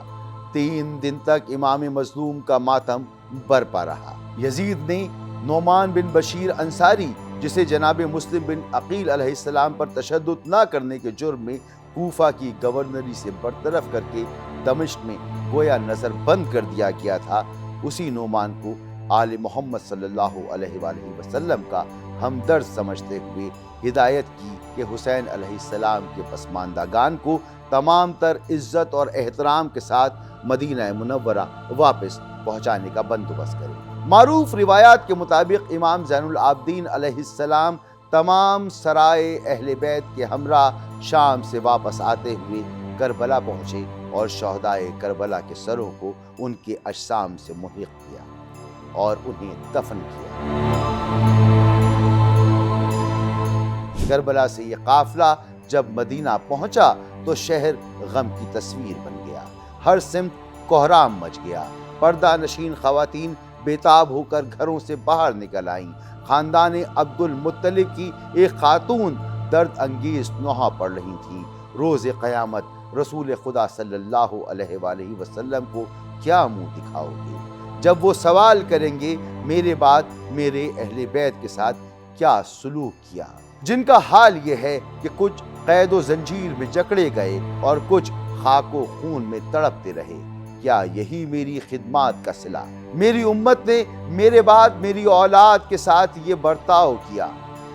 3 دن تک امام مظلوم کا ماتم برپا رہا۔ یزید نے نعمان بن بشیر انصاری، جسے جناب مسلم بن عقیل علیہ السلام پر تشدد نہ کرنے کے جرم میں کوفہ کی گورنری سے برطرف کر کے دمشق میں گویا نظر بند کر دیا گیا تھا، اسی نعمان کو آل محمد صلی اللہ علیہ وآلہ وسلم کا ہمدرد سمجھتے ہوئے ہدایت کی کہ حسین علیہ السلام کے پسماندگان کو تمام تر عزت اور احترام کے ساتھ مدینہ منورہ واپس پہنچانے کا بندوبست کرے۔ معروف روایات کے مطابق امام زین العابدین علیہ السلام تمام سرائے اہل بیت کے ہمراہ شام سے واپس آتے ہوئے کربلا پہنچے اور شہدائے کربلا کے سروں کو ان کے اجسام سے ملحق کیا اور انہیں دفن کیا۔ کربلا سے یہ قافلہ جب مدینہ پہنچا تو شہر غم کی تصویر بن گیا، ہر سمت کوہرام مچ گیا۔ پردہ نشین خواتین بےتاب ہو کر گھروں سے باہر نکل آئیں۔ خاندان عبد المطلب کی ایک خاتون درد انگیز نوحہ پڑھ رہی تھی، روز قیامت رسول خدا صلی اللہ علیہ وآلہ وسلم کو کیا منہ دکھاؤ گے؟ جب وہ سوال کریں گے میرے بعد میرے اہل بیت کے ساتھ کیا سلوک کیا، جن کا حال یہ ہے کہ کچھ قید و زنجیر میں جکڑے گئے اور کچھ خاک و خون میں تڑپتے رہے، کیا یہی میری خدمات کا صلہ؟ میری امت نے میرے بعد میری اولاد کے ساتھ یہ برتاؤ کیا۔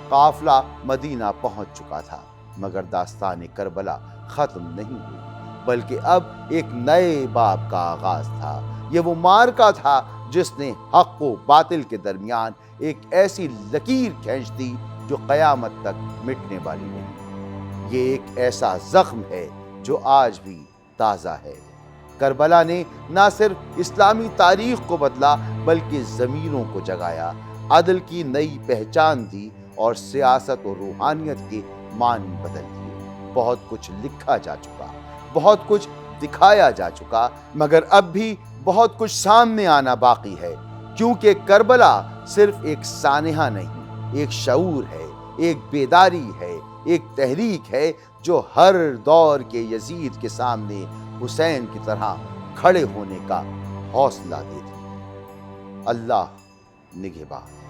قافلہ مدینہ پہنچ چکا تھا، مگر داستان کربلا ختم نہیں ہوئی، بلکہ اب ایک نئے باب کا آغاز تھا۔ یہ وہ معرکہ تھا جس نے حق و باطل کے درمیان ایک ایسی لکیر کھینچ دی جو قیامت تک مٹنے والی نہیں۔ یہ ایک ایسا زخم ہے جو آج بھی تازہ ہے۔ کربلا نے نہ صرف اسلامی تاریخ کو بدلا بلکہ ضمیروں کو جگایا، عدل کی نئی پہچان دی اور سیاست و روحانیت کے معنی بدل دیے۔ بہت کچھ لکھا جا چکا، بہت کچھ دکھایا جا چکا، مگر اب بھی بہت کچھ سامنے آنا باقی ہے، کیونکہ کربلا صرف ایک سانحہ نہیں، ایک شعور ہے، ایک بیداری ہے، ایک تحریک ہے جو ہر دور کے یزید کے سامنے حسین کی طرح کھڑے ہونے کا حوصلہ دیتی ہے۔ اللہ نگہبان۔